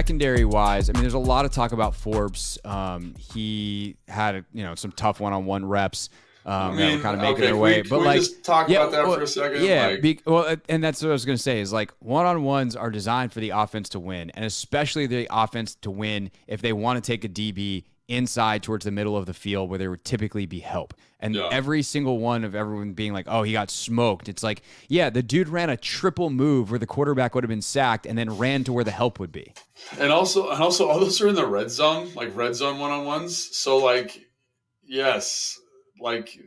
secondary-wise, I mean, there's a lot of talk about Forbes. He had, some tough one-on-one reps. Kind of making their way. But like, just talk about that for a second? Yeah, and that's what I was going to say is like one-on-ones are designed for the offense to win, and especially the offense to win if they want to take a DB inside towards the middle of the field where there would typically be help. And every single one of everyone being like, oh, he got smoked. It's like, yeah, the dude ran a triple move where the quarterback would have been sacked and then ran to where the help would be. And also all those are in the red zone, like red zone one-on-ones. So like, yes, like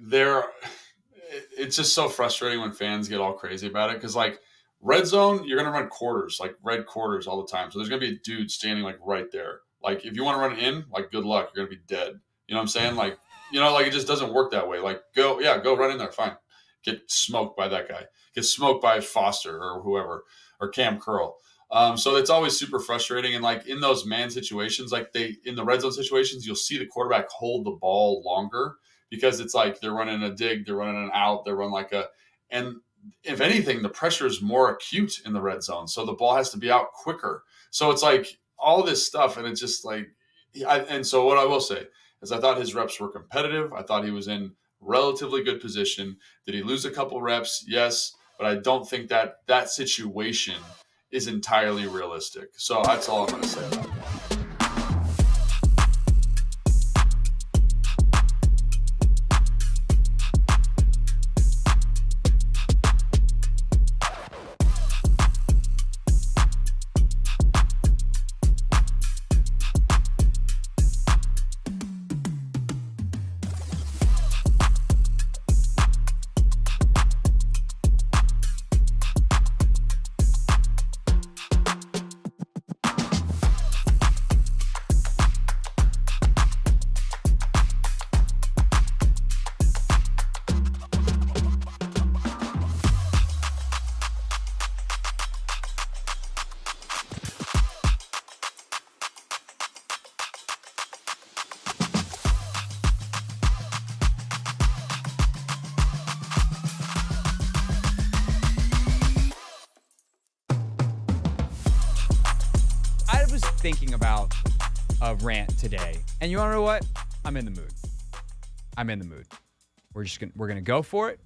it's just so frustrating when fans get all crazy about it. Because like red zone, you're going to run quarters, like red quarters all the time. So there's going to be a dude standing like right there. Like, if you want to run in, like, good luck. You're going to be dead. You know what I'm saying? Like, like, it just doesn't work that way. Like, go run in there. Fine. Get smoked by that guy. Get smoked by Foster or whoever, or Cam Curl. So it's always super frustrating. And, like, in those man situations, like, in the red zone situations, you'll see the quarterback hold the ball longer because it's like they're running a dig, they're running an out, they're running and if anything, the pressure is more acute in the red zone. So the ball has to be out quicker. So it's like, all this stuff, and it's just like, and so what I will say is I thought his reps were competitive. I thought he was in relatively good position. Did he lose a couple reps? Yes, but I don't think that situation is entirely realistic. So that's all I'm going to say about that. Thinking about a rant today, and you want to know what? I'm in the mood. We're gonna go for it.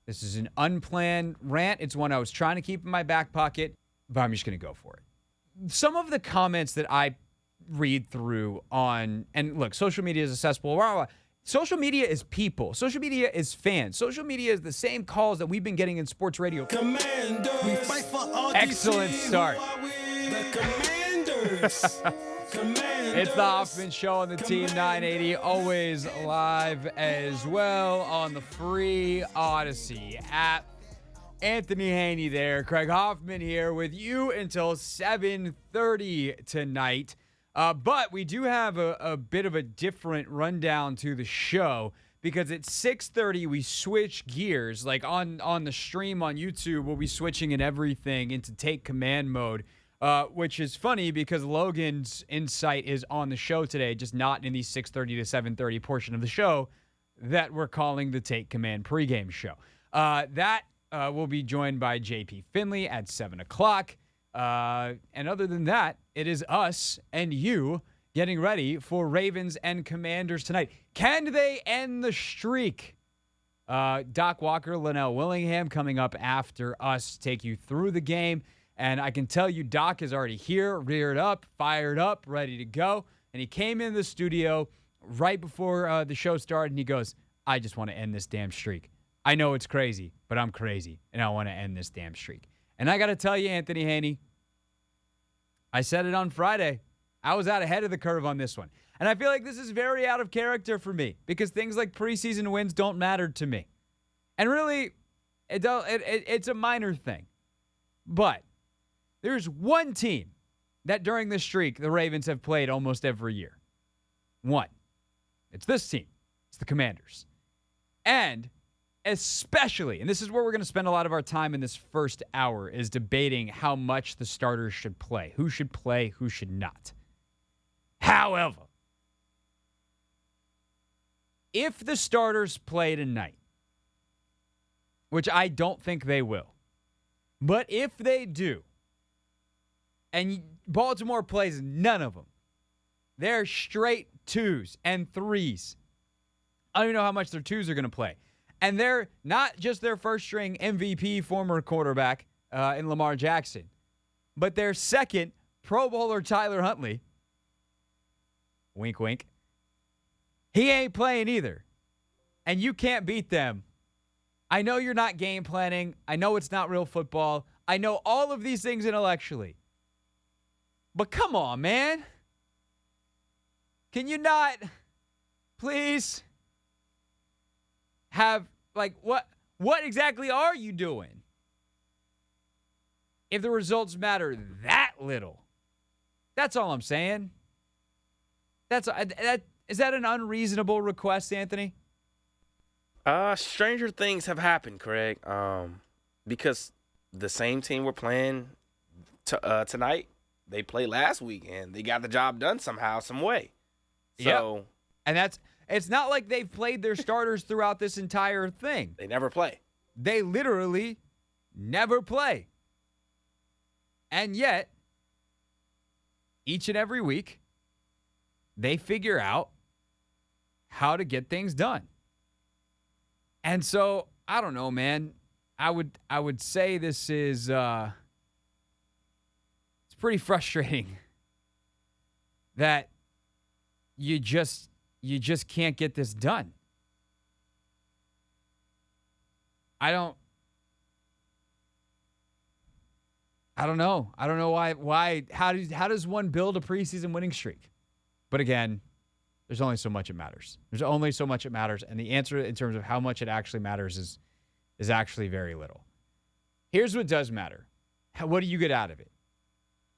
This is an unplanned rant. It's one I was trying to keep in my back pocket, but I'm just gonna go for it. Some of the comments that I read through and look, social media is accessible. Social media is people. Social media is fans. Social media is the same calls that we've been getting in sports radio. Commanders, we fight for all. Excellent start. Commanders. It's the Hoffman Show on the Team 980, always live as well on the free Odyssey app. Anthony Haney there, Craig Hoffman here with you until 7:30 tonight. But we do have a bit of a different rundown to the show because at 6:30 we switch gears. Like on the stream on YouTube, we'll be switching and everything into take command mode. Which is funny because Logan's insight is on the show today, just not in the 6:30 to 7:30 portion of the show that we're calling the Take Command pregame show. That will be joined by JP Finlay at 7 o'clock. And other than that, it is us and you getting ready for Ravens and Commanders tonight. Can they end the streak? Doc Walker, Linnell Willingham coming up after us take you through the game. And I can tell you Doc is already here, reared up, fired up, ready to go. And he came in the studio right before the show started, and he goes, I just want to end this damn streak. I know it's crazy, but I'm crazy, and I want to end this damn streak. And I got to tell you, Anthony Haney, I said it on Friday. I was out ahead of the curve on this one. And I feel like this is very out of character for me because things like preseason wins don't matter to me. And really, it's a minor thing. But there's one team that during this streak the Ravens have played almost every year. One. It's this team. It's the Commanders. And especially, and this is where we're going to spend a lot of our time in this first hour, is debating how much the starters should play. Who should play, who should not. However, if the starters play tonight, which I don't think they will, but if they do, And Baltimore plays none of them. They're straight 2s and 3s. I don't even know how much their 2s are going to play. And they're not just their first-string MVP former quarterback in Lamar Jackson, but their second Pro Bowler Tyler Huntley. Wink, wink. He ain't playing either. And you can't beat them. I know you're not game planning. I know it's not real football. I know all of these things intellectually. But come on, man. Can you not, please, have, like, what exactly are you doing? If the results matter that little. That's all I'm saying. Is that an unreasonable request, Anthony? Stranger things have happened, Craig. Because the same team we're playing tonight, they played last week, and they got the job done somehow, some way. So, yep. And it's not like they've played their starters throughout this entire thing. They never play. They literally never play. And yet, each and every week, they figure out how to get things done. And so, I don't know, man. I would say this is it's pretty frustrating that you just can't get this done. I don't know. I don't know why how does one build a preseason winning streak? But again, there's only so much it matters. There's only so much it matters, and the answer in terms of how much it actually matters is actually very little. Here's what does matter. What do you get out of it?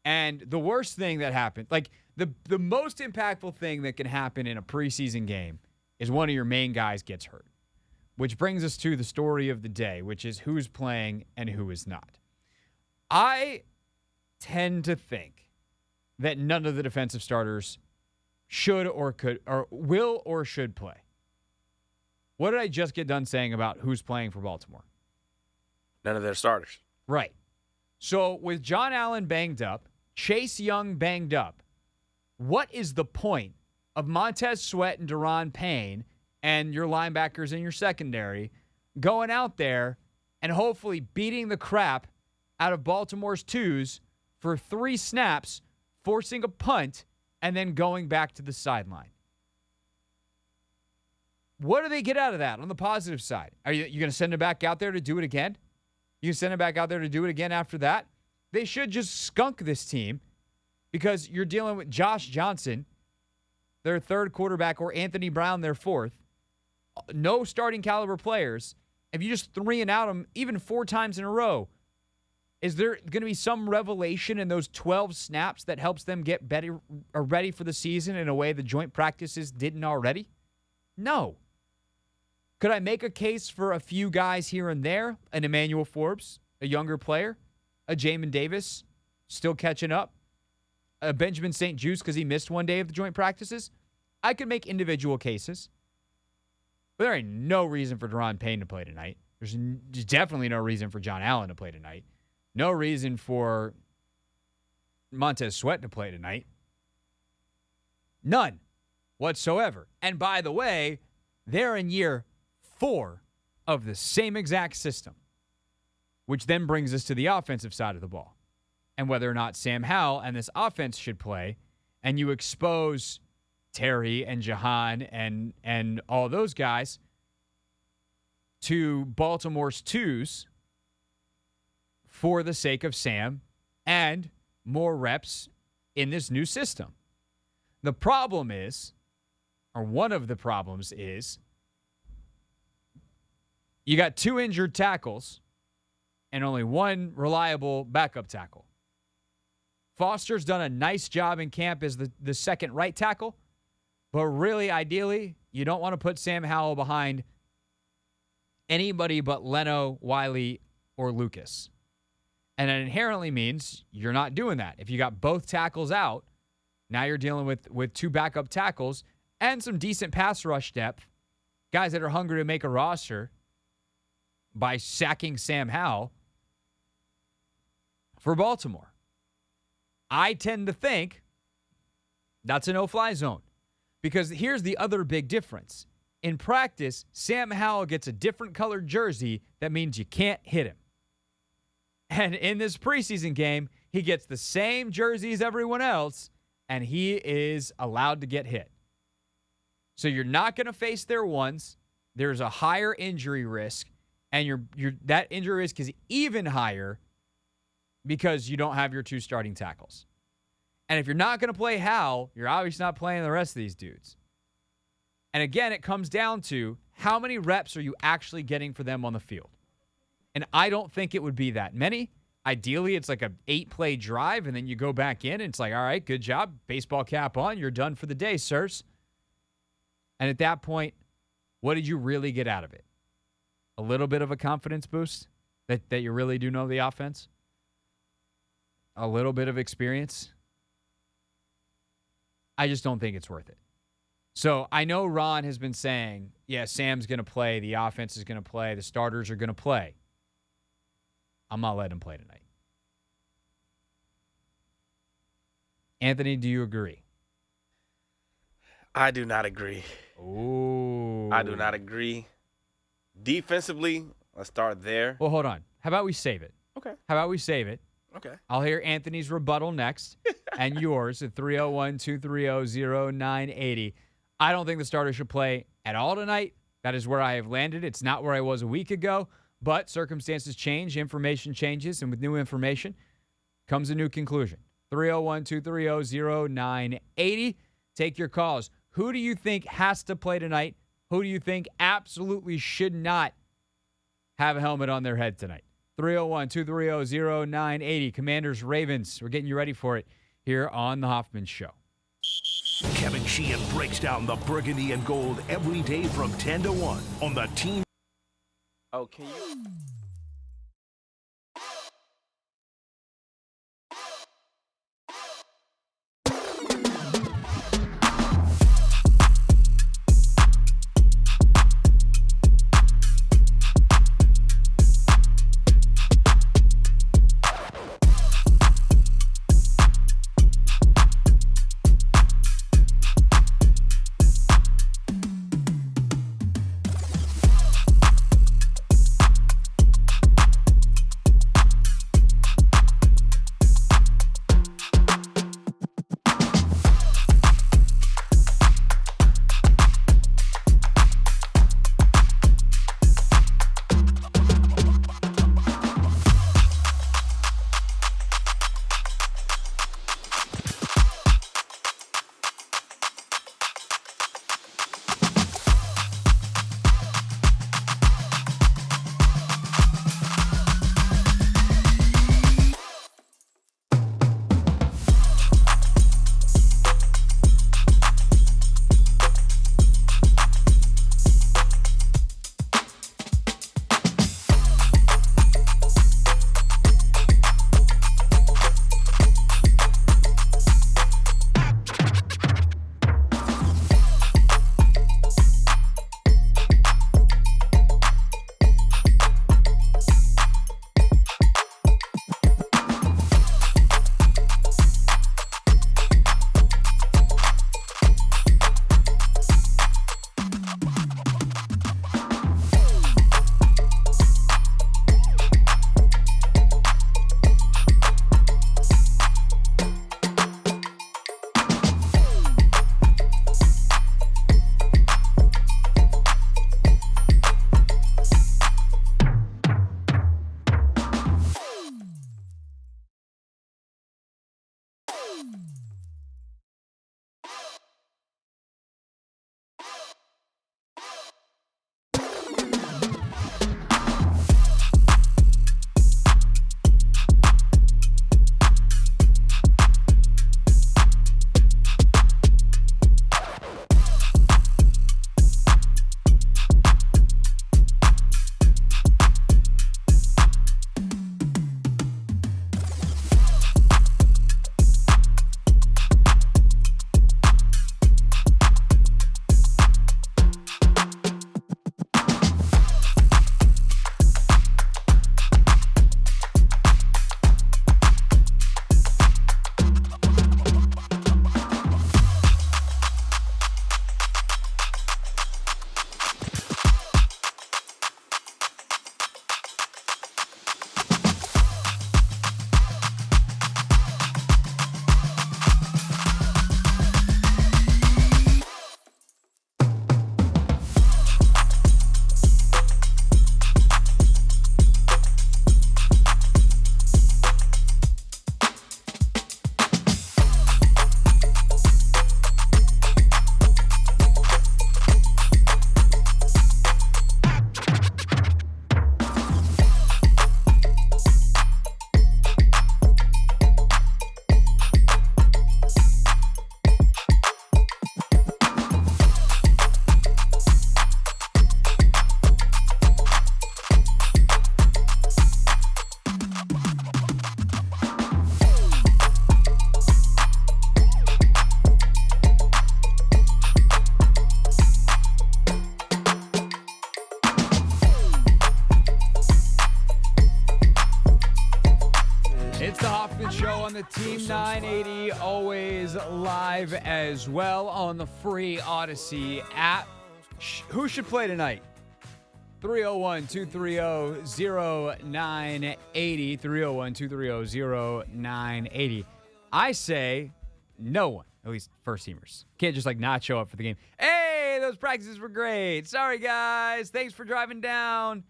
And the worst thing that happened, like the most impactful thing that can happen in a preseason game is one of your main guys gets hurt. Which brings us to the story of the day, which is who's playing and who is not. I tend to think that none of the defensive starters should or could or will or should play. What did I just get done saying about who's playing for Baltimore? None of their starters. Right. So with John Allen banged up, Chase Young banged up, what is the point of Montez Sweat and Daron Payne and your linebackers in your secondary going out there and hopefully beating the crap out of Baltimore's 2s for 3 snaps, forcing a punt, and then going back to the sideline? What do they get out of that on the positive side? Are you going to send them back out there to do it again? You can send them back out there to do it again after that? They should just skunk this team because you're dealing with Josh Johnson, their third quarterback, or Anthony Brown, their fourth. No starting caliber players. If you just 3-and-out them even 4 times in a row, is there going to be some revelation in those 12 snaps that helps them get better or ready for the season in a way the joint practices didn't already? No. Could I make a case for a few guys here and there? An Emmanuel Forbes, a younger player, a Jamin Davis, still catching up, a Benjamin St. Juste because he missed one day of the joint practices? I could make individual cases. But there ain't no reason for Daron Payne to play tonight. There's definitely no reason for John Allen to play tonight. No reason for Montez Sweat to play tonight. None whatsoever. And by the way, they're in year 4 of the same exact system, which then brings us to the offensive side of the ball and whether or not Sam Howell and this offense should play, and you expose Terry and Jahan and all those guys to Baltimore's 2s for the sake of Sam and more reps in this new system. The problem is, or one of the problems is, you got 2 injured tackles and only 1 reliable backup tackle. Foster's done a nice job in camp as the second right tackle, but really, ideally, you don't want to put Sam Howell behind anybody but Leno, Wiley, or Lucas. And it inherently means you're not doing that. If you got both tackles out, now you're dealing with 2 backup tackles and some decent pass rush depth, guys that are hungry to make a roster by sacking Sam Howell for Baltimore. I tend to think that's a no-fly zone. Because here's the other big difference. In practice, Sam Howell gets a different colored jersey. That means you can't hit him. And in this preseason game, he gets the same jersey as everyone else, and he is allowed to get hit. So you're not going to face their ones. There's a higher injury risk, and that injury risk is even higher because you don't have your 2 starting tackles. And if you're not going to play Howell, you're obviously not playing the rest of these dudes. And again, it comes down to how many reps are you actually getting for them on the field? And I don't think it would be that many. Ideally, it's like a 8-play drive, and then you go back in, and it's like, all right, good job. Baseball cap on. You're done for the day, sirs. And at that point, what did you really get out of it? A little bit of a confidence boost that you really do know the offense? A little bit of experience? I just don't think it's worth it. So I know Ron has been saying, yeah, Sam's going to play, the offense is going to play, the starters are going to play. I'm not letting him play tonight. Anthony, do you agree? I do not agree. Ooh. I do not agree. Defensively, let's start there. Well, hold on. How about we save it? Okay. How about we save it? Okay. I'll hear Anthony's rebuttal next and yours at 301-230-0980. I don't think the starter should play at all tonight. That is where I have landed. It's not where I was a week ago, but circumstances change, information changes, and with new information comes a new conclusion. 301-230-0980. Take your calls. Who do you think has to play tonight? Who do you think absolutely should not have a helmet on their head tonight? 301-230-0980. Commanders, Ravens. We're getting you ready for it here on The Hoffman Show. Kevin Sheehan breaks down the burgundy and gold every day from 10 to 1 on the team. Oh, can you? on the Team 980, always live as well on the free Odyssey app. Who should play tonight? 301-230-0980. 301-230-0980. I say no one, at least first teamers. Can't just not show up for the game. Hey, those practices were great. Sorry, guys. Thanks for driving down.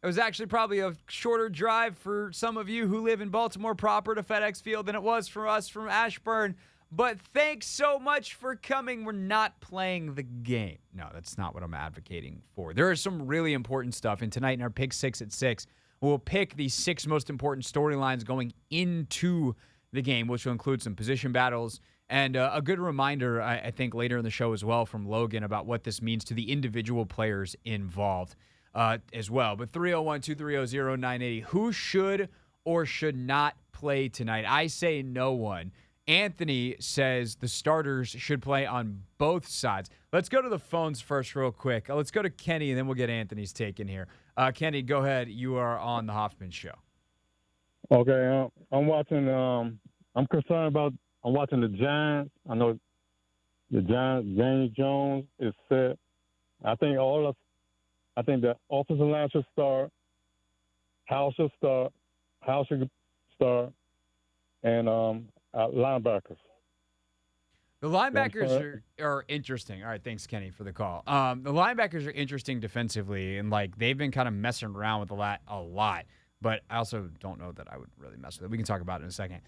It was actually probably a shorter drive for some of you who live in Baltimore proper to FedEx Field than it was for us from Ashburn. But thanks so much for coming. We're not playing the game. No, that's not what I'm advocating for. There is some really important stuff. And tonight in our Pick 6 at 6, we'll pick the 6 most important storylines going into the game, which will include some position battles and a good reminder, I think, later in the show as well from Logan about what this means to the individual players involved as well. But 301-230-0980, who should or should not play tonight? I say no one. Anthony says the starters should play on both sides. Let's go to the phones first real quick. Let's go to Kenny, and then we'll get Anthony's take in here. Kenny, go ahead. You are on the Hoffman Show. Okay, I'm watching. I'm concerned about. I'm watching the Giants. I know the Giants. James Jones is set. I think the offensive line should start. Howell should start. And linebackers. The linebackers are interesting. All right, thanks, Kenny, for the call. The linebackers are interesting defensively, and they've been kind of messing around with a lot. But I also don't know that I would really mess with it. We can talk about it in a second.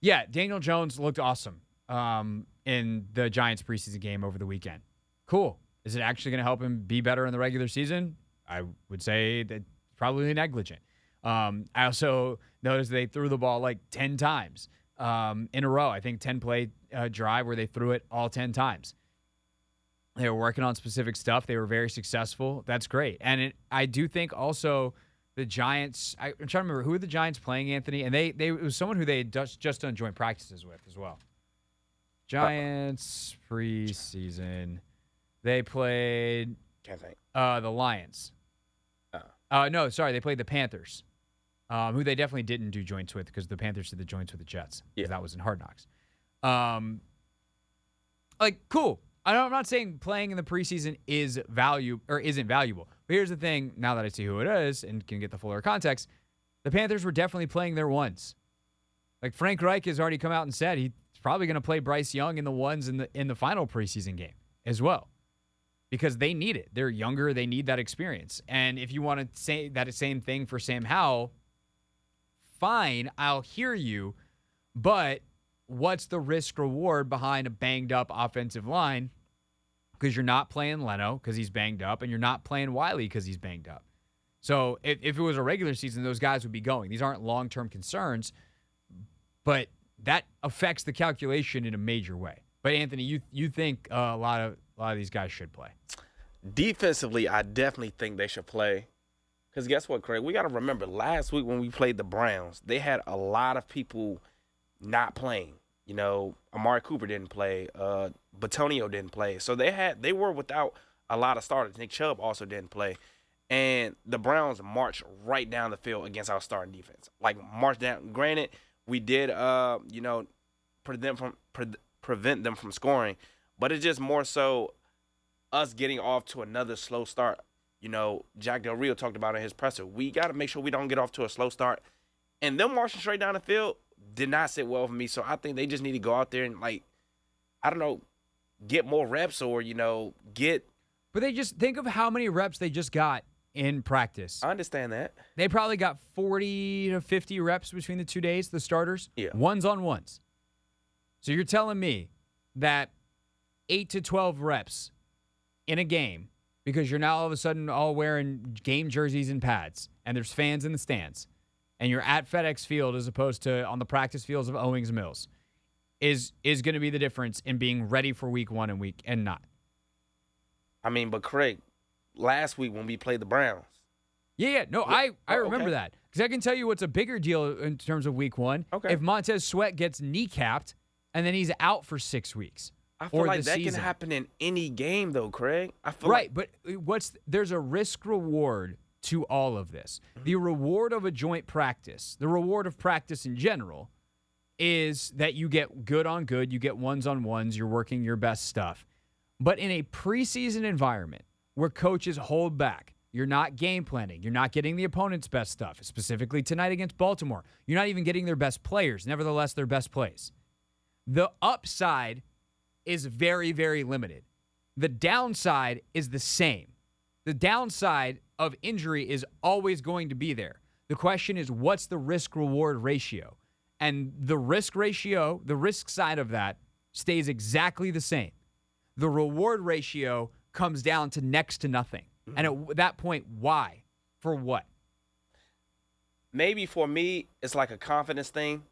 Daniel Jones looked awesome in the Giants preseason game over the weekend. Cool. Is it actually going to help him be better in the regular season? I would say that probably negligent. I also noticed they threw the ball 10 times in a row. I think 10-play drive where they threw it all 10 times. They were working on specific stuff. They were very successful. That's great. And I do think also the Giants, I'm trying to remember who the Giants playing, Anthony, and it was someone who they had just done joint practices with as well. Giants preseason. They played the Lions. No, sorry, they played the Panthers. Who they definitely didn't do joints with because the Panthers did the joints with the Jets. Yeah. That was in Hard Knocks. Cool. I'm not saying playing in the preseason isn't valuable. But here's the thing, now that I see who it is and can get the fuller context, the Panthers were definitely playing their ones. Frank Reich has already come out and said he's probably going to play Bryce Young in the ones in the final preseason game as well. Because they need it. They're younger. They need that experience. And if you want to say that same thing for Sam Howell, fine, I'll hear you. But what's the risk reward behind a banged up offensive line? Because you're not playing Leno because he's banged up, and you're not playing Wiley because he's banged up. So if it was a regular season, those guys would be going. These aren't long-term concerns, but that affects the calculation in a major way. But Anthony, you think a lot of these guys should play? Defensively, I definitely think they should play. Because guess what, Craig? We got to remember, last week when we played the Browns, they had a lot of people not playing. Amari Cooper didn't play. Batonio didn't play. So they were without a lot of starters. Nick Chubb also didn't play. And the Browns marched right down the field against our starting defense. Marched down. Granted, we did, prevent them from scoring. But it's just more so us getting off to another slow start. Jack Del Rio talked about in his presser. We got to make sure we don't get off to a slow start. And them marching straight down the field did not sit well for me. So I think they just need to go out there and, get more reps or, get. But they just think of how many reps they just got in practice. I understand that. They probably got 40 to 50 reps between the 2 days, the starters. Yeah. Ones-on-ones. So you're telling me that 8 to 12 reps in a game, because you're now all of a sudden all wearing game jerseys and pads, and there's fans in the stands, and you're at FedEx Field as opposed to on the practice fields of Owings Mills, is going to be the difference in being ready for week one and not. But Craig, last week when we played the Browns. Yeah. No, I remember that. Because I can tell you what's a bigger deal in terms of week one. Okay. If Montez Sweat gets kneecapped and then he's out for 6 weeks. I feel like that can happen in any game, though, Craig. But there's a risk reward to all of this. The reward of a joint practice, the reward of practice in general, is that you get good on good, you get ones on ones, you're working your best stuff. But in a preseason environment where coaches hold back, you're not game planning, you're not getting the opponent's best stuff, specifically tonight against Baltimore. You're not even getting their best players, nevertheless, their best plays. The upside is very, very limited. The downside is the same. The downside of injury is always going to be there. The question is, what's the risk-reward ratio? And the risk ratio, the risk side of that, stays exactly the same. The reward ratio comes down to next to nothing. And at that point, why? For what? Maybe for me, it's like a confidence thing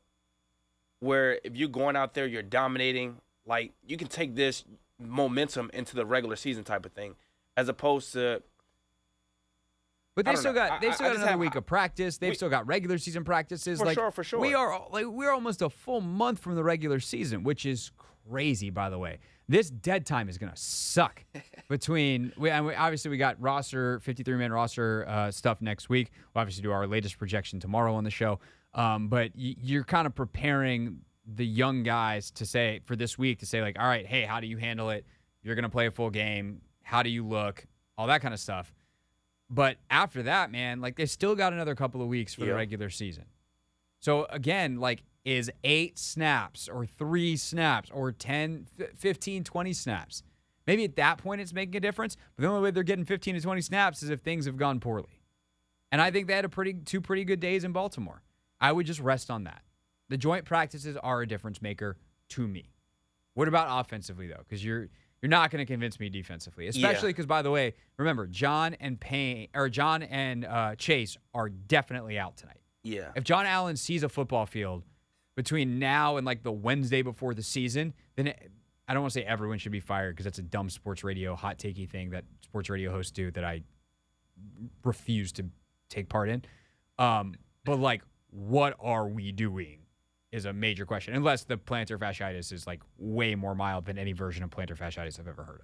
where if you're going out there, you're dominating, like you can take this momentum into the regular season type of thing, as opposed to. But they've still got another week of practice. They've still got regular season practices. For sure. We're almost a full month from the regular season, which is crazy, by the way. This dead time is gonna suck. Obviously we got 53-man roster stuff next week. We'll obviously do our latest projection tomorrow on the show. But you're kind of preparing the young guys for this week to say, like, all right, hey, how do you handle it? You're gonna play a full game. How do you look? All that kind of stuff. But after that, man, like, they still got another couple of weeks for the regular season. So, again, like, is 8 snaps or 3 snaps or 10, 15, 20 snaps? Maybe at that point it's making a difference, but the only way they're getting 15 to 20 snaps is if things have gone poorly. And I think they had two pretty good days in Baltimore. I would just rest on that. The joint practices are a difference maker to me. What about offensively, though? Because you're not going to convince me defensively, especially because, by the way, remember, John and Chase are definitely out tonight. Yeah. If John Allen sees a football field between now and like the Wednesday before the season, then I don't want to say everyone should be fired because that's a dumb sports radio hot takey thing that sports radio hosts do that I refuse to take part in. But like, what are we doing is a major question, unless the plantar fasciitis is like way more mild than any version of plantar fasciitis I've ever heard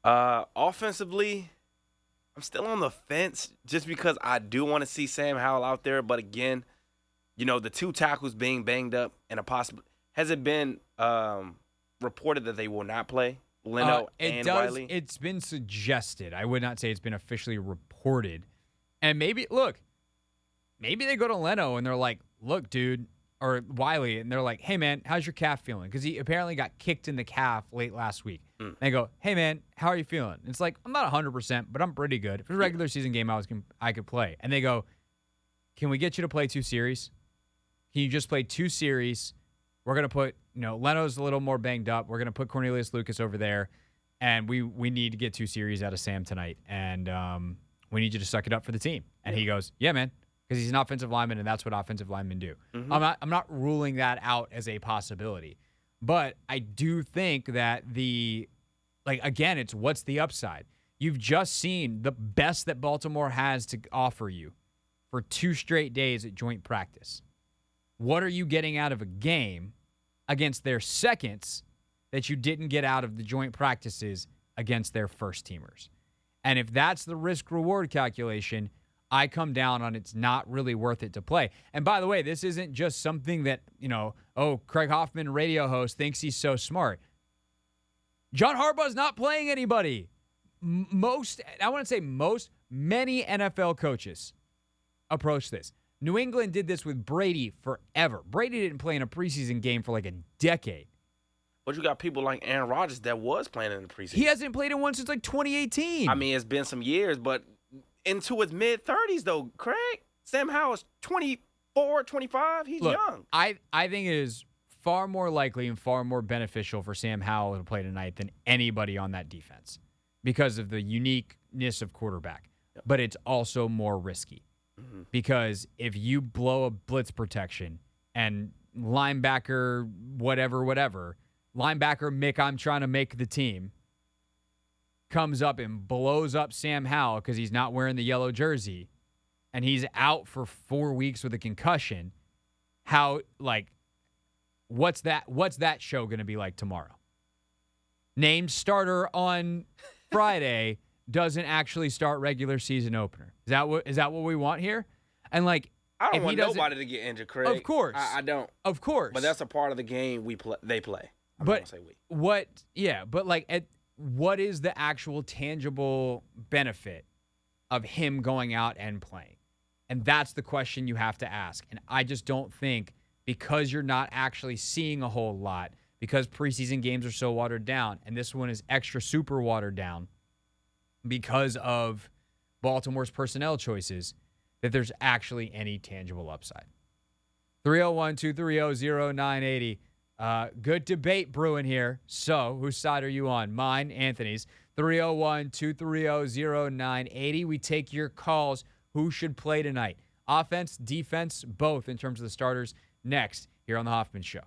of. Offensively, I'm still on the fence just because I do want to see Sam Howell out there. But again, you know, the 2 tackles being banged up and has it been reported that they will not play? Leno and Wiley? It's been suggested. I would not say it's been officially reported. And maybe they go to Leno and they're like, look, dude, or Wiley, and they're like, hey, man, how's your calf feeling? Because he apparently got kicked in the calf late last week. And they go, hey, man, how are you feeling? And it's like, I'm not 100%, but I'm pretty good. If it's a regular season game, I could play. And they go, can we get you to play 2 series? Can you just play 2 series? We're going to put, Leno's a little more banged up. We're going to put Cornelius Lucas over there. And we need to get 2 series out of Sam tonight. And we need you to suck it up for the team. And he goes, yeah, man. Because he's an offensive lineman, and that's what offensive linemen do. Mm-hmm. I'm not ruling that out as a possibility. But I do think that again, it's what's the upside? You've just seen the best that Baltimore has to offer you for 2 straight days at joint practice. What are you getting out of a game against their seconds that you didn't get out of the joint practices against their first teamers? And if that's the risk-reward calculation, I come down on it's not really worth it to play. And by the way, this isn't just something that, Craig Hoffman, radio host, thinks he's so smart. John Harbaugh's not playing anybody. Many NFL coaches approach this. New England did this with Brady forever. Brady didn't play in a preseason game for like a decade. But you got people like Aaron Rodgers that was playing in the preseason. He hasn't played in one since like 2018. I mean, it's been some years, but into his mid-30s, though, Craig. Sam Howell's 24, 25. He's young. I think it is far more likely and far more beneficial for Sam Howell to play tonight than anybody on that defense because of the uniqueness of quarterback. Yep. But it's also more risky because if you blow a blitz protection and linebacker whatever, linebacker Mick, I'm trying to make the team, comes up and blows up Sam Howell because he's not wearing the yellow jersey and he's out for 4 weeks with a concussion, what's that show going to be like tomorrow? Named starter on Friday, doesn't actually start regular season opener. Is that what we want here? And like, I don't if want he doesn't- nobody to get injured, Craig. Of course. I don't. Of course. But that's a part of the game they play. I'm not But gonna say we. but like, what is the actual tangible benefit of him going out and playing? And that's the question you have to ask. And I just don't think, because you're not actually seeing a whole lot, because preseason games are so watered down, and this one is extra super watered down because of Baltimore's personnel choices, that there's actually any tangible upside. 301-230-0980. Good debate brewing here. So, whose side are you on? Mine, Anthony's. 301-230-0980. We take your calls. Who should play tonight? Offense, defense, both in terms of the starters. Next, here on The Hoffman Show.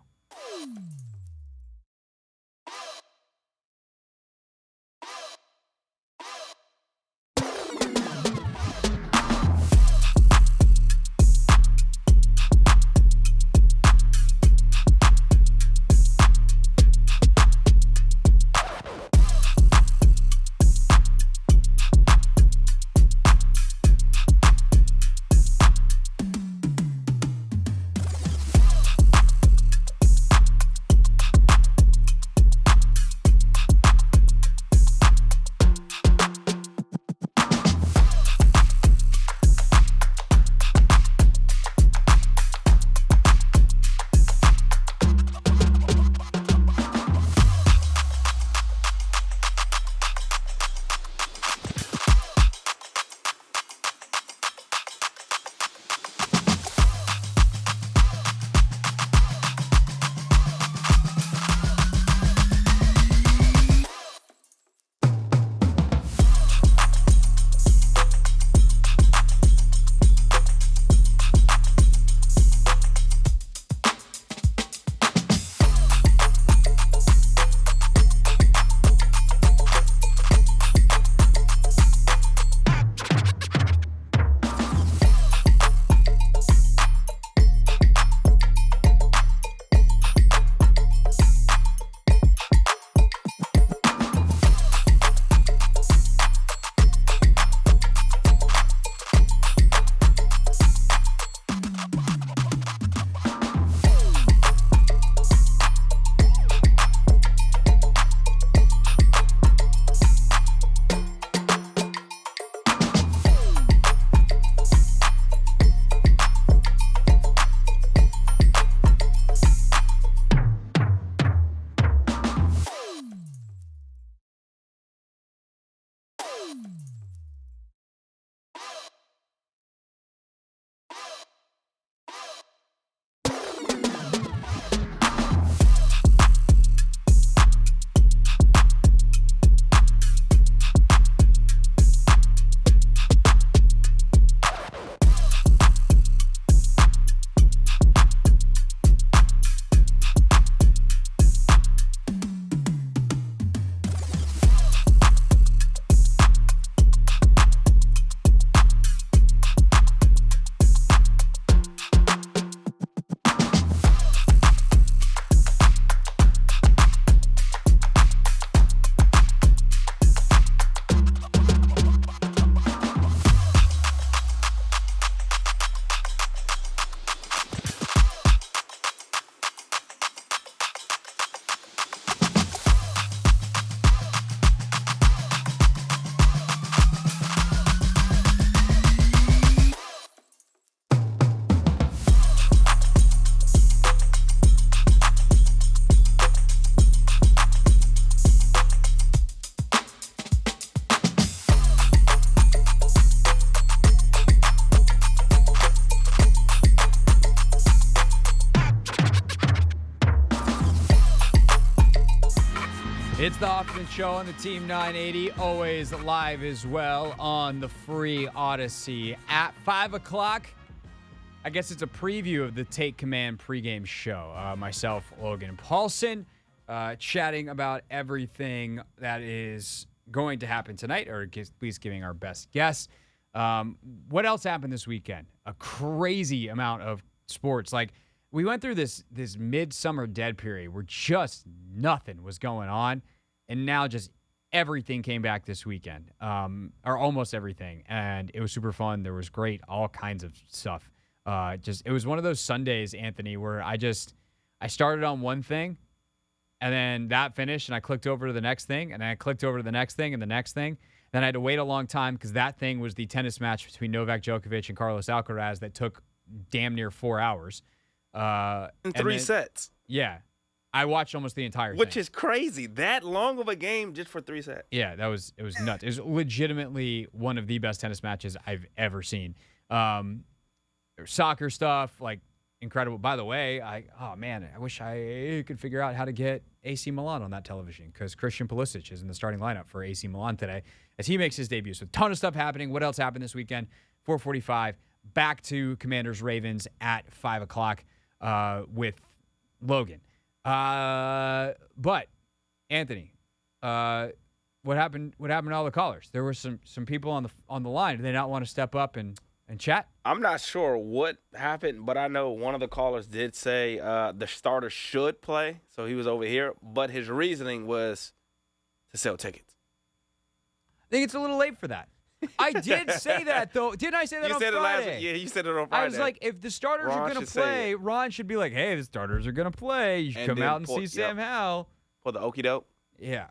It's the Hoffman Show on the Team 980, always live as well on the free Odyssey at 5 o'clock. I guess it's a preview of the Take Command pregame show. Myself, Logan, and Paulsen chatting about everything that is going to happen tonight, or at least giving our best guess. What else happened this weekend? A crazy amount of sports. Like, we went through this midsummer dead period where just nothing was going on, and now just everything came back this weekend, or almost everything, and it was super fun. There was all kinds of stuff. It was one of those Sundays, Anthony, where I started on one thing, and then that finished, and I clicked over to the next thing, and then I clicked over to the next thing and the next thing. Then I had to wait a long time because that thing was the tennis match between Novak Djokovic and Carlos Alcaraz that took damn near 4 hours. In three sets. Yeah. I watched almost the entire thing. Which is crazy. That long of a game just for 3 sets. Yeah, it was nuts. It was legitimately one of the best tennis matches I've ever seen. There's soccer stuff, like incredible. By the way, I wish I could figure out how to get AC Milan on that television because Christian Pulisic is in the starting lineup for AC Milan today as he makes his debut. So a ton of stuff happening. What else happened this weekend? 4:45, back to Commanders-Ravens at 5 o'clock with Logan. But Anthony, what happened to all the callers? There were some people on the line. Did they not want to step up and chat? I'm not sure what happened, but I know one of the callers did say the starter should play, so he was over here. But his reasoning was to sell tickets. I think it's a little late for that. I did say that, though. Didn't I say that on Friday? Last week. Yeah, you said it on Friday. I was like, if the starters are going to play, Ron should be like, hey, the starters are going to play. You should come out and see Sam Howell. For the okie doke? Yeah.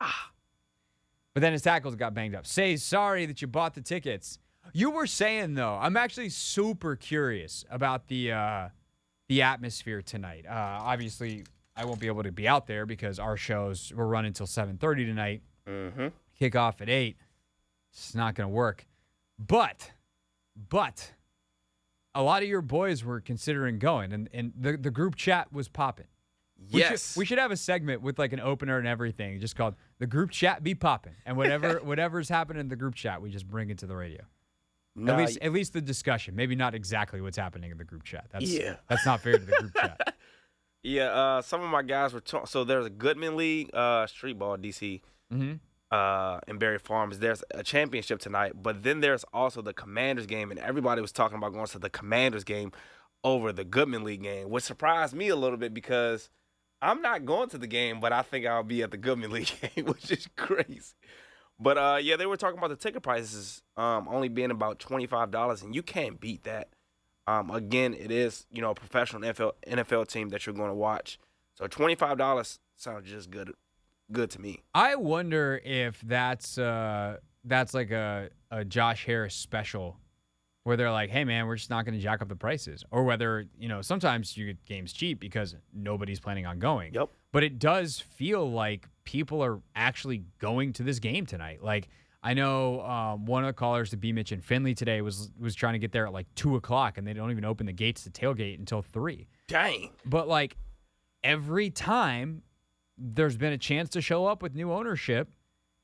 But then his tackles got banged up. Say sorry that you bought the tickets. You were saying, though, I'm actually super curious about the atmosphere tonight. Obviously, I won't be able to be out there because our shows will run until 7:30 tonight. Mm-hmm. Kick off at 8. It's not going to work. But a lot of your boys were considering going, and the group chat was popping. Yes. We should have a segment with like an opener and everything just called The Group Chat Be Popping. And whatever's happening in the group chat, we just bring it to the radio. No, at least the discussion. Maybe not exactly what's happening in the group chat. That's not fair to the group chat. Yeah, some of my guys were so there's a Goodman League street ball DC. Mm-hmm. In Berry Farms. There's a championship tonight, but then there's also the Commanders game, and everybody was talking about going to the Commanders game over the Goodman League game, which surprised me a little bit because I'm not going to the game, but I think I'll be at the Goodman League game, which is crazy. But, yeah, they were talking about the ticket prices only being about $25, and you can't beat that. Again, it is, a professional NFL team that you're going to watch. So $25 sounds just good to me. I wonder if that's like a Josh Harris special where they're like, hey, man, we're just not going to jack up the prices. Or whether, sometimes you get games cheap because nobody's planning on going. Yep. But it does feel like people are actually going to this game tonight. Like, I know one of the callers to B. Mitch in Finlay today was trying to get there at like 2 o'clock, and they don't even open the gates to tailgate until 3. Dang. But, like, every time there's been a chance to show up with new ownership,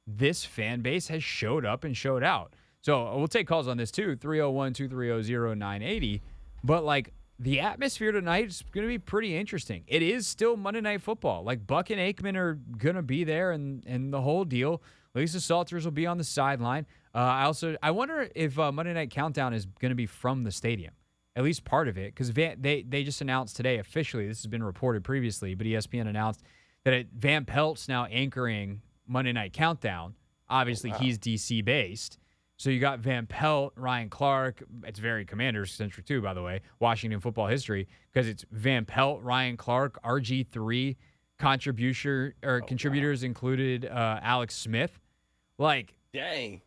this fan base has showed up and showed out. So we'll take calls on this too, 301-230-0980. But like the atmosphere tonight is going to be pretty interesting. It is still Monday Night Football. Like Buck and Aikman are going to be there and the whole deal. Lisa Salters will be on the sideline. I wonder if Monday Night Countdown is going to be from the stadium. At least part of it, because they just announced today officially, this has been reported previously, but ESPN announced that Van Pelt's now anchoring Monday Night Countdown. Obviously, He's DC-based. So you got Van Pelt, Ryan Clark. It's very Commanders-centric, too, by the way, Washington football history, because it's Van Pelt, Ryan Clark, RG3, contributors included Alex Smith. Like, dang.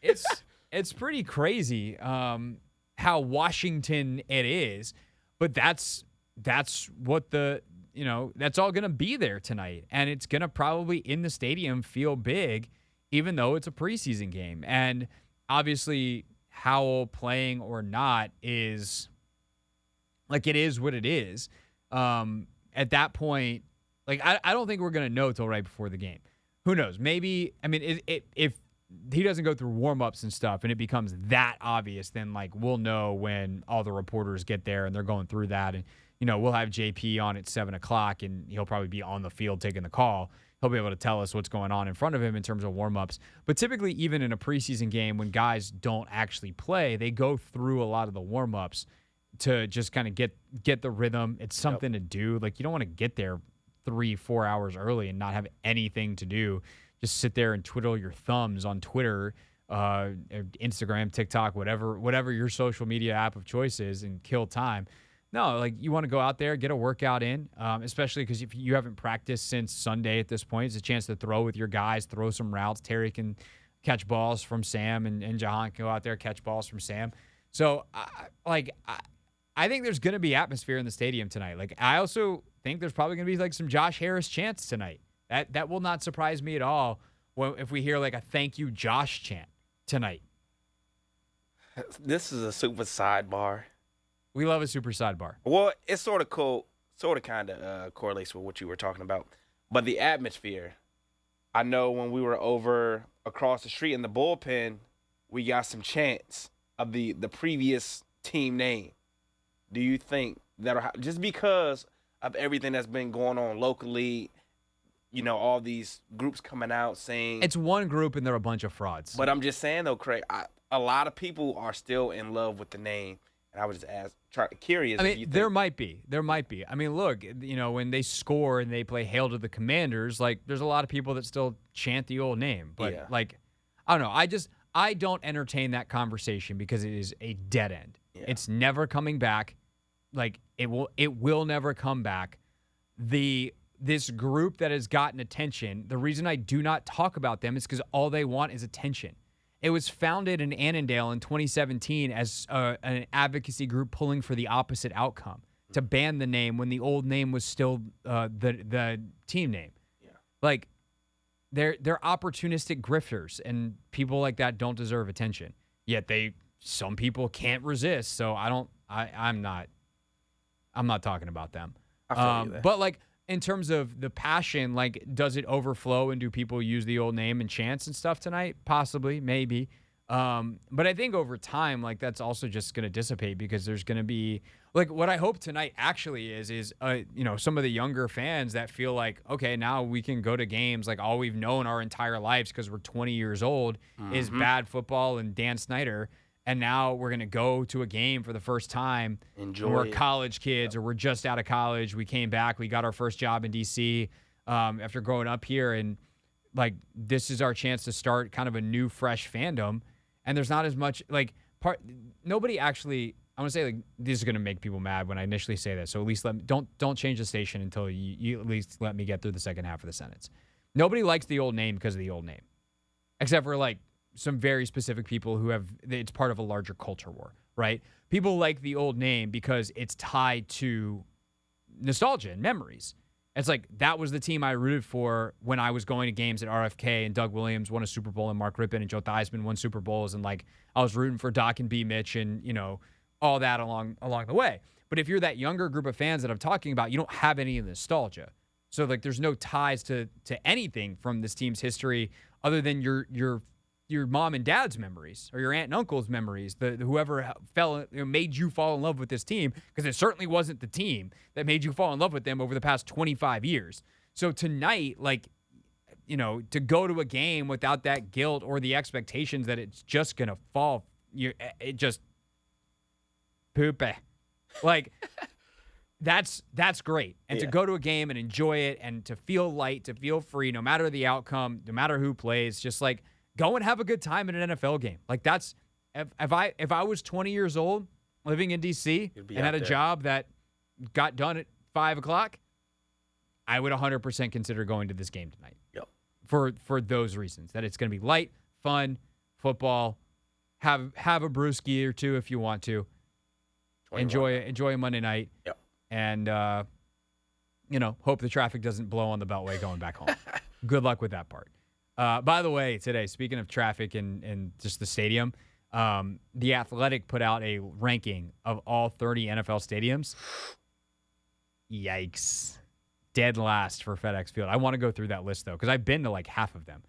It's pretty crazy how Washington it is, but that's what that's all going to be there tonight. And it's going to probably in the stadium feel big, even though it's a preseason game. And obviously Howell playing or not is like, it is what it is. At that point, like, I don't think we're going to know till right before the game. Who knows? Maybe, I mean, if he doesn't go through warm-ups and stuff and it becomes that obvious, then like we'll know when all the reporters get there and they're going through that. And, we'll have JP on at 7 o'clock and he'll probably be on the field taking the call. He'll be able to tell us what's going on in front of him in terms of warm-ups. But typically, even in a preseason game, when guys don't actually play, they go through a lot of the warm-ups to just kind of get the rhythm. It's something to do. Like, you don't want to get there 3-4 hours early and not have anything to do just sit there and twiddle your thumbs on Twitter, Instagram, TikTok, whatever your social media app of choice is, and kill time. No, like you want to go out there, get a workout in, especially because if you haven't practiced since Sunday at this point, it's a chance to throw with your guys, throw some routes. Terry can catch balls from Sam, and Jahan can go out there, catch balls from Sam. So, I think there's going to be atmosphere in the stadium tonight. Like, I also think there's probably going to be like some Josh Harris chants tonight. That will not surprise me at all if we hear like a thank you Josh chant tonight. This is a super sidebar. We love a super sidebar. Well, it's sort of cool, sort of kind of correlates with what you were talking about. But the atmosphere, I know when we were over across the street in the bullpen, we got some chants of the previous team name. Do you think that just because of everything that's been going on locally, you know, all these groups coming out saying it's one group and they're a bunch of frauds. But I'm just saying though, Craig, a lot of people are still in love with the name, and I was just curious. I mean, there might be. I mean, look, you know, when they score and they play "Hail to the Commanders," like there's a lot of people that still chant the old name. But like, I don't know. I don't entertain that conversation because it is a dead end. Yeah. It's never coming back. Like it will never come back. This group that has gotten attention, the reason I do not talk about them is because all they want is attention. It was founded in Annandale in 2017 as an advocacy group pulling for the opposite outcome, to ban the name when the old name was still the team name. Yeah. Like, they're opportunistic grifters, and people like that don't deserve attention. Yet some people can't resist. So I'm not talking about them. I feel you there. But like, in terms of the passion, like, does it overflow and do people use the old name and chants and stuff tonight? Possibly, maybe. But I think over time, like, that's also just going to dissipate because there's going to be, like, what I hope tonight actually is you know, some of the younger fans that feel like, okay, now we can go to games. Like, all we've known our entire lives because we're 20 years old is bad football and Dan Snyder. And now we're going to go to a game for the first time. Enjoy We're it. college kids, or we're just out of college. We came back. We got our first job in D.C. After growing up here. And, like, this is our chance to start kind of a new, fresh fandom. And there's not as much, like, nobody actually, I want to say, like, this is going to make people mad when I initially say this. So at least don't change the station until you at least let me get through the second half of the sentence. Nobody likes the old name because of the old name. Except for, like, some very specific people who it's part of a larger culture war, right? People like the old name because it's tied to nostalgia and memories. It's like, that was the team I rooted for when I was going to games at RFK, and Doug Williams won a Super Bowl and Mark Rippon and Joe Theismann won Super Bowls, and like, I was rooting for Doc and B. Mitch and, you know, all that along the way. But if you're that younger group of fans that I'm talking about, you don't have any of the nostalgia. So like, there's no ties to anything from this team's history other than your mom and dad's memories, or your aunt and uncle's memories, whoever made you fall in love with this team, because it certainly wasn't the team that made you fall in love with them over the past 25 years. So tonight, like, you know, to go to a game without that guilt or the expectations that it's just going to fall, it just poop. Like, that's great. And to go to a game and enjoy it and to feel light, to feel free, no matter the outcome, no matter who plays, just like, go and have a good time in an NFL game. Like, that's, if I was 20 years old living in D.C. and had a job that got done at 5 o'clock, I would 100% consider going to this game tonight. Yep. For those reasons, that it's going to be light, fun, football, have a brewski or two if you want to. Enjoy a Monday night. Yep. And, you know, hope the traffic doesn't blow on the Beltway going back home. Good luck with that part. By the way, today, speaking of traffic and just the stadium, The Athletic put out a ranking of all 30 NFL stadiums. Yikes. Dead last for FedEx Field. I want to go through that list, though, because I've been to like half of them.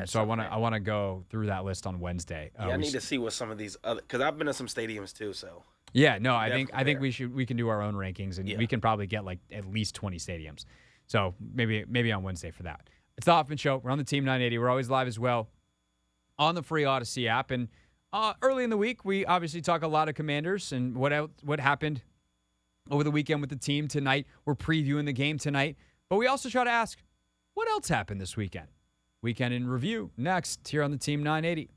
So I want to go through that list on Wednesday. I need to see what some of these other, because I've been to some stadiums too. So yeah, no, I think we can do our own rankings, and we can probably get like at least 20 stadiums. So maybe on Wednesday for that. It's the Hoffman Show. We're on the Team 980. We're always live as well on the free Odyssey app. And early in the week, we obviously talk a lot of Commanders and what happened over the weekend with the team tonight. We're previewing the game tonight. But we also try to ask, what else happened this weekend? Weekend in review next here on the Team 980.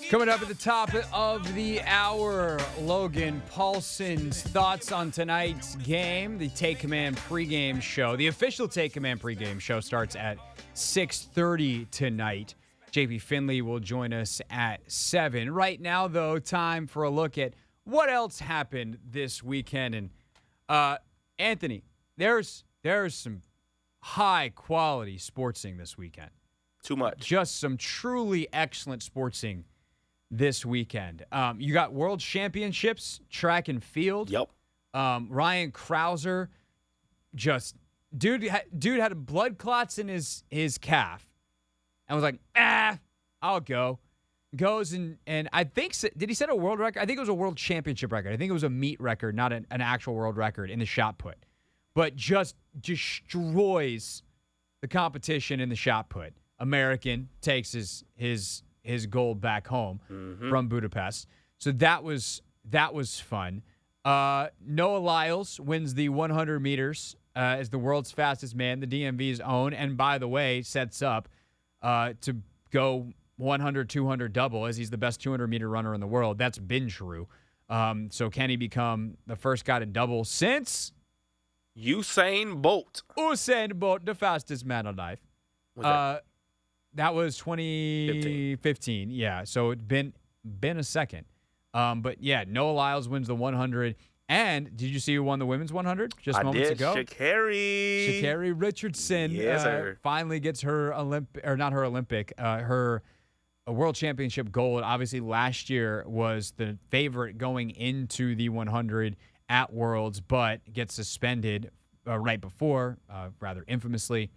Coming up at the top of the hour, Logan Paulsen's thoughts on tonight's game. The Take Command pregame show. The official Take Command pregame show starts at 6:30 tonight. JP Finlay will join us at 7. Right now, though, time for a look at what else happened this weekend. And Anthony, there's some high-quality sportsing this weekend. Too much. Just some truly excellent sportsing this weekend. You got World Championships, track and field. Yep. Ryan Krauser, dude had blood clots in his calf, and was like, I'll go. Goes and I think, did he set a world record? I think it was a world championship record. I think it was a meet record, not an actual world record in the shot put. But just destroys the competition in the shot put. American takes his gold back home from Budapest. So that was fun. Noah Lyles wins the 100 meters as the world's fastest man, the DMV's own, and by the way, sets up to go 100, 200 double as he's the best 200-meter runner in the world. That's been true. So can he become the first guy to double since Usain Bolt? Usain Bolt, the fastest man alive. That was 2015. Yeah, so it's been a second. But yeah, Noah Lyles wins the 100. And did you see who won the women's 100 just moments ago? Sha'Carri Richardson. Yes, sir. Finally gets her her World Championship gold. Obviously, last year was the favorite going into the 100 at Worlds, but gets suspended right before, rather infamously.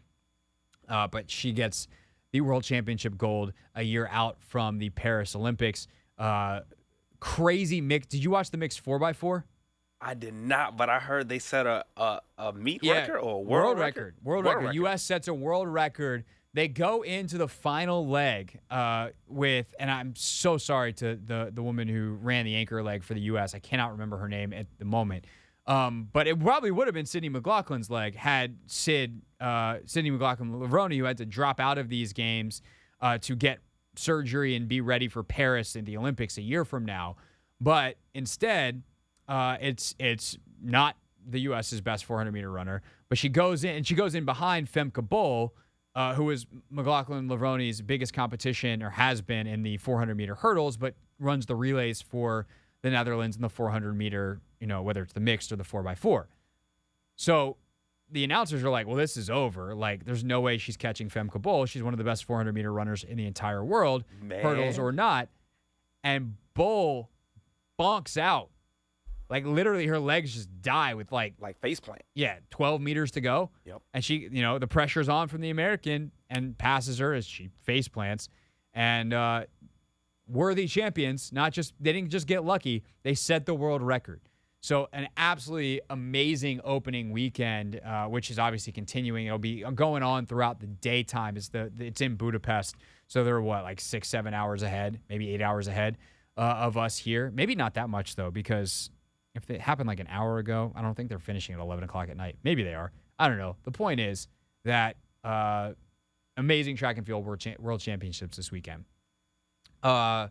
But she gets the World Championship gold a year out from the Paris Olympics. Crazy mix. Did you watch the mixed 4x4? I did not, but I heard they set a meet record or a world record. World record. U.S. sets a world record. They go into the final leg with, and I'm so sorry to the woman who ran the anchor leg for the U.S. I cannot remember her name at the moment. But it probably would have been Sydney McLaughlin's leg had Sydney McLaughlin-Levrone, who had to drop out of these games to get surgery and be ready for Paris in the Olympics a year from now. But instead, it's not the U.S.'s best 400-meter runner, but she goes in behind Femke Bol, who is McLaughlin-Levrone's biggest competition, or has been, in the 400-meter hurdles, but runs the relays for the Netherlands in the 400-meter, whether it's the mixed or the 4x4. So the announcers are like, well, this is over. Like, there's no way she's catching Femke Bol. She's one of the best 400-meter runners in the entire world, hurdles or not. And Bol bonks out. Like, literally, her legs just die with, like faceplant. Yeah, 12 meters to go. Yep. And she, the pressure's on from the American and passes her as she faceplants. And worthy champions, they didn't just get lucky, they set the world record. So an absolutely amazing opening weekend, which is obviously continuing. It'll be going on throughout the daytime. It's in Budapest, so they're 6-7 hours ahead, maybe 8 hours ahead of us here. Maybe not that much though, because if it happened like an hour ago, I don't think they're finishing at 11 o'clock at night. Maybe they are. I don't know. The point is that amazing track and field world championships this weekend. A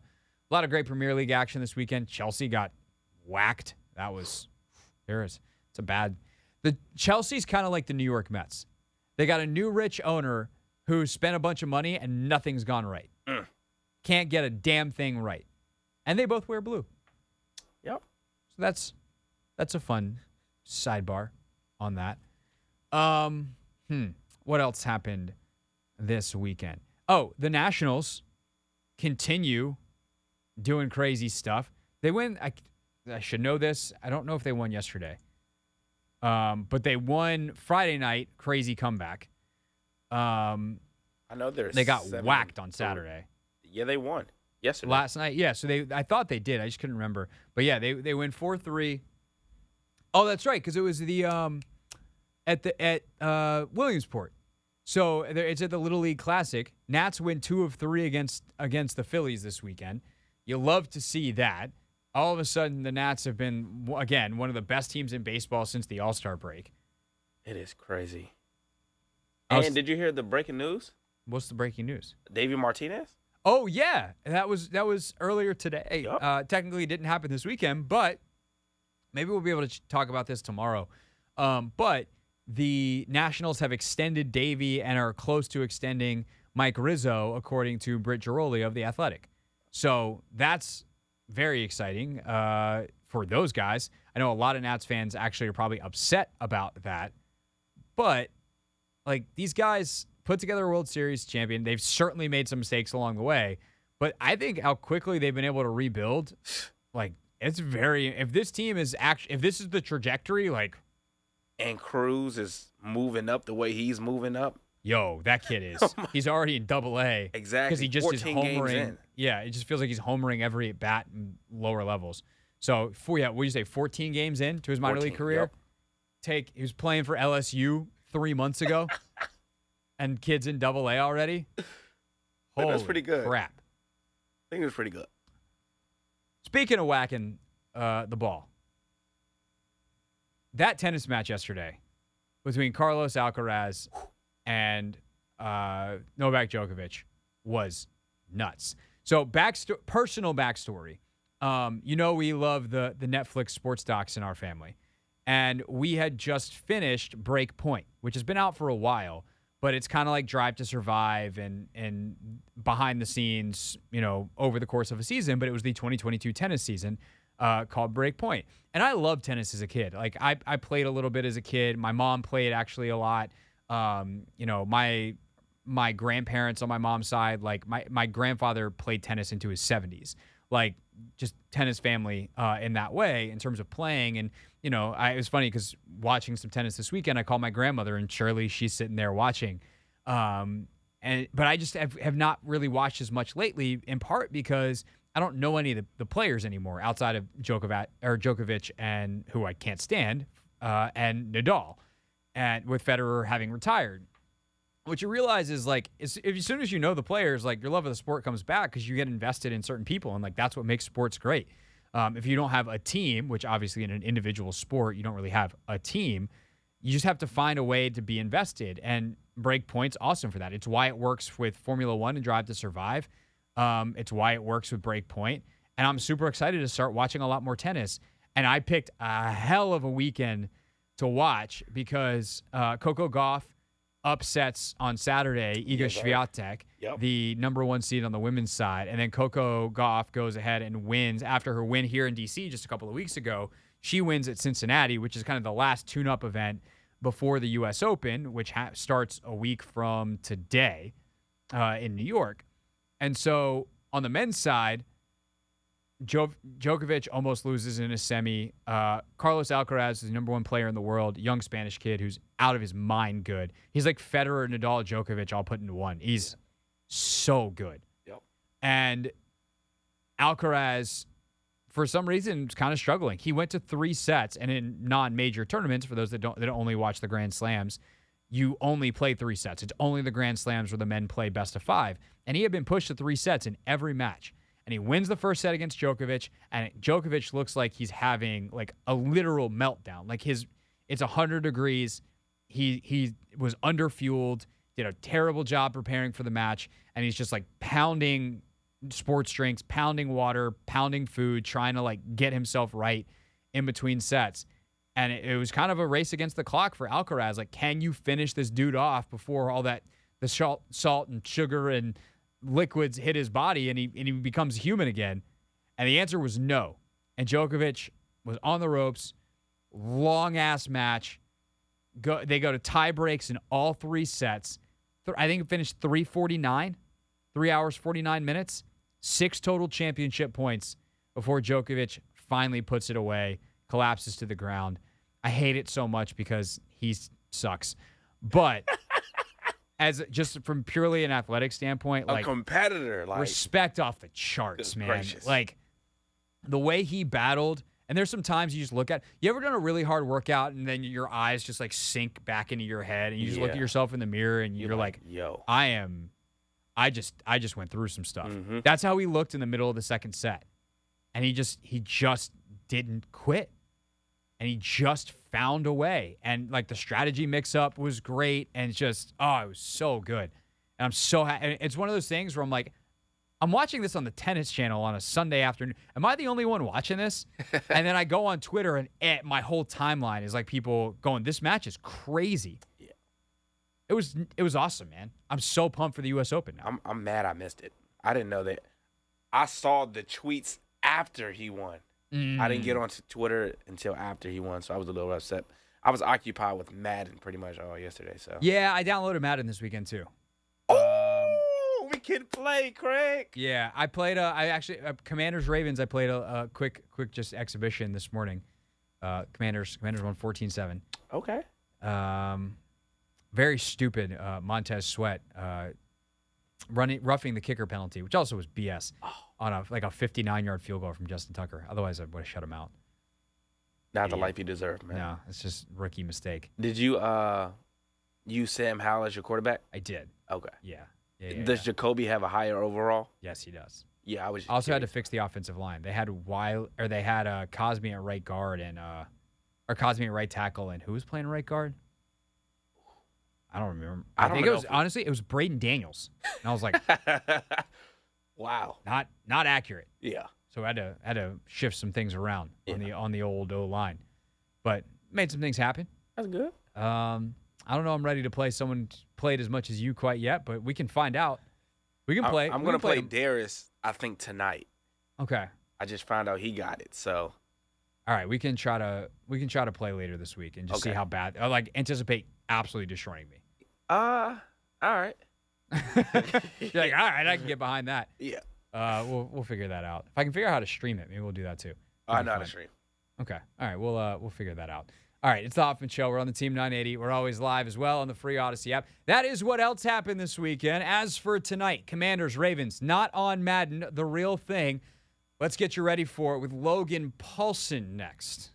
lot of great Premier League action this weekend. Chelsea got whacked. The Chelsea's kind of like the New York Mets. They got a new rich owner who spent a bunch of money and nothing's gone right. Can't get a damn thing right. And they both wear blue. Yep. So that's a fun sidebar on that. What else happened this weekend? Oh, the Nationals continue doing crazy stuff. They win. I should know this. I don't know if they won yesterday. But they won Friday night. Crazy comeback. I know they got whacked on Saturday. Yeah, they won yesterday. Last night, yeah. So I thought they did. I just couldn't remember. But yeah, they win 4-3. Oh, that's right, because it was the at Williamsport. So it's at the Little League Classic. Nats win 2 of 3 against the Phillies this weekend. You love to see that. All of a sudden, the Nats have been, again, one of the best teams in baseball since the All-Star break. It is crazy. And did you hear the breaking news? What's the breaking news? Davey Martinez? Oh, yeah. That was earlier today. Yep. Technically, it didn't happen this weekend, but maybe we'll be able to talk about this tomorrow. But the Nationals have extended Davey and are close to extending Mike Rizzo, according to Britt Giroli of The Athletic. So that's very exciting for those guys. I know a lot of Nats fans actually are probably upset about that. But, these guys, put together a World Series champion. They've certainly made some mistakes along the way, but I think how quickly they've been able to rebuild, like it's very. If this team is if this is the trajectory, like, and Cruz is moving up the way he's moving up. Yo, that kid is. He's already in Double-A. Exactly. Because he just is 14 games homering. in. Yeah, it just feels like he's homering every at bat in lower levels. So, what do you say, 14 games in to his minor league career? Yep. He was playing for LSU 3 months ago, and kid's in Double-A already? That's pretty good. Crap. I think it was pretty good. Speaking of whacking the ball, that tennis match yesterday between Carlos Alcaraz and Novak Djokovic was nuts. So personal backstory. We love the Netflix sports docs in our family. And we had just finished Break Point, which has been out for a while, but it's kind of like Drive to Survive and behind the scenes, over the course of a season. But it was the 2022 tennis season called Break Point. And I loved tennis as a kid. Like I played a little bit as a kid. My mom played actually a lot. My grandparents on my mom's side, like my grandfather played tennis into his 70s, like just tennis family in that way in terms of playing. And, it was funny because watching some tennis this weekend, I called my grandmother and surely she's sitting there watching. But I just have not really watched as much lately, in part because I don't know any of the players anymore outside of Djokovic and who I can't stand, and Nadal. And with Federer having retired, what you realize is like as soon as you know the players, like your love of the sport comes back because you get invested in certain people, and like that's what makes sports great. If you don't have a team, which obviously in an individual sport you don't really have a team, you just have to find a way to be invested. And Break Point's awesome for that. It's why it works with Formula One and Drive to Survive. It's why it works with Break Point. And I'm super excited to start watching a lot more tennis. And I picked a hell of a weekend to watch because Coco Gauff upsets on Saturday Iga Swiatek, the number 1 seed on the women's side. And then Coco Gauff goes ahead and wins after her win here in D.C. just a couple of weeks ago. She wins at Cincinnati, which is kind of the last tune-up event before the U.S. Open, which starts a week from today in New York. And so on the men's side, Djokovic almost loses in a semi. Carlos Alcaraz is the number 1 player in the world, young Spanish kid who's out of his mind good. He's like Federer, Nadal, Djokovic all put into one. He's so good. Yep. And Alcaraz, for some reason, is kind of struggling. He went to 3 sets, and in non-major tournaments, for those that only watch the Grand Slams, you only play 3 sets. It's only the Grand Slams where the men play best of 5. And he had been pushed to 3 sets in every match. And he wins the first set against Djokovic, and Djokovic looks like he's having like a literal meltdown. Like it's 100 degrees. He was underfueled, did a terrible job preparing for the match, and he's just like pounding sports drinks, pounding water, pounding food, trying to like get himself right in between sets. And it was kind of a race against the clock for Alcaraz. Like, can you finish this dude off before all that the salt and sugar and liquids hit his body and he becomes human again? And the answer was no. And Djokovic was on the ropes, long ass match. They go to tie breaks in all 3 sets. I think it finished 3:49, 3 hours 49 minutes, 6 total championship points before Djokovic finally puts it away, collapses to the ground. I hate it so much because he sucks, but. As just from purely an athletic standpoint, a like competitor, like respect off the charts, man. Gracious. Like the way he battled, and there's some times you just look at. You ever done a really hard workout and then your eyes just like sink back into your head, and you just look at yourself in the mirror and you're like, "Yo, I just went through some stuff." Mm-hmm. That's how he looked in the middle of the second set, and he just didn't quit. And he just found a way. And, like, the strategy mix-up was great. And it's just, it was so good. And I'm so happy. It's one of those things where I'm like, I'm watching this on the Tennis Channel on a Sunday afternoon. Am I the only one watching this? And then I go on Twitter, and my whole timeline is, like, people going, this match is crazy. Yeah. It was awesome, man. I'm so pumped for the U.S. Open now. I'm mad I missed it. I didn't know that. I saw the tweets after he won. I didn't get onto Twitter until after he won, so I was a little upset I was occupied with Madden pretty much all yesterday. So Yeah, I downloaded Madden this weekend too. Oh, we can play, Craig. Yeah, I played. I actually Commanders Ravens. I played a quick just exhibition this morning. Commanders won 14-7. Okay. Very stupid Montez Sweat roughing the kicker penalty, which also was BS on a 59-yard field goal from Justin Tucker. Otherwise, I would have shut him out. Not the life you deserve, man. No, it's just rookie mistake. Did you use Sam Howell as your quarterback? I did. Okay. Yeah. Does Jacoby have a higher overall? Yes, he does. Yeah, I was. Also had to fix the offensive line. They had Cosme at right guard and or Cosme at right tackle, and who was playing right guard? I don't remember. I think it was honestly it was Braden Daniels, and I was like, wow, not accurate. Yeah. So I had to shift some things around on the old O line, but made some things happen. That's good. I don't know. I'm ready to play. Someone played as much as you quite yet, but we can find out. We can play. I'm gonna play Darius. I think tonight. Okay. I just found out he got it. So. All right, we can try to play later this week and just see how bad. Anticipate absolutely destroying me. All right. You're like, all right, I can get behind that. Yeah. We'll figure that out. If I can figure out how to stream it, maybe we'll do that too. I know how to stream. Okay. All right. We'll figure that out. All right. It's the Hoffman Show. We're on the Team 980. We're always live as well on the free Odyssey app. That is what else happened this weekend. As for tonight, Commanders, Ravens, not on Madden, the real thing. Let's get you ready for it with Logan Paulsen next.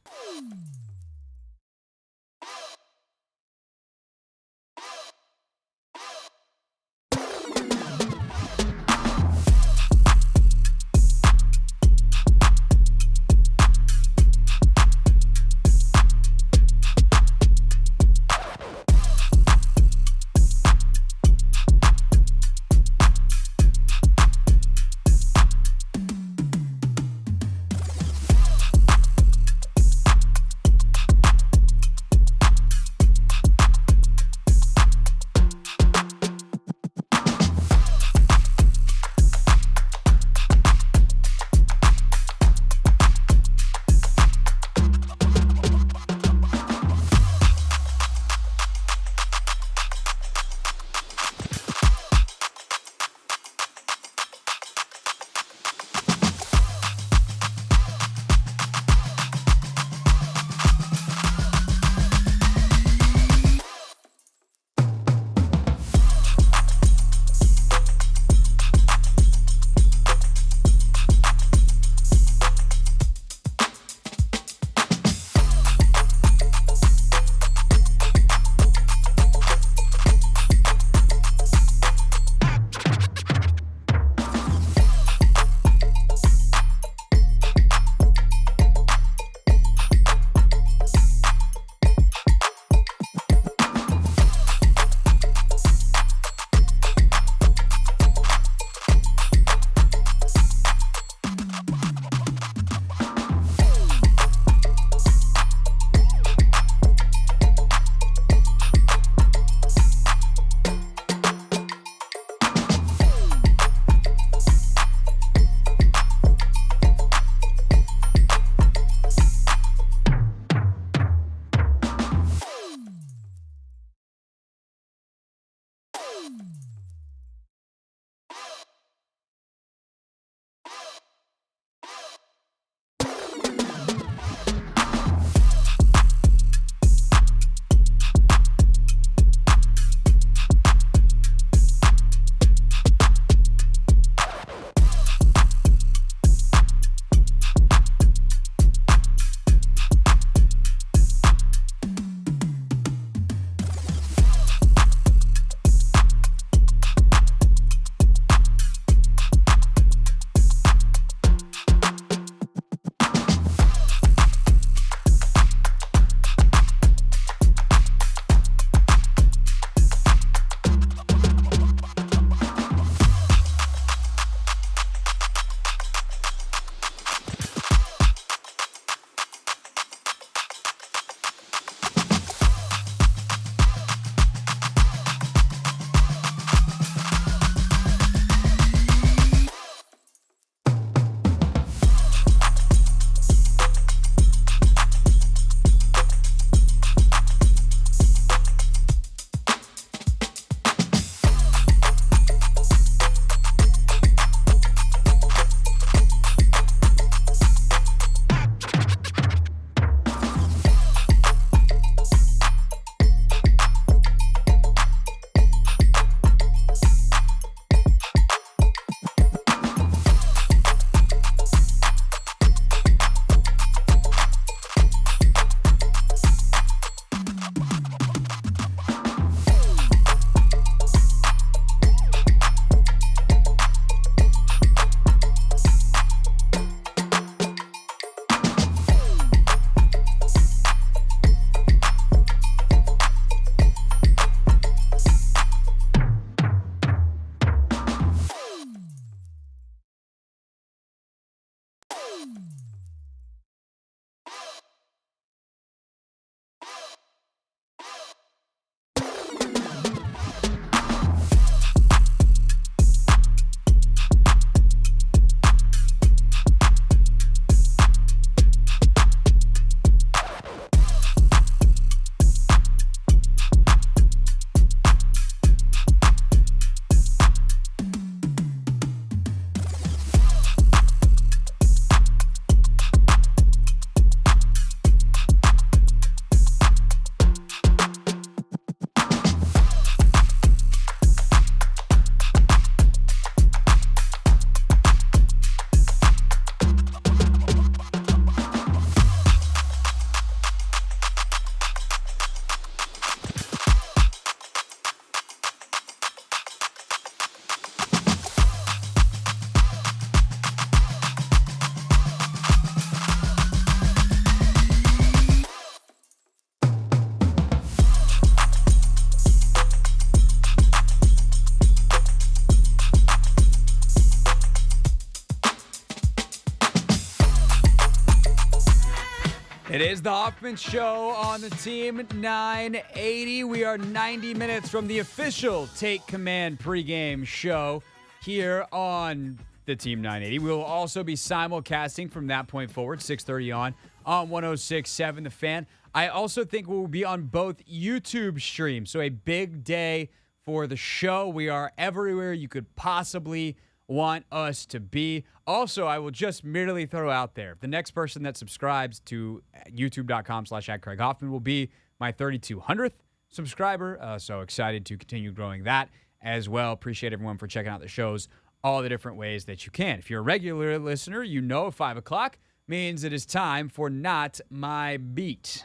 It is the Hoffman Show on the Team 980. We are 90 minutes from the official Take Command pregame show here on the Team 980. We will also be simulcasting from that point forward, 6:30 on 106.7 The Fan. I also think we will be on both YouTube streams, so a big day for the show. We are everywhere you could possibly want us to be. Also, I will just merely throw out there, the next person that subscribes to youtube.com/@CraigHoffman will be my 3,200th subscriber. So excited to continue growing that as well. Appreciate everyone for checking out the shows all the different ways that you can. If you're a regular listener, you know 5 o'clock means it is time for Not My Beat.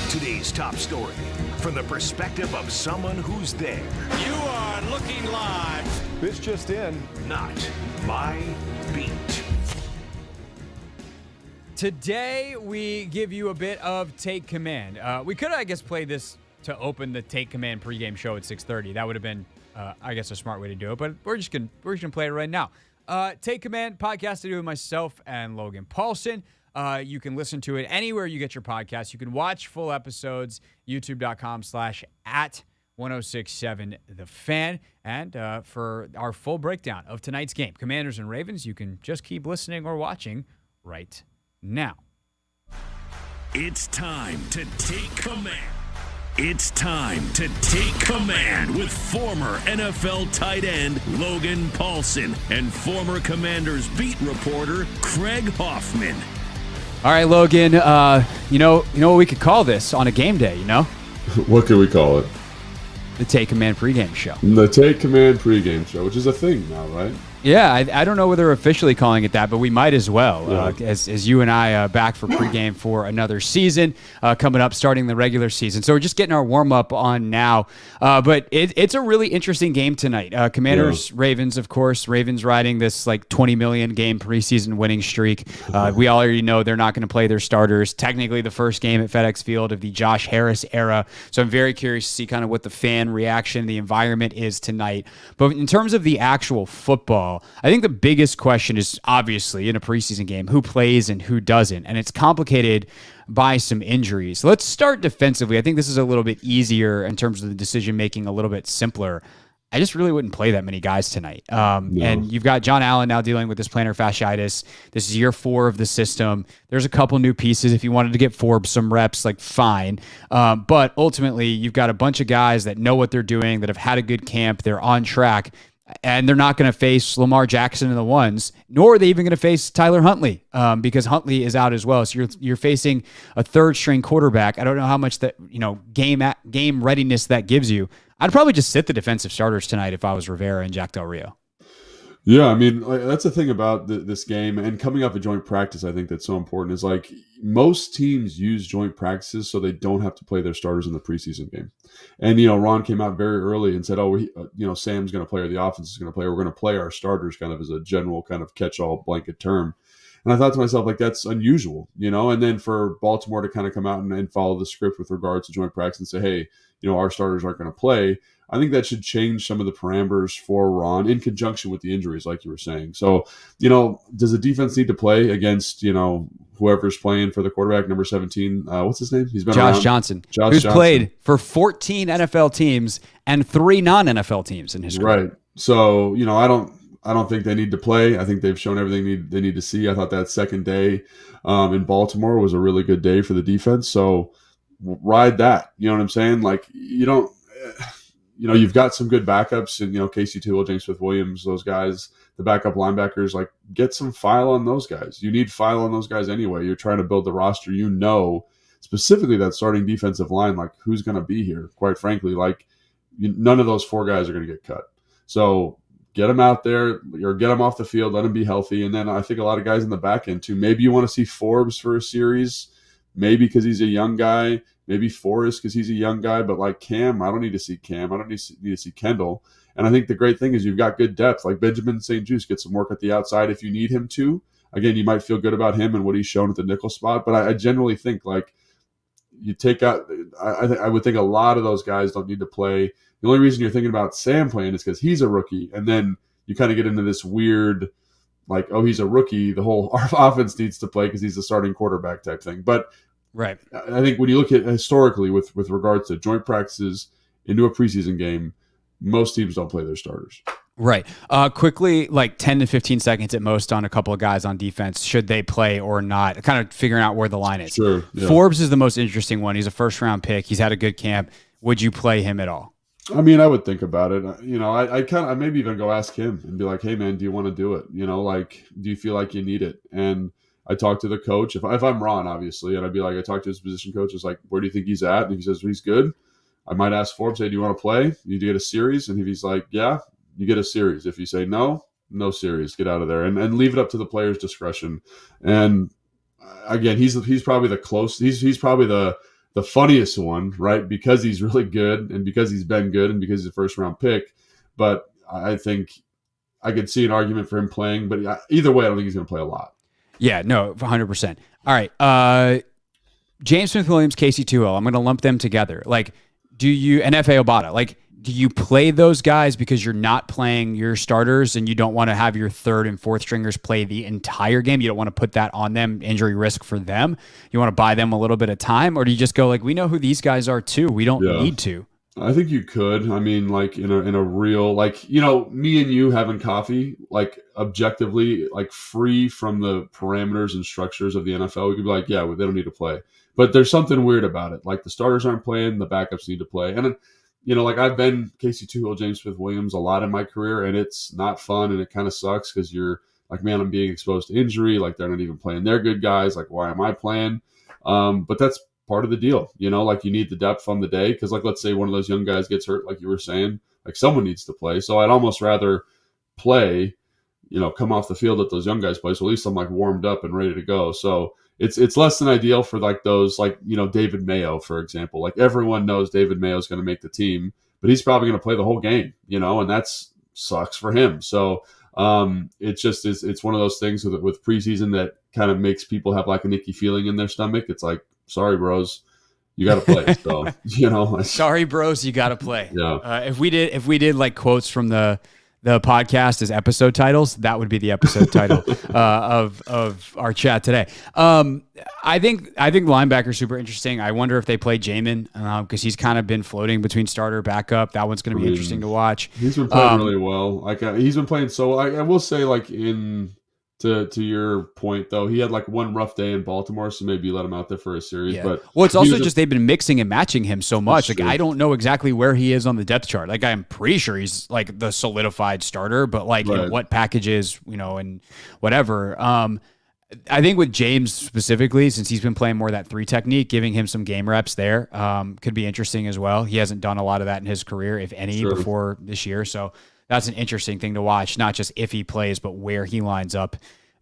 Today's top story from the perspective of someone who's there. You are looking live. This just in. Not My Beat. Today, we give you a bit of Take Command. We could, I guess, play this to open the Take Command pregame show at 6:30. That would have been, I guess, a smart way to do it. But we're just gonna play it right now. Take Command podcast to do with myself and Logan Paulsen. You can listen to it anywhere you get your podcasts. You can watch full episodes, youtube.com/@1067 The Fan. And for our full breakdown of tonight's game, Commanders and Ravens, you can just keep listening or watching right now. It's time to take command. It's time to take command with former NFL tight end Logan Paulsen and former Commanders beat reporter Craig Hoffman. All right, Logan, you know what we could call this on a game day, you know? What could we call it? The Take Command pregame show. The Take Command pregame show, which is a thing now, right? Yeah, I don't know whether we're officially calling it that, but we might as well, Yeah. as you and I back for pregame for another season coming up, starting the regular season. So we're just getting our warm-up on now. But it's a really interesting game tonight. Commanders, Ravens, of course. Ravens riding this like 20 million game preseason winning streak. We already know they're not going to play their starters. Technically the first game at FedEx Field of the Josh Harris era. So I'm very curious to see kind of what the fan reaction, the environment is tonight. But in terms of the actual football, I think the biggest question is obviously in a preseason game, who plays and who doesn't. And it's complicated by some injuries. Let's start defensively. I think this is a little bit easier in terms of the decision-making, a little bit simpler. I just really wouldn't play that many guys tonight. And you've got John Allen now dealing with this plantar fasciitis. This is year 4 of the system. There's a couple new pieces. If you wanted to get Forbes some reps, like fine. But ultimately, you've got a bunch of guys that know what they're doing, that have had a good camp. They're on track. And they're not going to face Lamar Jackson in the ones, nor are they even going to face Tyler Huntley because Huntley is out as well. So you're facing a third-string quarterback. I don't know how much that game readiness that gives you. I'd probably just sit the defensive starters tonight if I was Rivera and Jack Del Rio. Yeah, I mean, that's the thing about this game and coming up a joint practice. I think that's so important is like most teams use joint practices so they don't have to play their starters in the preseason game. And, Ron came out very early and said, Sam's going to play or the offense is going to play. We're going to play our starters kind of as a general kind of catch-all blanket term. And I thought to myself, like, that's unusual, and then for Baltimore to kind of come out and follow the script with regards to joint practice and say, hey, our starters aren't going to play. I think that should change some of the parameters for Ron in conjunction with the injuries, like you were saying. So, does the defense need to play against, whoever's playing for the quarterback, number 17? What's his name? He's been Josh around. Johnson, Josh who's Johnson. played for 14 NFL teams and 3 non-NFL teams in his career. Right. So, I don't think they need to play. I think they've shown everything they need to see. I thought that second day in Baltimore was a really good day for the defense. So ride that. You know what I'm saying? Like, you've got some good backups and, Casey Toohill, James Smith-Williams, those guys, the backup linebackers, like get some file on those guys. You need file on those guys anyway. You're trying to build the roster, specifically that starting defensive line, like who's going to be here, quite frankly, like none of those 4 guys are going to get cut. So get them out there or get them off the field, let them be healthy. And then I think a lot of guys in the back end too. Maybe you want to see Forbes for a series, maybe because he's a young guy, maybe Forrest because he's a young guy, but like Cam, I don't need to see Cam. I don't need to see Kendall. And I think the great thing is you've got good depth. Like Benjamin St. Juste gets some work at the outside if you need him to. Again, you might feel good about him and what he's shown at the nickel spot, but I generally think like you take out – I would think a lot of those guys don't need to play. The only reason you're thinking about Sam playing is because he's a rookie, and then you kind of get into this weird like, oh, he's a rookie, the whole offense needs to play because he's the starting quarterback type thing. But Right. I think when you look at historically with regards to joint practices into a preseason game, most teams don't play their starters. Right. Quickly, like 10 to 15 seconds at most on a couple of guys on defense. Should they play or not? Kind of figuring out where the line is. Sure. Yeah. Forbes is the most interesting one. He's a first-round pick. He's had a good camp. Would you play him at all? I mean, I would think about it. You know, I maybe even go ask him and be like, hey, man, do you want to do it? You know, like, do you feel like you need it? And I talk to the coach. If I'm Ron, obviously, and I'd be like, I talk to his position coach. It's like, where do you think he's at? And if he says he's good, I might ask Forbes, hey, do you want to play? You get a series? And if he's like, yeah, you get a series. If you say no series, get out of there and leave it up to the player's discretion. And again, he's probably he's probably the funniest one, right? Because he's really good and because he's been good and because he's a first round pick. But I think I could see an argument for him playing, but either way, I don't think he's going to play a lot. Yeah, no, 100%. All right. James Smith-Williams, Casey Tuo, I'm going to lump them together. Like, and F.A. Obata, like, do you play those guys because you're not playing your starters and you don't want to have your third and fourth stringers play the entire game? You don't want to put that on them, injury risk for them. You want to buy them a little bit of time? Or do you just go like, we know who these guys are too. We don't need to. I think you could. I mean, like in a real, like, you know, me and you having coffee, like objectively, like free from the parameters and structures of the NFL, we could be like, yeah, they don't need to play. But there's something weird about it. Like the starters aren't playing, the backups need to play. And you know, like I've been Casey Tuhill, James Smith-Williams a lot in my career, and it's not fun and it kind of sucks because you're like, man, I'm being exposed to injury. Like they're not even playing their good guys. Like, why am I playing? But that's part of the deal, you know, like you need the depth on the day because like, let's say one of those young guys gets hurt, like you were saying, like someone needs to play. So I'd almost rather play, you know, come off the field at those young guys play. So at least I'm like warmed up and ready to go. So it's less than ideal for like those, like, you know, David Mayo, for example. Like everyone knows David Mayo is going to make the team, but he's probably going to play the whole game, you know, and that's sucks for him. So it's just it's one of those things with preseason that kind of makes people have like an icky feeling in their stomach. It's like, sorry, bros, you got to play. So you know, sorry, bros, you got to play. Yeah. If we did like quotes from the podcast as episode titles, that would be the episode title of our chat today. I think linebacker's super interesting. I wonder if they play Jamin because he's kind of been floating between starter, backup. That one's going to be interesting to watch. He's been playing really well. Like he's been playing so. I will say, like to your point though, he had like one rough day in Baltimore, so maybe you let him out there for a series. Yeah. But well, it's also just they've been mixing and matching him so much. Like true. I don't know exactly where he is on the depth chart. Like I'm pretty sure he's like the solidified starter, but like you know, what packages, you know, and whatever. I think with James specifically, since he's been playing more of that 3 technique, giving him some game reps there could be interesting as well. He hasn't done a lot of that in his career, if any, before this year. So that's an interesting thing to watch, not just if he plays, but where he lines up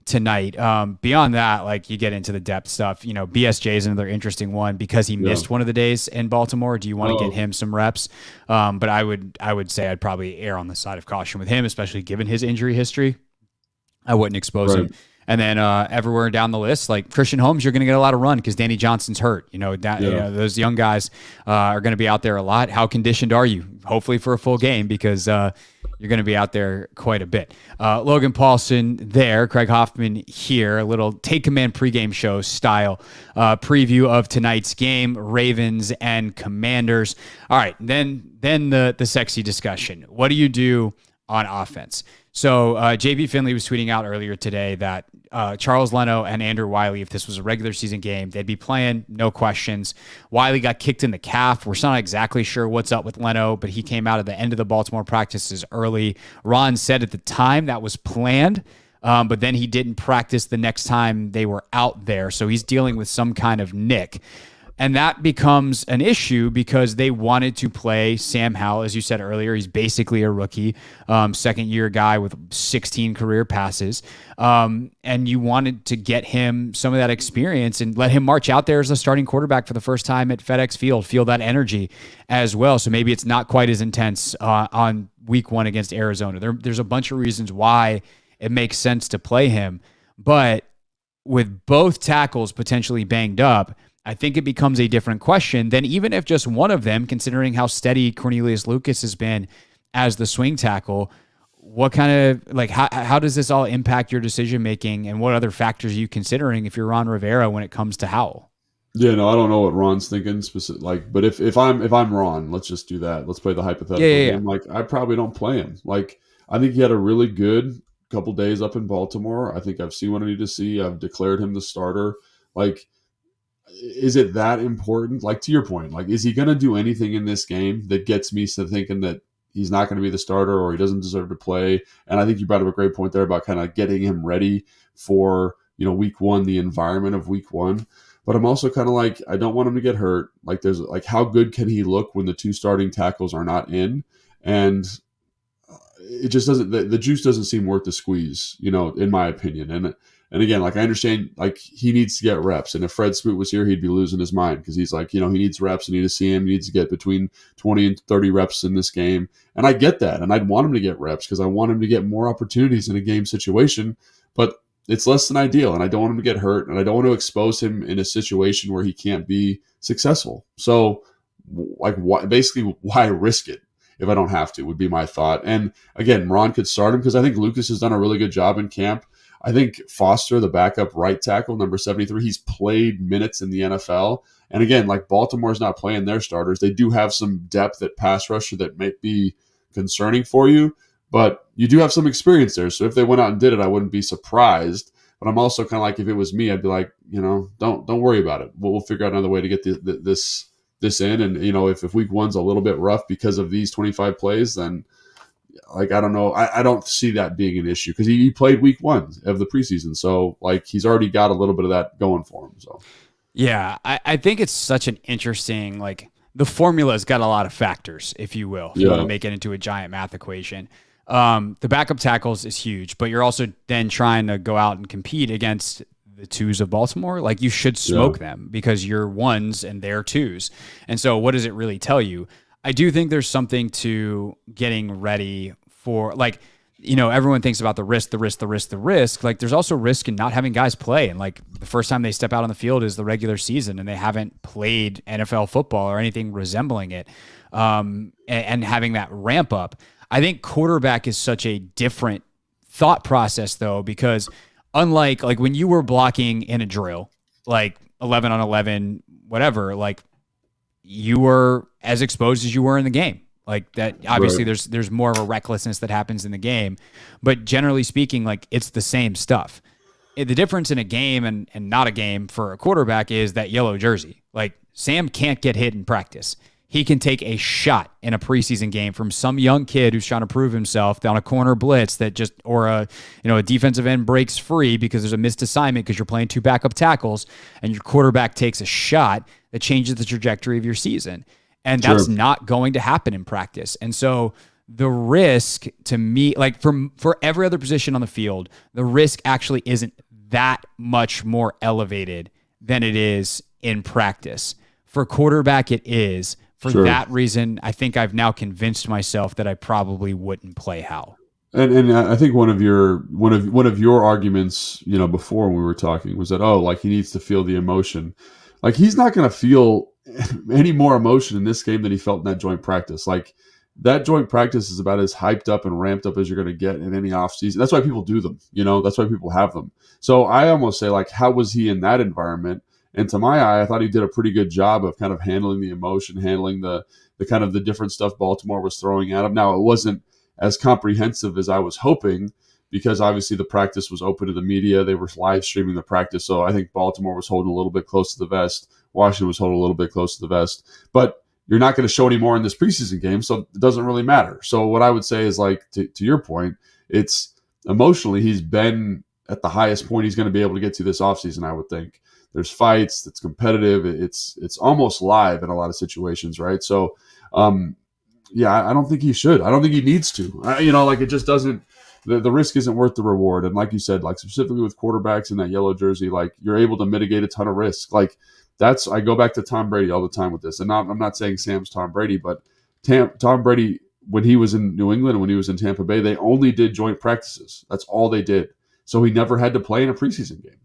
tonight. Beyond that, like you get into the depth stuff, you know, BSJ is another interesting one because he missed one of the days in Baltimore. Do you want to get him some reps? But I would say I'd probably err on the side of caution with him, especially given his injury history. I wouldn't expose him. And then everywhere down the list, like Christian Holmes, you're going to get a lot of run because Danny Johnson's hurt. You know, those young guys are going to be out there a lot. How conditioned are you? Hopefully for a full game because you're going to be out there quite a bit. Logan Paulsen there, Craig Hoffman here, a little Take Command pregame show style preview of tonight's game, Ravens and Commanders. All right, then the sexy discussion. What do you do on offense? So JP Finlay was tweeting out earlier today that Charles Leno and Andrew Wiley, if this was a regular season game, they'd be playing, no questions. Wiley got kicked in the calf. We're not exactly sure what's up with Leno, but he came out at the end of the Baltimore practices early. Ron said at the time that was planned, but then he didn't practice the next time they were out there. So he's dealing with some kind of nick. And that becomes an issue because they wanted to play Sam Howell, as you said earlier. He's basically a rookie, second-year guy with 16 career passes. And you wanted to get him some of that experience and let him march out there as a starting quarterback for the first time at FedEx Field, feel that energy as well. So maybe it's not quite as intense on week 1 against Arizona. There's a bunch of reasons why it makes sense to play him. But with both tackles potentially banged up, I think it becomes a different question than even if just one of them, considering how steady Cornelius Lucas has been as the swing tackle. what kind of like how does this all impact your decision making, and what other factors are you considering if you're Ron Rivera when it comes to Howell? Yeah, no, I don't know what Ron's thinking specific. Like, but if I'm Ron, let's just do that. Let's play the hypothetical game. Like, I probably don't play him. Like, I think he had a really good couple days up in Baltimore. I think I've seen what I need to see. I've declared him the starter. Like, is it that important? Like, to your point, like, is he going to do anything in this game that gets me to thinking that he's not going to be the starter or he doesn't deserve to play? And I think you brought up a great point there about kind of getting him ready for, week one, the environment of week one. But I'm also kind of like, I don't want him to get hurt. Like, there's like, how good can he look when the two starting tackles are not in? And it just doesn't, the juice doesn't seem worth the squeeze, in my opinion. And again, like, I understand, like, he needs to get reps. And if Fred Smoot was here, he'd be losing his mind because he's like, he needs reps. I need to see him. He needs to get between 20 and 30 reps in this game. And I get that. And I'd want him to get reps because I want him to get more opportunities in a game situation. But it's less than ideal, and I don't want him to get hurt, and I don't want to expose him in a situation where he can't be successful. So, like, why risk it if I don't have to, would be my thought. And again, Ron could start him because I think Lucas has done a really good job in camp. I think Foster, the backup right tackle, number 73, he's played minutes in the NFL. And again, like, Baltimore's not playing their starters. They do have some depth at pass rusher that might be concerning for you. But you do have some experience there. So if they went out and did it, I wouldn't be surprised. But I'm also kind of like, if it was me, I'd be like, don't worry about it. We'll figure out another way to get this in. And, if week one's a little bit rough because of these 25 plays, then, like, I don't know. I don't see that being an issue because he played week one of the preseason. So, like, he's already got a little bit of that going for him. So, yeah, I think it's such an interesting, like, the formula's got a lot of factors, if you will, if you want to make it into a giant math equation. The backup tackles is huge, but you're also then trying to go out and compete against the twos of Baltimore. Like, you should smoke them because you're ones and they're twos. And so what does it really tell you? I do think there's something to getting ready for, like, everyone thinks about the risk. Like, there's also risk in not having guys play. And, like, the first time they step out on the field is the regular season and they haven't played NFL football or anything resembling it. And having that ramp up. I think quarterback is such a different thought process, though, because unlike, like, when you were blocking in a drill, like 11 on 11, whatever, like, you were as exposed as you were in the game. Like, that, obviously, right. there's more of a recklessness that happens in the game, but generally speaking, like, it's the same stuff. The difference in a game and not a game for a quarterback is that yellow jersey. Like, Sam can't get hit in practice. He can take a shot in a preseason game from some young kid who's trying to prove himself down a corner blitz or a defensive end breaks free because there's a missed assignment because you're playing two backup tackles and your quarterback takes a shot that changes the trajectory of your season. And that's not going to happen in practice. And so the risk, to me, like, for every other position on the field, the risk actually isn't that much more elevated than it is in practice. For quarterback, it is. For that reason, I think I've now convinced myself that I probably wouldn't play Howell. And I think one of your arguments, before when we were talking, was that, like, he needs to feel the emotion. Like, he's not going to feel any more emotion in this game than he felt in that joint practice. Like, that joint practice is about as hyped up and ramped up as you're going to get in any offseason. That's why people do them. That's why people have them. So I almost say, like, how was he in that environment? And to my eye, I thought he did a pretty good job of kind of handling the emotion, handling the kind of the different stuff Baltimore was throwing at him. Now, it wasn't as comprehensive as I was hoping because obviously the practice was open to the media. They were live streaming the practice. So I think Baltimore was holding a little bit close to the vest. Washington was holding a little bit close to the vest. But you're not going to show any more in this preseason game, so it doesn't really matter. So what I would say is, like, to your point, it's emotionally he's been at the highest point he's going to be able to get to this offseason, I would think. There's fights, it's competitive, it's almost live in a lot of situations, right? So, I don't think he should. I don't think he needs to. Like, it just doesn't. The risk isn't worth the reward. And like you said, like, specifically with quarterbacks in that yellow jersey, like, you're able to mitigate a ton of risk. Like, I go back to Tom Brady all the time with this. And I'm not saying Sam's Tom Brady, but Tom Brady, when he was in New England and when he was in Tampa Bay, they only did joint practices. That's all they did. So he never had to play in a preseason game.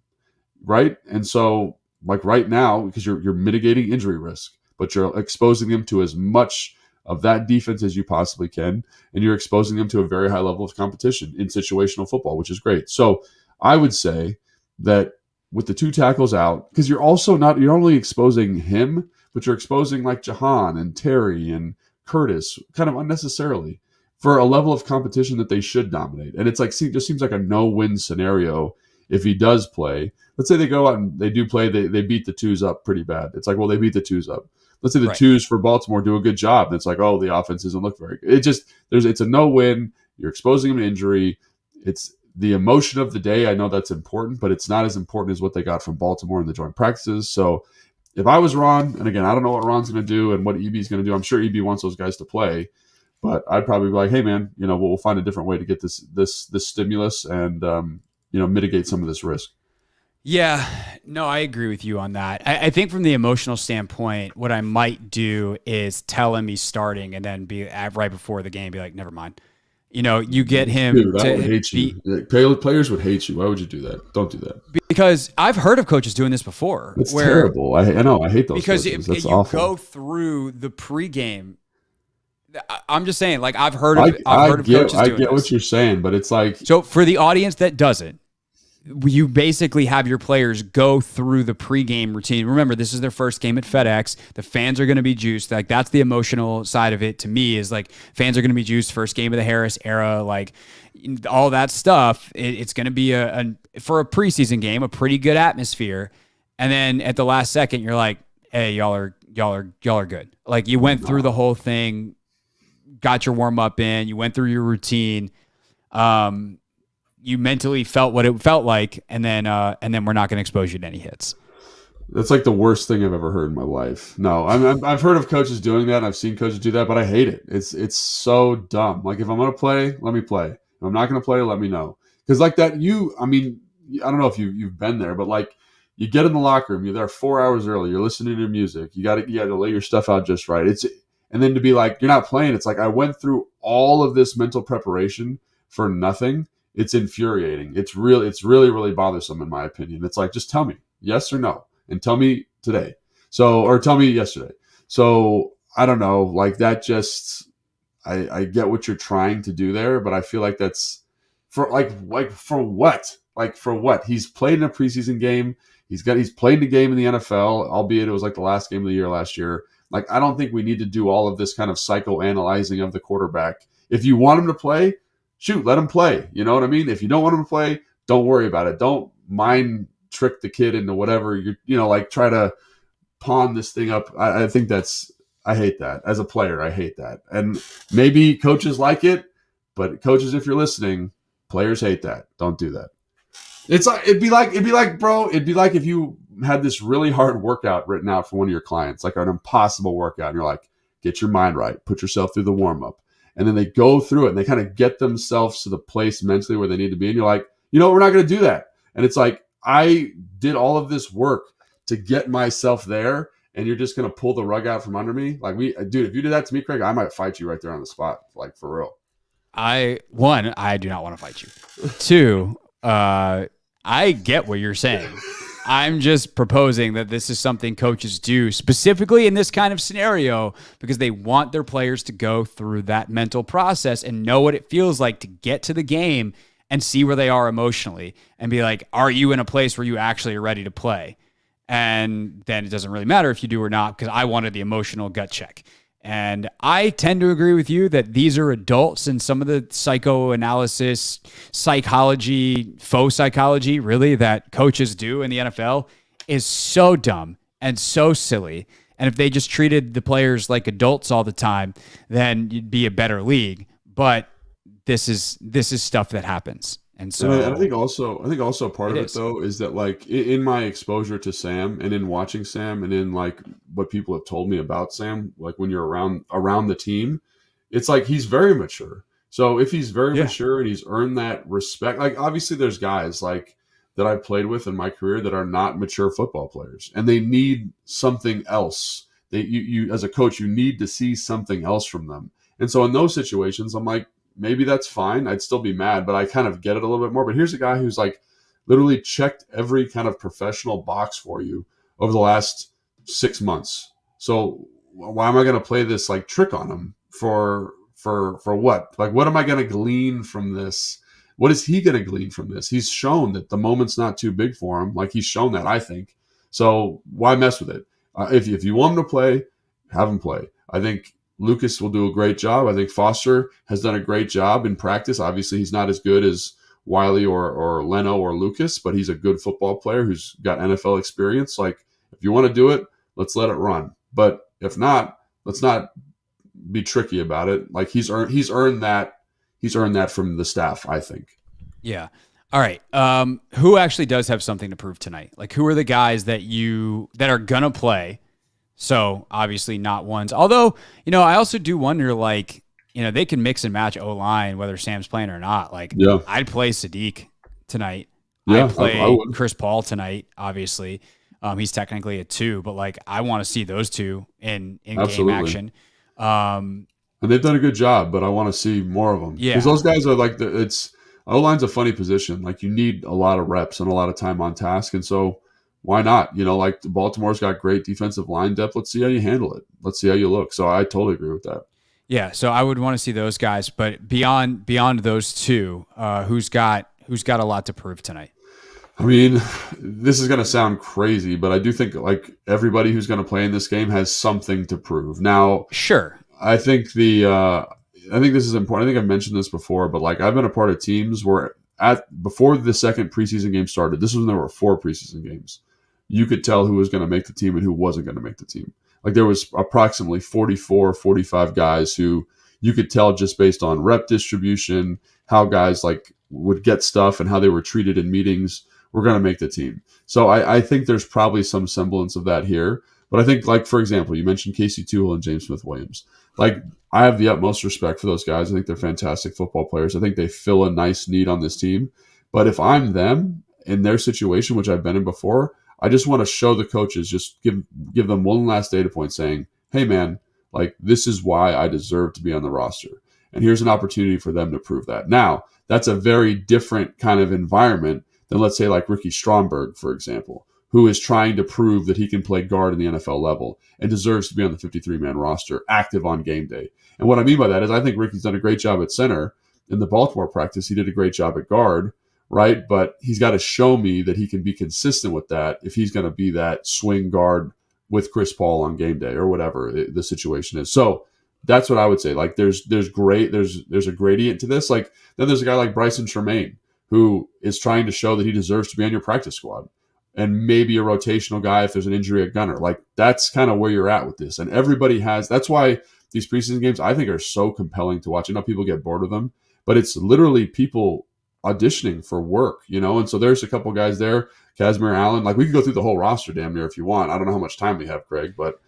Right. And so, like, right now, because you're mitigating injury risk, but you're exposing them to as much of that defense as you possibly can, and you're exposing them to a very high level of competition in situational football, which is great. So I would say that with the 2 tackles out, because you're not only exposing him, but you're exposing like Jahan and Terry and Curtis kind of unnecessarily for a level of competition that they should dominate. And it's like, just seems like a no-win scenario if he does play. Let's say they go out and they do play, they beat the 2s up pretty bad. It's like, well, they beat the 2s up. Let's say the 2s for Baltimore do a good job. And it's like, oh, the offense doesn't look very good. It's a no-win. You're exposing them to injury. It's the emotion of the day. I know that's important, but it's not as important as what they got from Baltimore in the joint practices. So if I was Ron, and again, I don't know what Ron's going to do and what EB's going to do. I'm sure EB wants those guys to play, but I'd probably be like, hey man, we'll find a different way to get this stimulus and mitigate some of this risk. Yeah, no, I agree with you on that. I think from the emotional standpoint, what I might do is tell him he's starting and then be right before the game, be like, never mind. You get him. Dude, I would hate you. Players would hate you. Why would you do that? Don't do that. Because I've heard of coaches doing this before. It's terrible. I know. I hate those because coaches. That's awful. You go through the pregame. I'm just saying, like I've heard of coaches doing this. I get what you're saying, but it's like, so for the audience that doesn't, you basically have your players go through the pregame routine. Remember, this is their first game at FedEx. The fans are going to be juiced. Like that's the emotional side of it to me, is like fans are going to be juiced. First game of the Harris era, like all that stuff. It's going to be for a preseason game, a pretty good atmosphere. And then at the last second, you're like, hey, y'all are good. Like you went through the whole thing, got your warm up in, you went through your routine. You mentally felt what it felt like, and then we're not going to expose you to any hits. That's like the worst thing I've ever heard in my life. No, I've heard of coaches doing that. And I've seen coaches do that, but I hate it. It's so dumb. Like if I'm going to play, let me play. If I'm not going to play, let me know. Because like that, I don't know if you've been there, but like you get in the locker room, you're there 4 hours early, you're listening to music, you got to lay your stuff out just right. And then to be like, you're not playing. It's like I went through all of this mental preparation for nothing. It's infuriating. It's really, really bothersome in my opinion. It's like, just tell me yes or no, and tell me today. or tell me yesterday. So I don't know, like that just, I get what you're trying to do there, but I feel like that's for for what? Like for what? He's played in a preseason game. He's played the game in the NFL, albeit it was like the last game of the year last year. Like, I don't think we need to do all of this kind of psychoanalyzing of the quarterback. If you want him to play, shoot, let him play. You know what I mean? If you don't want him to play, don't worry about it. Don't mind trick the kid into whatever like try to pawn this thing up. I think I hate that as a player. I hate that. And maybe coaches like it, but coaches, if you're listening, players hate that. Don't do that. It'd be like if you had this really hard workout written out for one of your clients, like an impossible workout, and you're like, get your mind right, put yourself through the warm up. And then they go through it and they kind of get themselves to the place mentally where they need to be. And you're like, we're not going to do that. And it's like, I did all of this work to get myself there, and you're just going to pull the rug out from under me. Like, dude, if you did that to me, Craig, I might fight you right there on the spot, like for real. I do not want to fight you. Two, I get what you're saying. I'm just proposing that this is something coaches do specifically in this kind of scenario because they want their players to go through that mental process and know what it feels like to get to the game and see where they are emotionally and be like, are you in a place where you actually are ready to play? And then it doesn't really matter if you do or not, because I wanted the emotional gut check. And I tend to agree with you that these are adults, and some of the psychoanalysis, psychology, faux psychology, really, that coaches do in the NFL is so dumb and so silly. And if they just treated the players like adults all the time, then you'd be a better league. But this is stuff that happens. And so I think also part of it though is that, like, in my exposure to Sam and in watching Sam and in like what people have told me about Sam, like when you're around the team, it's like he's very mature. So if he's very mature and he's earned that respect, like obviously there's guys like that I've played with in my career that are not mature football players and they need something else. You as a coach, you need to see something else from them. And so in those situations, I'm like, maybe that's fine. I'd still be mad, but I kind of get it a little bit more. But here's a guy who's like literally checked every kind of professional box for you over the last 6 months. So why am I going to play this like trick on him for what? Like, what am I going to glean from this? What is he going to glean from this? He's shown that the moment's not too big for him. Like, he's shown that, I think. So why mess with it? If you want him to play, have him play. I think Lucas will do a great job. I think Foster has done a great job in practice. Obviously, he's not as good as Wiley or Leno or Lucas, but he's a good football player who's got NFL experience. Like, if you want to do it, let's let it run. But if not, let's not be tricky about it. Like, he's earned that from the staff, I think. Yeah. All right. Who actually does have something to prove tonight? Like, who are the guys that are gonna play? So obviously not ones. Although, I also do wonder, like, they can mix and match O-line whether Sam's playing or not. Like, yeah. I'd play Sadiq tonight. Yeah, I'd play I would. Chris Paul tonight. Obviously, he's technically a 2, but like, I want to see those two in game action. And they've done a good job, but I want to see more of them. Yeah, because those guys are like O-line's a funny position. Like, you need a lot of reps and a lot of time on task, and so why not? Like, Baltimore's got great defensive line depth. Let's see how you handle it. Let's see how you look. So I totally agree with that. Yeah, so I would want to see those guys, but beyond those two, who's got a lot to prove tonight? I mean, this is going to sound crazy, but I do think like everybody who's going to play in this game has something to prove. Now, sure, I think I think this is important. I think I've mentioned this before, but like, I've been a part of teams where before the second preseason game started, this was when there were 4 preseason games. You could tell who was going to make the team and who wasn't going to make the team. Like, there was approximately 44, 45 guys who you could tell just based on rep distribution, how guys like would get stuff and how they were treated in meetings, were going to make the team. So I think there's probably some semblance of that here. But I think, like, for example, you mentioned Casey Tuchel and James Smith-Williams. Like, I have the utmost respect for those guys. I think they're fantastic football players. I think they fill a nice need on this team. But if I'm them in their situation, which I've been in before, I just want to show the coaches, just give them one last data point saying, hey, man, like, this is why I deserve to be on the roster. And here's an opportunity for them to prove that. Now, that's a very different kind of environment than, let's say, like Ricky Stromberg, for example, who is trying to prove that he can play guard in the NFL level and deserves to be on the 53-man roster, active on game day. And what I mean by that is I think Ricky's done a great job at center. In the Baltimore practice, he did a great job at guard, right? But he's got to show me that he can be consistent with that if he's going to be that swing guard with Chris Paul on game day or whatever the situation is. So that's what I would say. Like, there's a gradient to this. Like, then there's a guy like Bryson Tremaine who is trying to show that he deserves to be on your practice squad and maybe a rotational guy if there's an injury at gunner. Like, that's kind of where you're at with this. And everybody that's why these preseason games I think are so compelling to watch. I know people get bored of them, but it's literally people auditioning for work, And so there's a couple guys there, Casimir Allen. Like, we could go through the whole roster damn near if you want. I don't know how much time we have, Craig, but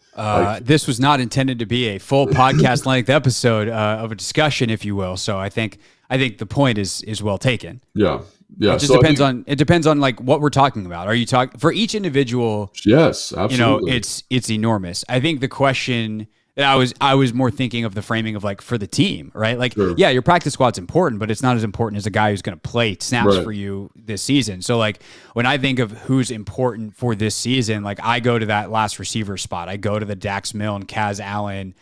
this was not intended to be a full podcast length episode of a discussion, if you will. So I think the point is well taken. Yeah. It just depends on like what we're talking about. Are you talking for each individual? Yes, absolutely. It's enormous. I think the question that I was more thinking of the framing of like for the team, right? Like, sure. Yeah, your practice squad's important, but it's not as important as a guy who's going to play snaps for you this season. So like when I think of who's important for this season, like I go to that last receiver spot. I go to the Dax Milne, Kaz Allen,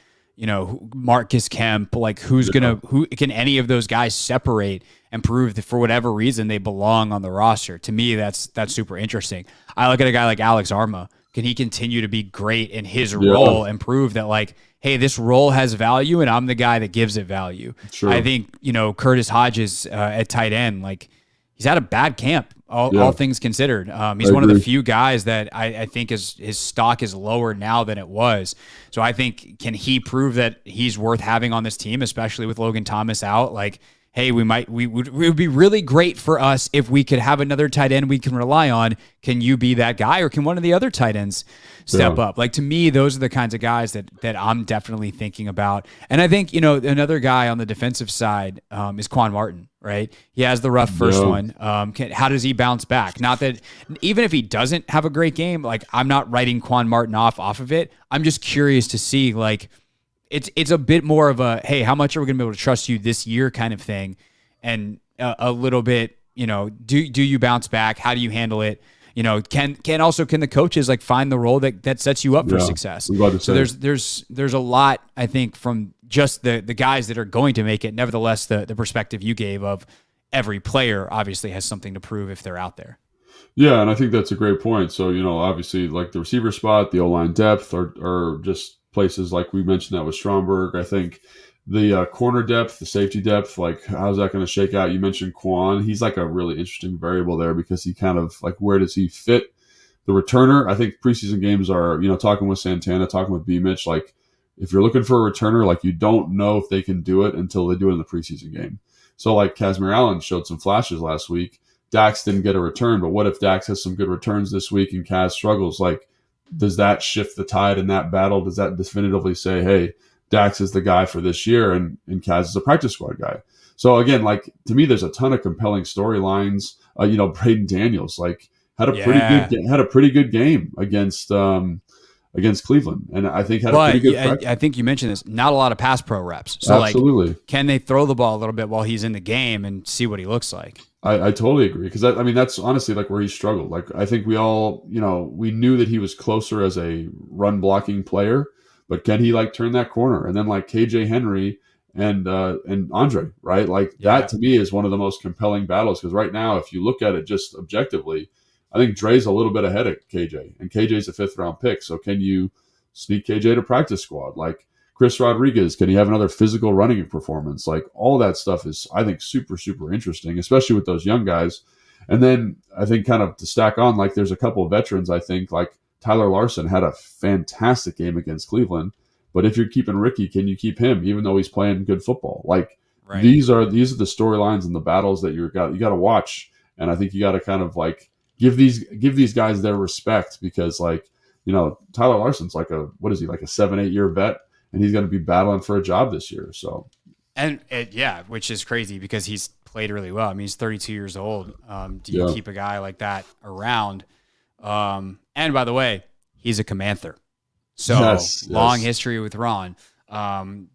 Marcus Kemp. Like who can any of those guys separate and prove that for whatever reason they belong on the roster? To me, that's super interesting. I look at a guy like Alex Arma. Can he continue to be great in his role and prove that, like, hey, this role has value and I'm the guy that gives it value? Sure. I think, Curtis Hodges at tight end, like, he's had a bad camp, all things considered. He's one of the few guys that I think his stock is lower now than it was. So I think, can he prove that he's worth having on this team, especially with Logan Thomas out? Like, hey, it would be really great for us if we could have another tight end we can rely on. Can you be that guy, or can one of the other tight ends step up? Like, to me, those are the kinds of guys that I'm definitely thinking about. And I think, another guy on the defensive side is Quan Martin, right? He has the rough first one. How does he bounce back? Not that even if he doesn't have a great game, like, I'm not writing Quan Martin off of it. I'm just curious to see, like, it's a bit more of a, hey, how much are we going to be able to trust you this year kind of thing, and a little bit, do you bounce back? How do you handle it? can the coaches like find the role that sets you up for success? So there's a lot, I think, from just the guys that are going to make it. Nevertheless, the perspective you gave of every player obviously has something to prove if they're out there. Yeah, and I think that's a great point. So, obviously, like the receiver spot, the O-line depth, or just places like we mentioned that with Stromberg. I think the corner depth, the safety depth, like how's that going to shake out? You mentioned Quan. He's like a really interesting variable there because he kind of like, where does he fit? The returner, I think preseason games are, talking with Santana, talking with B-Mitch, like if you're looking for a returner, like you don't know if they can do it until they do it in the preseason game. So like Kazmir Allen showed some flashes last week. Dax didn't get a return, but what if Dax has some good returns this week and Kaz struggles? Like, does that shift the tide in that battle? Does that definitively say, hey, Dax is the guy for this year and Kaz is a practice squad guy? So again, like to me, there's a ton of compelling storylines. Braden Daniels like had a pretty good game against Cleveland, and I think had a pretty good. I think you mentioned this. Not a lot of pass pro reps. So absolutely, like, can they throw the ball a little bit while he's in the game and see what he looks like? I totally agree because that's honestly like where he struggled. Like I think we all, we knew that he was closer as a run blocking player, but can he like turn that corner? And then like KJ Henry and Andre, right? Like that to me is one of the most compelling battles because right now, if you look at it just objectively, I think Dre's a little bit ahead of KJ, and KJ's a 5th round pick. So can you sneak KJ to practice squad? Like Chris Rodriguez, can he have another physical running performance? Like all that stuff is, I think, super, super interesting, especially with those young guys. And then I think kind of to stack on, like there's a couple of veterans, I think, like Tyler Larson had a fantastic game against Cleveland. But if you're keeping Ricky, can you keep him even though he's playing good football? Like these are the storylines and the battles that you got to watch. And I think you got to kind of like give these guys their respect because like, Tyler Larson's like a 7-8 year vet. And he's going to be battling for a job this year. So, which is crazy because he's played really well. I mean, he's 32 years old. Do you keep a guy like that around? And by the way, he's a Comanther. So long history with Ron.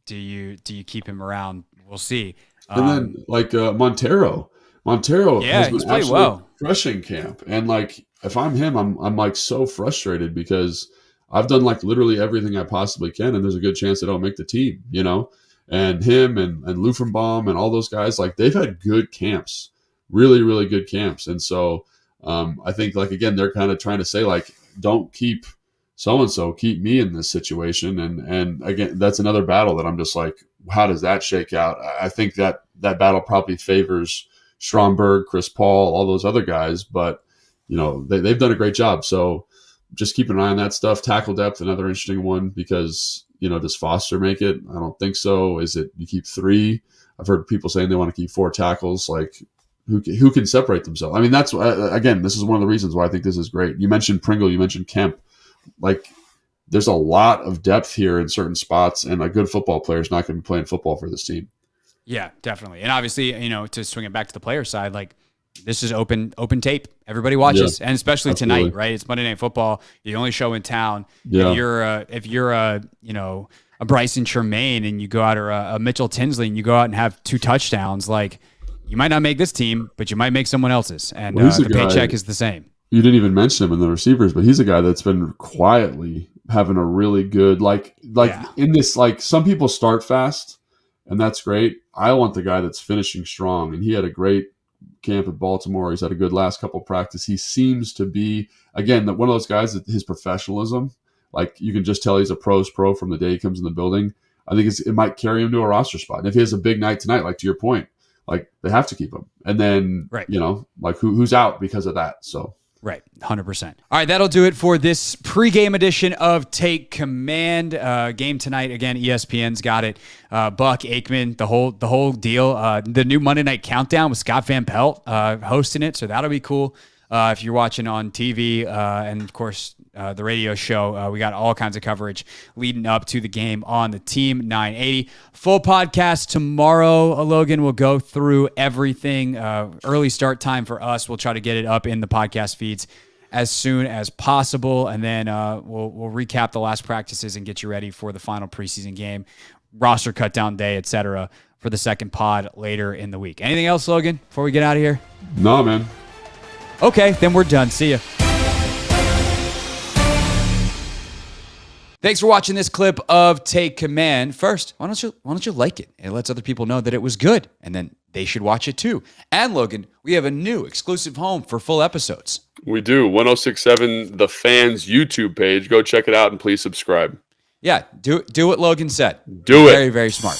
Do you keep him around? We'll see. And then like Montero has been played well. Crushing camp. And like if I'm him, I'm like so frustrated because I've done like literally everything I possibly can, and there's a good chance I don't make the team, and him and Lufenbaum and all those guys, like they've had good camps, really, really good camps. And so I think like, again, they're kind of trying to say like, don't keep so-and-so, keep me in this situation. And again, that's another battle that I'm just like, how does that shake out? I think that battle probably favors Stromberg, Chris Paul, all those other guys, but they've done a great job. So just keep an eye on that stuff. Tackle depth, another interesting one because, does Foster make it? I don't think so. Is it you keep 3? I've heard people saying they want to keep 4 tackles. Like who can separate themselves? I mean, that's again, this is one of the reasons why I think this is great. You mentioned Pringle, you mentioned Kemp. Like there's a lot of depth here in certain spots, and a good football player is not going to be playing football for this team. Yeah, definitely. And obviously, to swing it back to the player side, like this is open tape. Everybody watches, and especially tonight, right? It's Monday Night Football. The only show in town. Yeah. If you're a Bryson Tremaine and you go out, or a Mitchell Tinsley and you go out and have 2 touchdowns, like you might not make this team, but you might make someone else's, and the paycheck is the same. You didn't even mention him in the receivers, but he's a guy that's been quietly having a really good in this. Like some people start fast, and that's great. I want the guy that's finishing strong, and he had a great camp at Baltimore. He's had a good last couple of practice. He seems to be, again, one of those guys that his professionalism, like you can just tell he's a pro's pro from the day he comes in the building. I think it might carry him to a roster spot. And if he has a big night tonight, like to your point, like they have to keep him. And then, like who's out because of that. So. Right, 100%. All right, that'll do it for this pregame edition of Take Command. Game tonight, again, ESPN's got it. Buck, Aikman, the whole deal. The new Monday Night Countdown with Scott Van Pelt hosting it, so that'll be cool. If you're watching on TV, and of course the radio show, we got all kinds of coverage leading up to the game on the Team 980. Full podcast tomorrow. Logan will go through everything. Early start time for us. We'll try to get it up in the podcast feeds as soon as possible, and then we'll recap the last practices and get you ready for the final preseason game, roster cut down day, etc. for the second pod later in the week. Anything else, Logan, before we get out of here? No, man. Okay, then we're done. See ya. Thanks for watching this clip of Take Command. First, why don't you like it? It lets other people know that it was good, and then they should watch it too. And Logan, we have a new exclusive home for full episodes. We do. 1067 The Fans YouTube page. Go check it out and please subscribe. Yeah, do what Logan said. Do it. Very, very smart.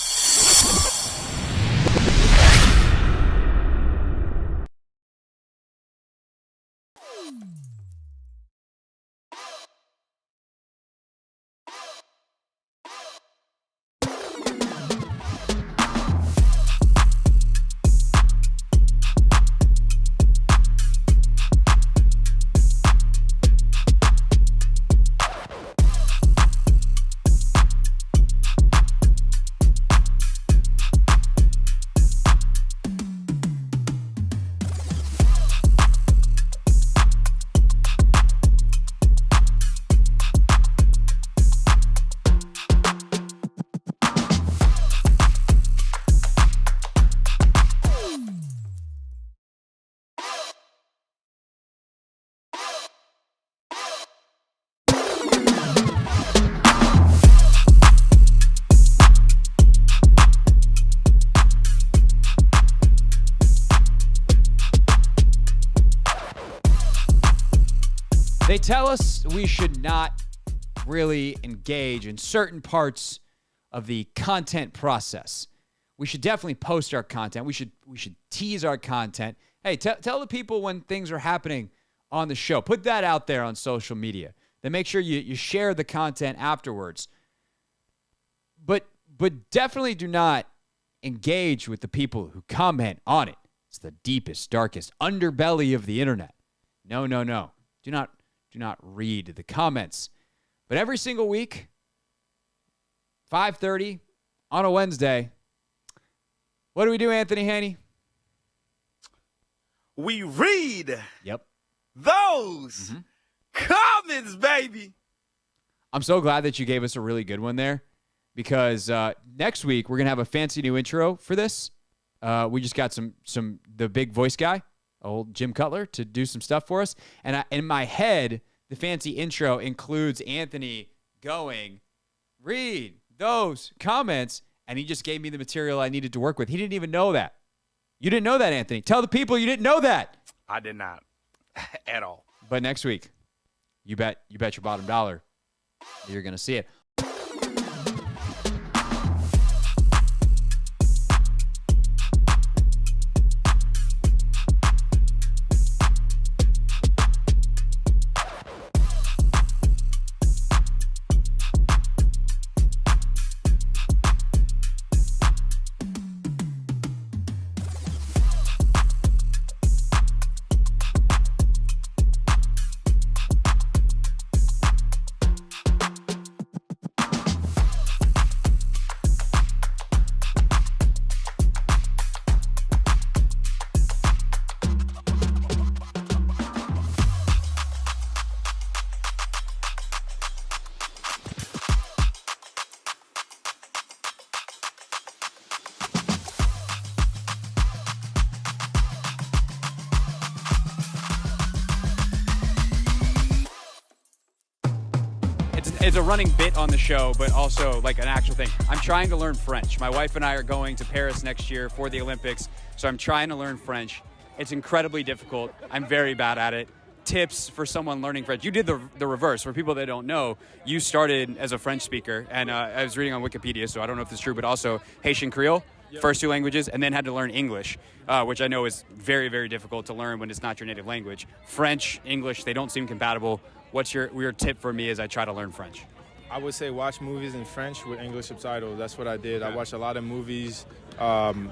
They tell us we should not really engage in certain parts of the content process. We should definitely post our content. We should tease our content. Hey, tell the people when things are happening on the show. Put that out there on social media. Then make sure you share the content afterwards. But definitely do not engage with the people who comment on it. It's the deepest, darkest underbelly of the internet. No. Do not read the comments. But every single week, 5:30 on a Wednesday, what do we do, Anthony Haney? We read Yep. those comments, baby. I'm so glad that you gave us a really good one there, because next week we're going to have a fancy new intro for this. We just got the big voice guy, old Jim Cutler, to do some stuff for us. And in my head, the fancy intro includes Anthony going, read those comments, and he just gave me the material I needed to work with. He didn't even know that. You didn't know that, Anthony. Tell the people you didn't know that. I did not at all. But next week, you bet your bottom dollar that you're going to see it. It's a running bit on the show, but also like an actual thing. I'm trying to learn French. My wife and I are going to Paris next year for the Olympics, so I'm trying to learn French. It's incredibly difficult. I'm very bad at it. Tips for someone learning French. You did the reverse. For people that don't know, you started as a French speaker, and I was reading on Wikipedia, so I don't know if it's true, but also Haitian Creole, first two languages, and then had to learn English, which I know is very, very difficult to learn when it's not your native language. French, English, they don't seem compatible. What's your tip for me as I try to learn French? I would say watch movies in French with English subtitles. That's what I did. I watched a lot of movies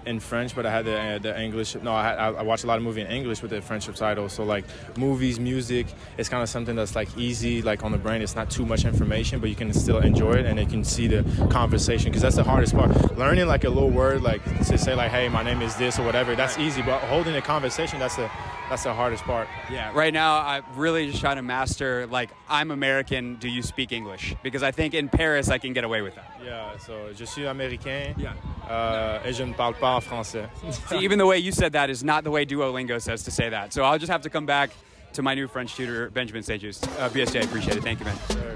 in French, but I had the English. No, I watched a lot of movies in English with the French subtitles. So like movies, music, it's kind of something that's like easy, like on the brain. It's not too much information, but you can still enjoy it, and you can see the conversation, because that's the hardest part. Learning like a little word, like to say like, hey, my name is this or whatever, that's easy. But holding a conversation, that's the hardest part. Yeah, right now I'm really just trying to master, like, I'm American, do you speak English? Because I think in Paris I can get away with that. Yeah, so je suis américain. Yeah. Et je ne parle pas français. See, even the way you said that is not the way Duolingo says to say that. So I'll just have to come back to my new French tutor, Benjamin Sejus. BSJ, I appreciate it. Thank you, man. Sure.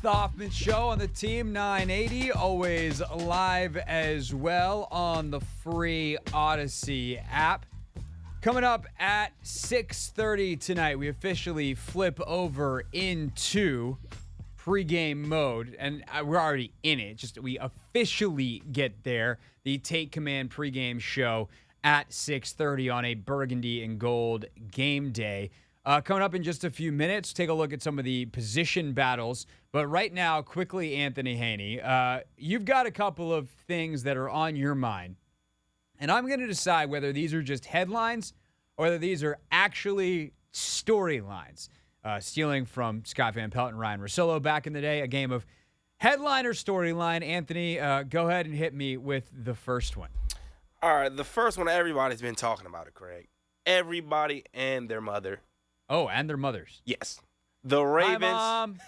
the Hoffman Show on the Team 980, always live as well on the free Odyssey app. Coming up at 6:30 tonight, we officially flip over into pregame mode, and we're already in it. Just we officially get there. The Take Command pregame show at 6:30 on a burgundy and gold game day. Coming up in just a few minutes, take a look at some of the position battles. But right now, quickly, Anthony Haney, you've got a couple of things that are on your mind. And I'm going to decide whether these are just headlines or whether these are actually storylines. Stealing from Scott Van Pelt and Ryan Russillo back in the day, a game of headline or storyline. Anthony, go ahead and hit me with the first one. All right, the first one, everybody's been talking about it, Craig. Everybody and their mother. Oh, and their mothers. Yes. The Ravens. Hi, Mom.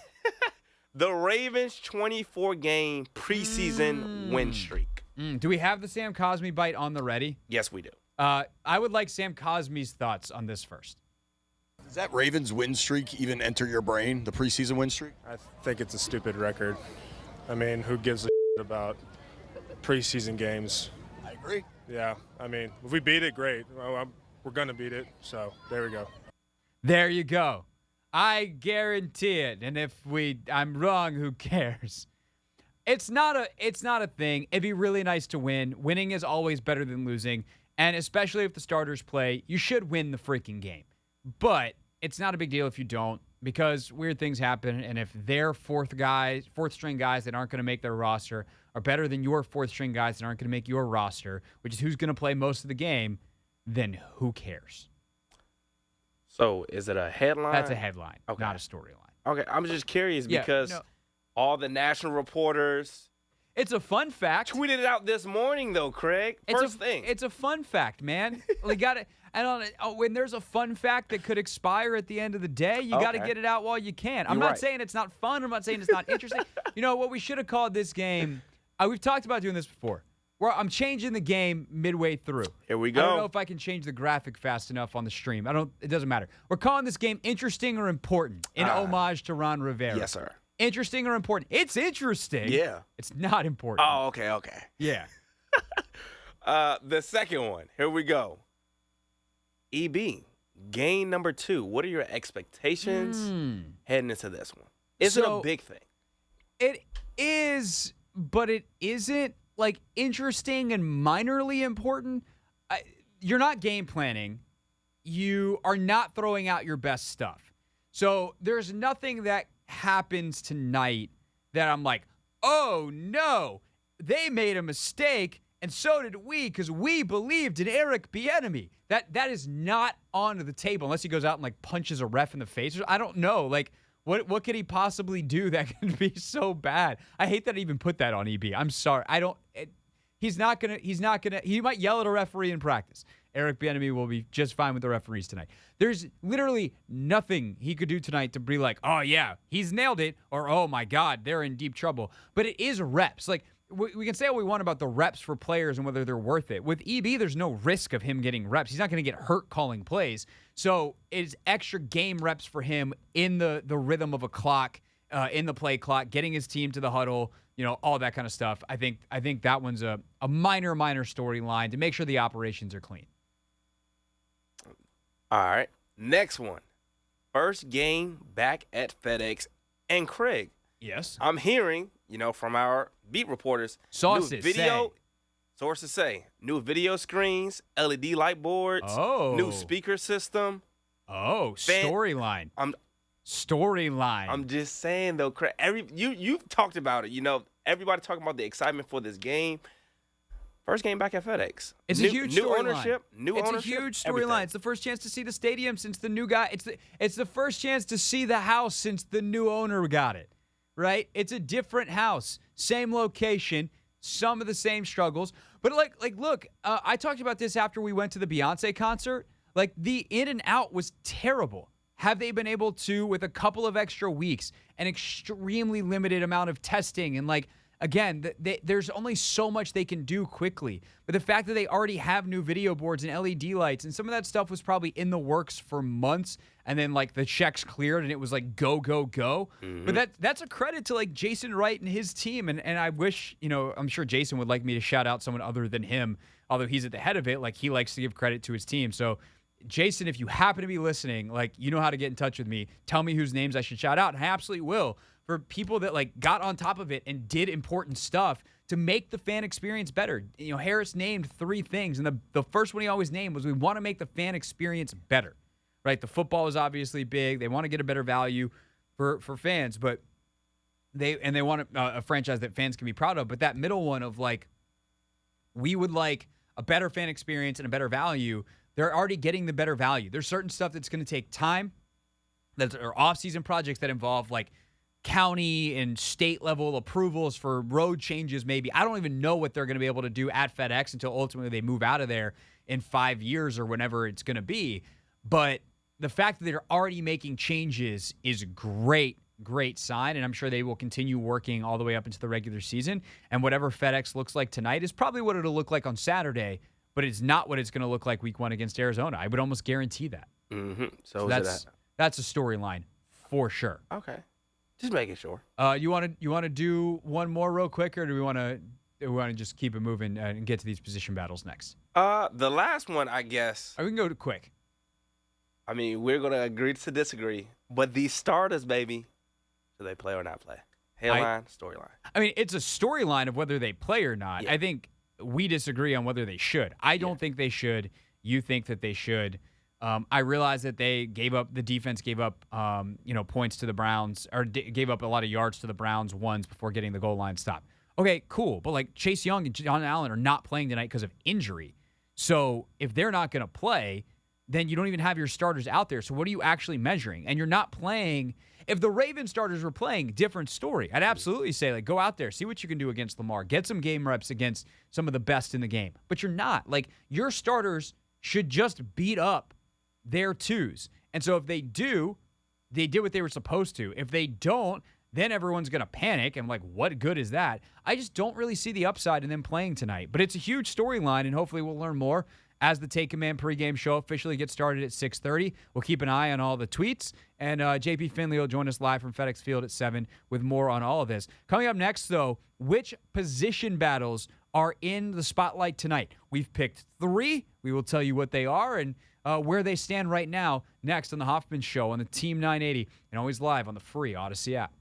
The Ravens' 24-game preseason win streak. Do we have the Sam Cosmi bite on the ready? Yes, we do. I would like Sam Cosmi's thoughts on this first. Does that Ravens win streak even enter your brain, the preseason win streak? I think it's a stupid record. I mean, who gives a about preseason games? I agree. Yeah, I mean, if we beat it, great. Well, we're going to beat it, so there we go. There you go. I guarantee it. And if I'm wrong, who cares? It's not a thing. It'd be really nice to win. Winning is always better than losing. And especially if the starters play, you should win the freaking game. But it's not a big deal if you don't, because weird things happen. And if their fourth string guys that aren't going to make their roster are better than your fourth string guys that aren't going to make your roster, which is who's going to play most of the game, then who cares? So is it a headline? That's a headline, okay. Not a storyline. Okay, I'm just curious because all the national reporters. It's a fun fact. Tweeted it out this morning, though, Craig. First thing. It's a fun fact, man. We got it. And when there's a fun fact that could expire at the end of the day, you got to get it out while you can. I'm not saying it's not fun. I'm not saying it's not interesting. You know what we should have called this game? We've talked about doing this before. Where I'm changing the game midway through. Here we go. I don't know if I can change the graphic fast enough on the stream. It doesn't matter. We're calling this game interesting or important in homage to Ron Rivera. Yes, sir. Interesting or important? It's interesting. Yeah. It's not important. Oh, okay. Yeah. The second one. Here we go. EB, game number 2. What are your expectations heading into this one? Is it a big thing? It is, but it isn't. Like, interesting and minorly important. You're not game planning. You are not throwing out your best stuff. So there's nothing that happens tonight that I'm like, oh, no, they made a mistake, and so did we, because we believed in Eric Bieniemy. That is not on the table unless he goes out and, like, punches a ref in the face. I don't know. Like, what could he possibly do that could be so bad? I hate that I even put that on EB. I'm sorry. He might yell at a referee in practice. Eric Bieniemy will be just fine with the referees tonight. There's literally nothing he could do tonight to be like, oh, yeah, he's nailed it, or, oh, my God, they're in deep trouble. But it is reps. Like, we can say what we want about the reps for players and whether they're worth it. With EB, there's no risk of him getting reps. He's not going to get hurt calling plays. So it's extra game reps for him in the rhythm of a clock, in the play clock, getting his team to the huddle, all that kind of stuff. I think that one's a minor storyline to make sure the operations are clean. All right. Next one. First game back at FedEx. And Craig. Yes. I'm hearing, from our beat reporters. Sources say new video screens, LED light boards, new speaker system. Oh, storyline. Storyline. I'm just saying though, Craig. You've talked about it. Everybody talking about the excitement for this game. First game back at FedEx. It's a huge new storyline. ownership. It's a huge storyline. It's the first chance to see the stadium since the new guy. It's the first chance to see the house since the new owner got it. Right? It's a different house, same location, some of the same struggles. But look, I talked about this after we went to the Beyonce concert. Like, the in and out was terrible. Have they been able to, with a couple of extra weeks, an extremely limited amount of testing and again, there's only so much they can do quickly. But the fact that they already have new video boards and LED lights, and some of that stuff was probably in the works for months, and then like the checks cleared and it was like go, go, go. But that's a credit to like Jason Wright and his team. And I wish, I'm sure Jason would like me to shout out someone other than him, although he's at the head of it. Like, he likes to give credit to his team. So Jason, if you happen to be listening, like, you know how to get in touch with me. Tell me whose names I should shout out, and I absolutely will. For people that like got on top of it and did important stuff to make the fan experience better. Harris named 3 things, and the first one he always named was, we want to make the fan experience better, right? The football is obviously big. They want to get a better value for fans, but they want a franchise that fans can be proud of. But that middle one of like, we would like a better fan experience and a better value. They're already getting the better value. There's certain stuff that's going to take time, that are off-season projects that involve like county and state level approvals for road changes. Maybe I don't even know what they're going to be able to do at FedEx until ultimately they move out of there in 5 years or whenever it's going to be. But the fact that they're already making changes is great sign, and I'm sure they will continue working all the way up into the regular season. And whatever FedEx looks like tonight is probably what it'll look like on Saturday, but it's not what it's going to look like week 1 against Arizona. I would almost guarantee that. So that's a storyline for sure. Okay. Just making sure. You want to do one more real quick, or do we want to just keep it moving and get to these position battles next? The last one, I guess. We can go to quick. I mean, we're gonna agree to disagree, but these starters, baby, do they play or not play? Headline, storyline. I mean, it's a storyline of whether they play or not. Yeah. I think we disagree on whether they should. I don't think they should. You think that they should. I realize that the defense gave up, points to the Browns, or gave up a lot of yards to the Browns once before getting the goal line stop. Okay, cool. But like Chase Young and John Allen are not playing tonight because of injury. So if they're not going to play, then you don't even have your starters out there. So what are you actually measuring? And you're not playing. If the Ravens starters were playing, different story. I'd absolutely say, like, go out there, see what you can do against Lamar, get some game reps against some of the best in the game. But you're not. Like, your starters should just beat up their 2s. And so if they do, they did what they were supposed to. If they don't, then everyone's going to panic. And like, what good is that? I just don't really see the upside in them playing tonight. But it's a huge storyline, and hopefully we'll learn more as the Take Command pregame show officially gets started at 6:30. We'll keep an eye on all the tweets. And JP Finlay will join us live from FedEx Field at 7 with more on all of this. Coming up next, though, which position battles are in the spotlight tonight? We've picked 3. We will tell you what they are and where they stand right now, next on the Hoffman Show on the Team 980, and always live on the free Odyssey app.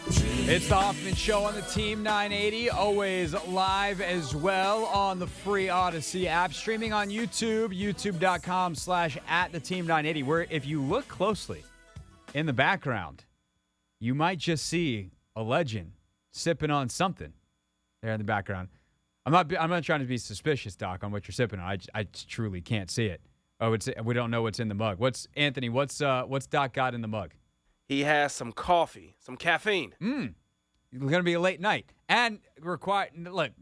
It's the Hoffman Show on the Team 980, always live as well on the free Odyssey app, streaming on YouTube, youtube.com/@theteam980, where if you look closely in the background, you might just see a legend sipping on something there in the background. I'm not trying to be suspicious, Doc, on what you're sipping on. I truly can't see it. Oh, we don't know what's in the mug. What's Doc got in the mug? He has some coffee, some caffeine. It's going to be a late night. And look,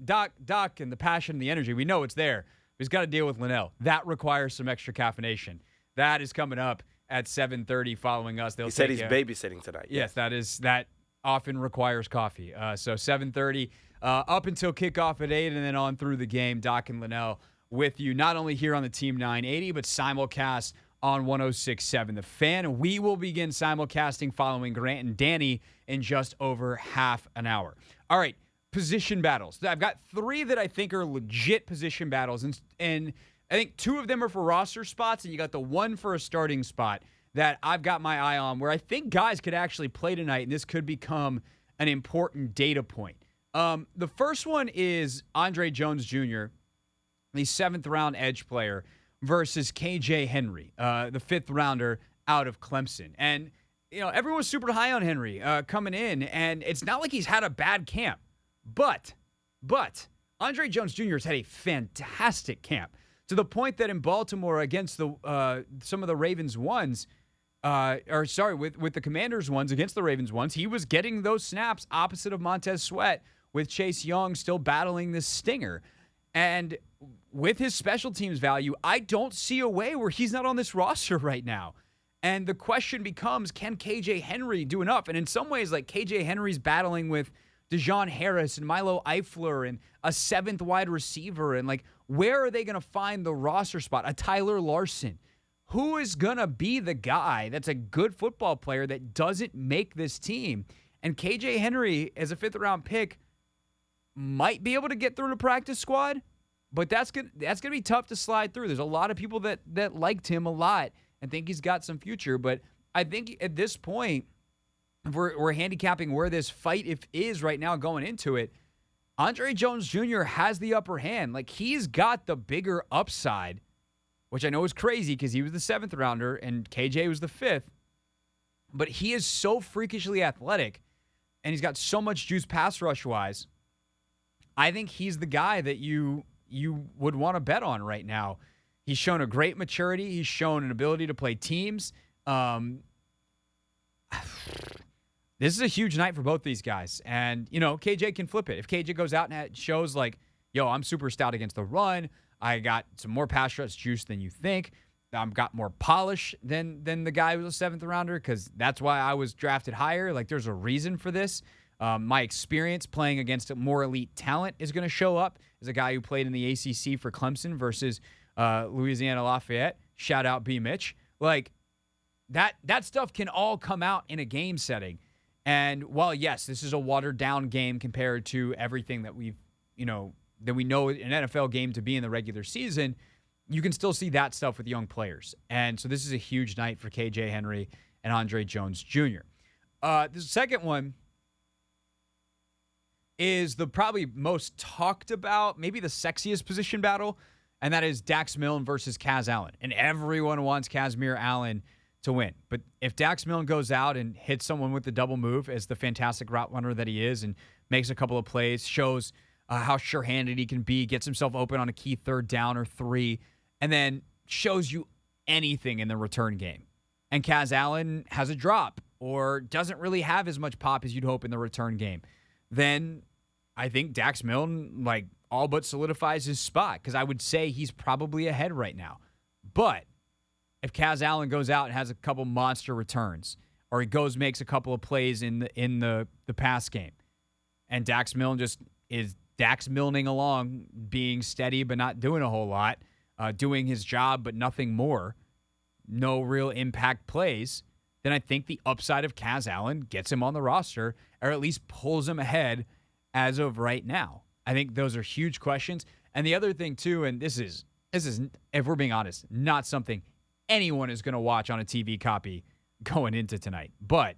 Doc and the passion and the energy, we know it's there. He's got to deal with Linnell. That requires some extra caffeination. That is coming up at 7:30 following us. He said he's babysitting tonight. Yes, that often requires coffee. So 7:30 up until kickoff at 8 and then on through the game. Doc and Linnell with you, not only here on the Team 980, but simulcast on 106.7 The Fan. We will begin simulcasting following Grant and Danny in just over half an hour. All right, position battles. I've got 3 that I think are legit position battles, and I think 2 of them are for roster spots, and you got the 1 for a starting spot that I've got my eye on, where I think guys could actually play tonight, and this could become an important data point. The first one is Andre Jones Jr., the 7th-round edge player, versus KJ Henry, the 5th-rounder out of Clemson. And, everyone's super high on Henry coming in, and it's not like he's had a bad camp. But Andre Jones Jr. has had a fantastic camp, to the point that in Baltimore against some of the Ravens ones, with the Commanders ones against the Ravens ones, he was getting those snaps opposite of Montez Sweat, with Chase Young still battling this stinger. And with his special teams value, I don't see a way where he's not on this roster right now. And the question becomes, can KJ Henry do enough? And in some ways, like, KJ Henry's battling with Dejon Harris and Milo Eifler and a 7th wide receiver. And, like, where are they going to find the roster spot? A Tyler Larson. Who is going to be the guy that's a good football player that doesn't make this team? And KJ Henry, as a 5th-round pick, might be able to get through the practice squad, but that's gonna be tough to slide through. There's a lot of people that liked him a lot and think he's got some future, but I think at this point, if we're handicapping where this fight is right now going into it, Andre Jones Jr. has the upper hand. Like, he's got the bigger upside, which I know is crazy because he was the 7th-rounder and KJ was the 5th, but he is so freakishly athletic and he's got so much juice pass rush-wise. I think he's the guy that you would want to bet on right now. He's shown a great maturity. He's shown an ability to play teams. This is a huge night for both these guys. And, KJ can flip it. If KJ goes out and shows like, I'm super stout against the run, I got some more pass rush juice than you think, I've got more polish than the guy who was a 7th-rounder, because that's why I was drafted higher. Like, there's a reason for this. My experience playing against a more elite talent is going to show up as a guy who played in the ACC for Clemson versus Louisiana Lafayette. Shout out B. Mitch. Like, that stuff can all come out in a game setting. And while, yes, this is a watered-down game compared to everything that we know an NFL game to be in the regular season, you can still see that stuff with young players. And so this is a huge night for KJ Henry and Andre Jones Jr. The second one is the probably most talked about, maybe the sexiest position battle, and that is Dax Milne versus Kaz Allen. And everyone wants Kazmir Allen to win. But if Dax Milne goes out and hits someone with the double move as the fantastic route runner that he is and makes a couple of plays, shows how sure-handed he can be, gets himself open on a key 3rd down or 3, and then shows you anything in the return game, and Kaz Allen has a drop or doesn't really have as much pop as you'd hope in the return game, then I think Dax Milne, all but solidifies his spot, because I would say he's probably ahead right now. But if Kaz Allen goes out and has a couple monster returns, or he makes a couple of plays in the pass game, and Dax Milne just is Dax Milning along, being steady but not doing a whole lot, doing his job but nothing more, no real impact plays, then I think the upside of Kaz Allen gets him on the roster, or at least pulls him ahead as of right now. I think those are huge questions. And the other thing, too, and this is, if we're being honest, not something anyone is going to watch on a TV copy going into tonight. But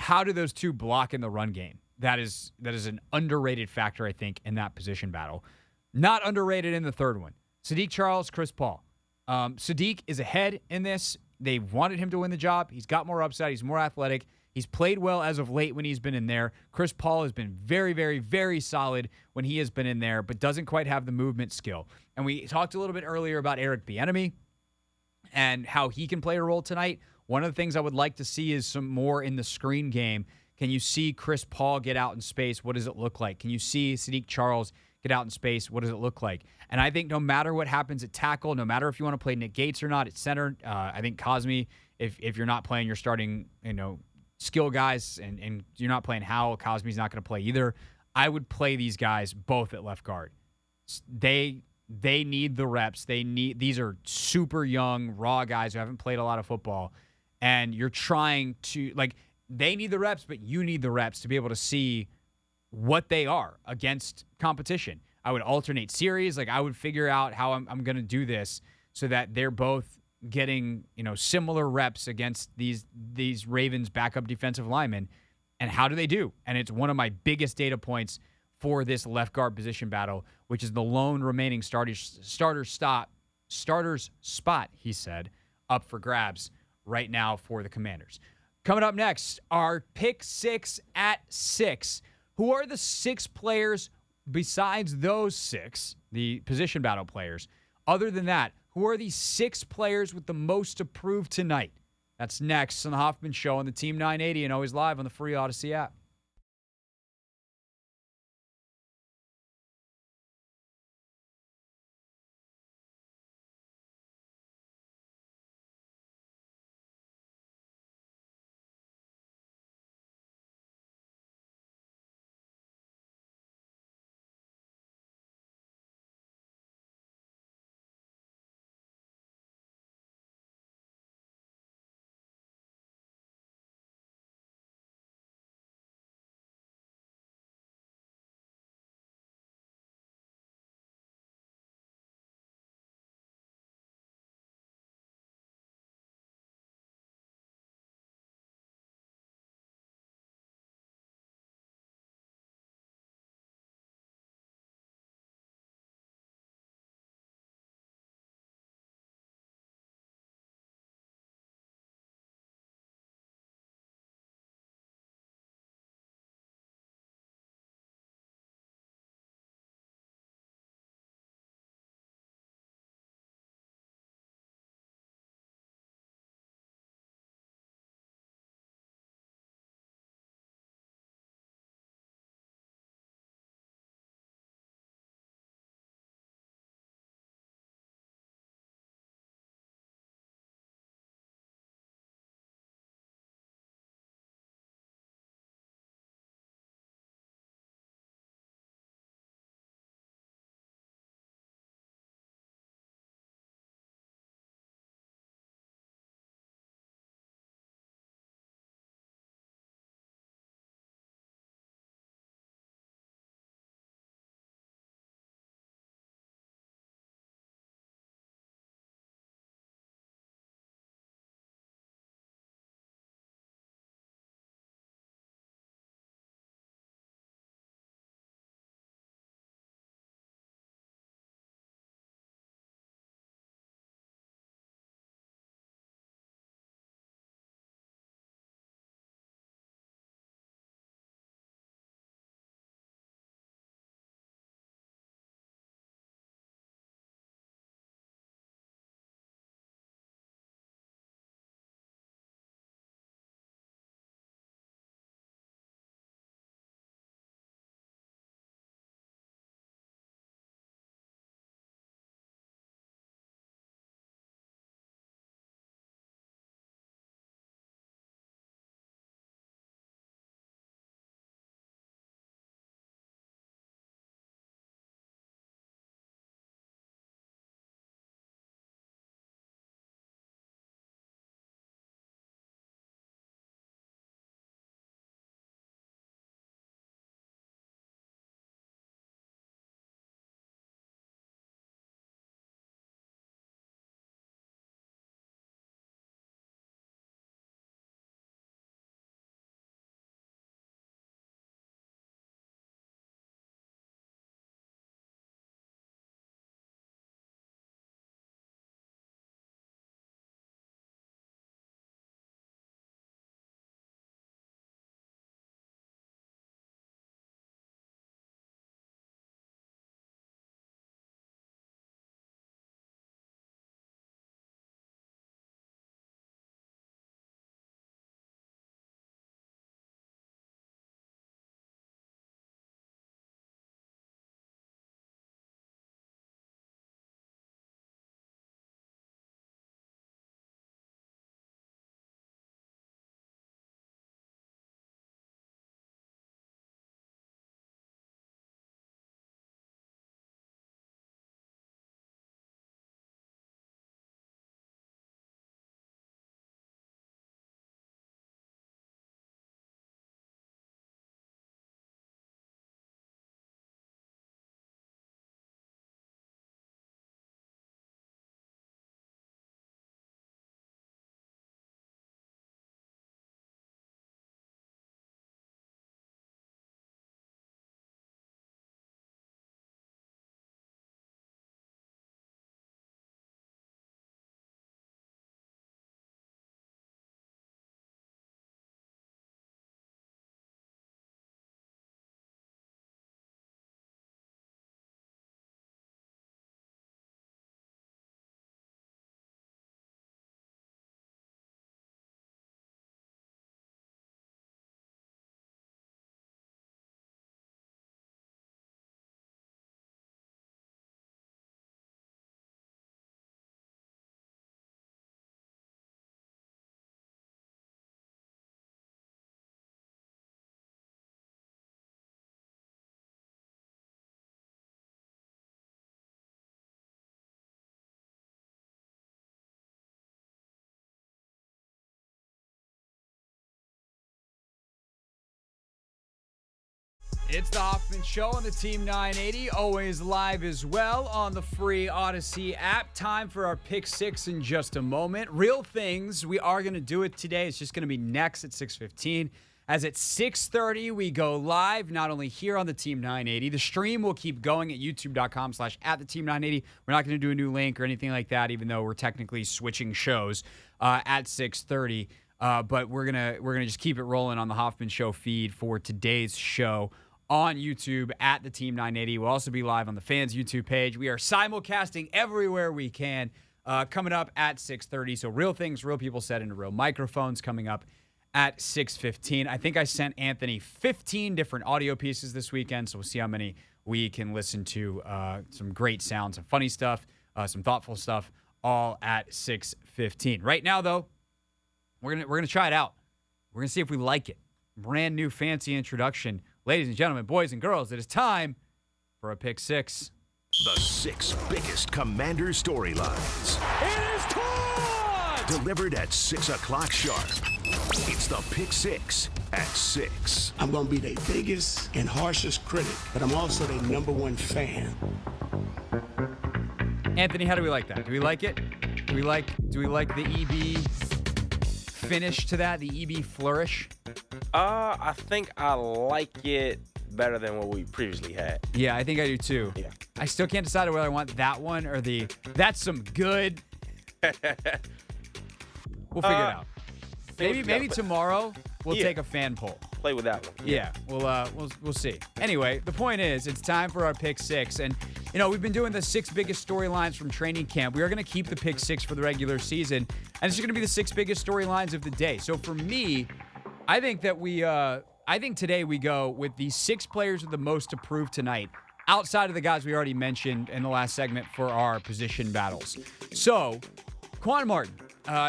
how do those two block in the run game? That is an underrated factor, I think, in that position battle. Not underrated in the third one. Sadiq Charles, Chris Paul. Sadiq is ahead in this. They wanted him to win the job. He's got more upside. He's more athletic. He's played well as of late when he's been in there. Chris Paul has been very, very, very solid when he has been in there, but doesn't quite have the movement skill. And we talked a little bit earlier about Eric Bieniemy and how he can play a role tonight. One of the things I would like to see is some more in the screen game. Can you see Chris Paul get out in space? What does it look like? Can you see Sadiq Charles get out in space? What does it look like? And I think no matter what happens at tackle, no matter if you want to play Nick Gates or not at center, I think Cosme, if you're not playing, you're starting, skill guys, and you're not playing Howell, Cosme's not going to play either. I would play these guys both at left guard. They need the reps. These are super young, raw guys who haven't played a lot of football. And you're trying to, they need the reps, but you need the reps to be able to see what they are against competition. I would alternate series. I would figure out how I'm going to do this so that they're both getting, similar reps against these Ravens backup defensive linemen. And how do they do? And it's one of my biggest data points for this left guard position battle, which is the lone remaining starter's spot, he said, up for grabs right now for the Commanders. Coming up next, our pick 6 at 6. Who are the 6 players besides those 6, the position battle players? Other than that, who are the 6 players with the most to prove tonight? That's next on the Hoffman Show on the Team 980 and always live on the free Odyssey app. It's the Hoffman Show on the Team 980, always live as well on the free Odyssey app. Time for our Pick 6 in just a moment. Real things, we are going to do it today. It's just going to be next at 6:15. As at 6:30, we go live, not only here on the Team 980. The stream will keep going at youtube.com/@theteam980. We're not going to do a new link or anything like that, even though we're technically switching shows at 6:30. But we're gonna just keep it rolling on the Hoffman Show feed for today's show on YouTube at the Team 980. We'll also be live on the fans YouTube page. We are simulcasting everywhere we can. Coming up at 6:30. So real things, real people set into real microphones coming up at 6:15. I think I sent Anthony 15 different audio pieces this weekend, so we'll see how many we can listen to. Some great sounds, some funny stuff, some thoughtful stuff, all at 6:15. Right now, though, we're gonna try it out. We're gonna see if we like it. Brand new fancy introduction. Ladies and gentlemen, boys and girls, it is time for a Pick 6. The 6 biggest Commander storylines. It is caught! Delivered at 6 o'clock sharp. It's the Pick 6 at 6. I'm going to be their biggest and harshest critic, but I'm also their #1 fan. Anthony, how do we like that? Do we like it? Do we like the EB finish to that, the EB flourish? I think I like it better than what we previously had. Yeah, I think I do too. Yeah. I still can't decide whether I want that one or the that's some good. We'll figure it out. Maybe tomorrow we'll take a fan poll. Play with that one. Yeah, we'll see. Anyway, the point is, it's time for our Pick 6, and we've been doing the 6 biggest storylines from training camp. We are going to keep the Pick 6 for the regular season, and it's going to be the 6 biggest storylines of the day. So for me, I think today we go with the 6 players with the most to prove tonight, outside of the guys we already mentioned in the last segment for our position battles. So, Quan Martin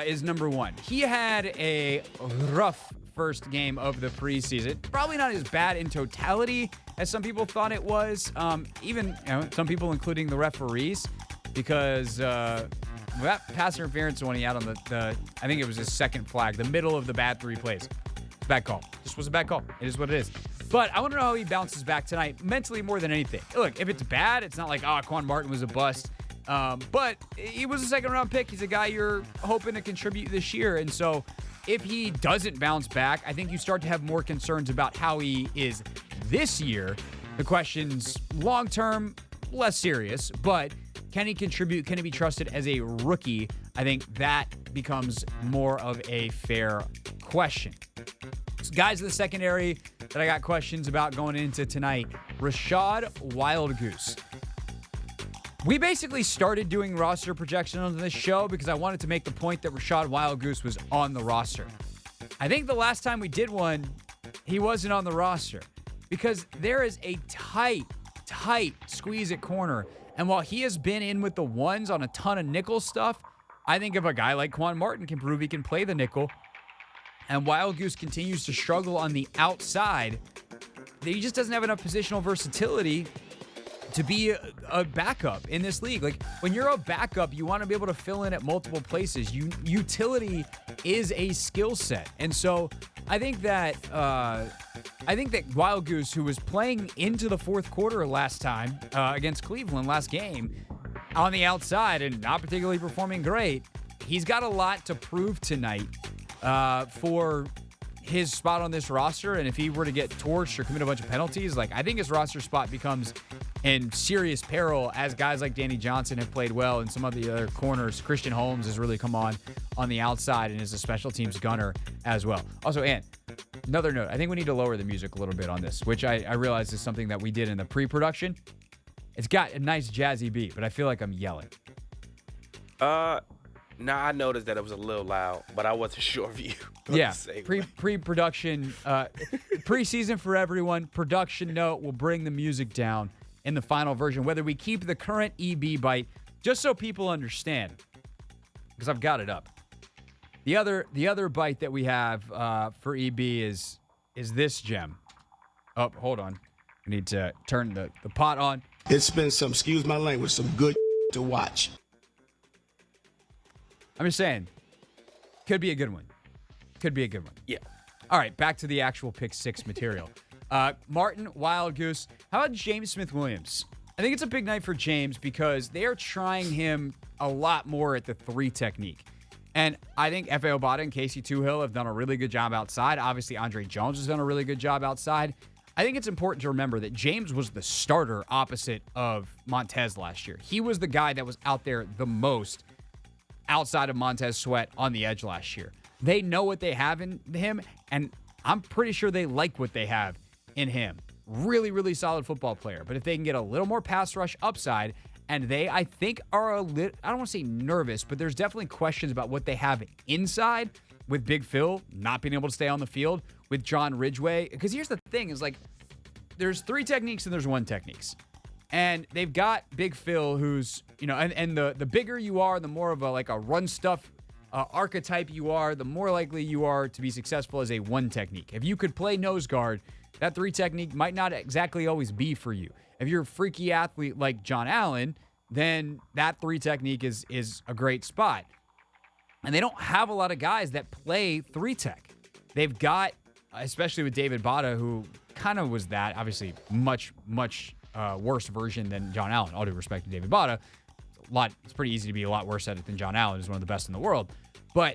is number 1. He had a rough first game of the preseason. Probably not as bad in totality as some people thought it was. Even some people, including the referees, because that pass interference one he had on the I think it was his second flag, the middle of the bad 3 plays. Bad call. Just was a bad call. It is what it is. But I want to know how he bounces back tonight, mentally more than anything. Look, if it's bad, it's not like, Quan Martin was a bust. But he was a second-round pick. He's a guy you're hoping to contribute this year. And so if he doesn't bounce back, I think you start to have more concerns about how he is this year. The question's long-term, less serious. But can he contribute? Can he be trusted as a rookie? I think that becomes more of a fair question. So guys in the secondary that I got questions about going into tonight. Rashad Wildgoose. We basically started doing roster projection on this show because I wanted to make the point that Rashad Wildgoose was on the roster. I think the last time we did one, he wasn't on the roster because there is a tight squeeze at corner. And while he has been in with the ones on a ton of nickel stuff, I think if a guy like Quan Martin can prove he can play the nickel, and Wildgoose continues to struggle on the outside, he just doesn't have enough positional versatility to be a backup in this league. Like, when you're a backup, you want to be able to fill in at multiple places. Utility is a skill set. And so I think that Wildgoose, who was playing into the fourth quarter last time against Cleveland last game, on the outside and not particularly performing great, he's got a lot to prove tonight for his spot on this roster. And if he were to get torched or commit a bunch of penalties, I think his roster spot becomes in serious peril as guys like Danny Johnson have played well, and some of the other corners. Christian Holmes has really come on the outside and is a special teams gunner as well. Also, Ant, another note, I think we need to lower the music a little bit on this, which I realize is something that we did in the pre-production. It's got a nice jazzy beat, but I feel like I'm yelling. No, I noticed that it was a little loud, but I wasn't sure of you. Yeah, pre-production, preseason for everyone. Production note, we'll bring the music down in the final version, whether we keep the current EB bite, just so people understand, because I've got it up. The other bite that we have for EB is this gem. Oh, hold on. We need to turn the pot on. It's been excuse my language, some good to watch. I'm just saying, could be a good one. Could be a good one. Yeah. All right, back to the actual Pick 6 material. Martin, Wild Goose. How about James Smith-Williams? I think it's a big night for James because they are trying him a lot more at the 3 technique. And I think F.A. Obata and Casey Tuhill have done a really good job outside. Obviously, Andre Jones has done a really good job outside. I think it's important to remember that James was the starter opposite of Montez last year. He was the guy that was out there the most outside of Montez Sweat on the edge last year. They know what they have in him, and I'm pretty sure they like what they have in him. Really, really solid football player. But if they can get a little more pass rush upside, and they, I think, are a little, I don't want to say nervous, but there's definitely questions about what they have inside with Big Phil not being able to stay on the field, with John Ridgeway. Because here's the thing is, like, there's 3 techniques and there's 1 techniques. And they've got Big Phil, who's, you know, and the bigger you are, the more of a run stuff archetype you are, the more likely you are to be successful as a 1 technique. If you could play nose guard, that 3 technique might not exactly always be for you. If you're a freaky athlete like John Allen, then that 3 technique is a great spot. And they don't have a lot of guys that play 3 tech. They've got, especially with David Bada, who kind of was that, obviously much worse version than John Allen. All due respect to David Bada, it's pretty easy to be a lot worse at it than John Allen, who's one of the best in the world. But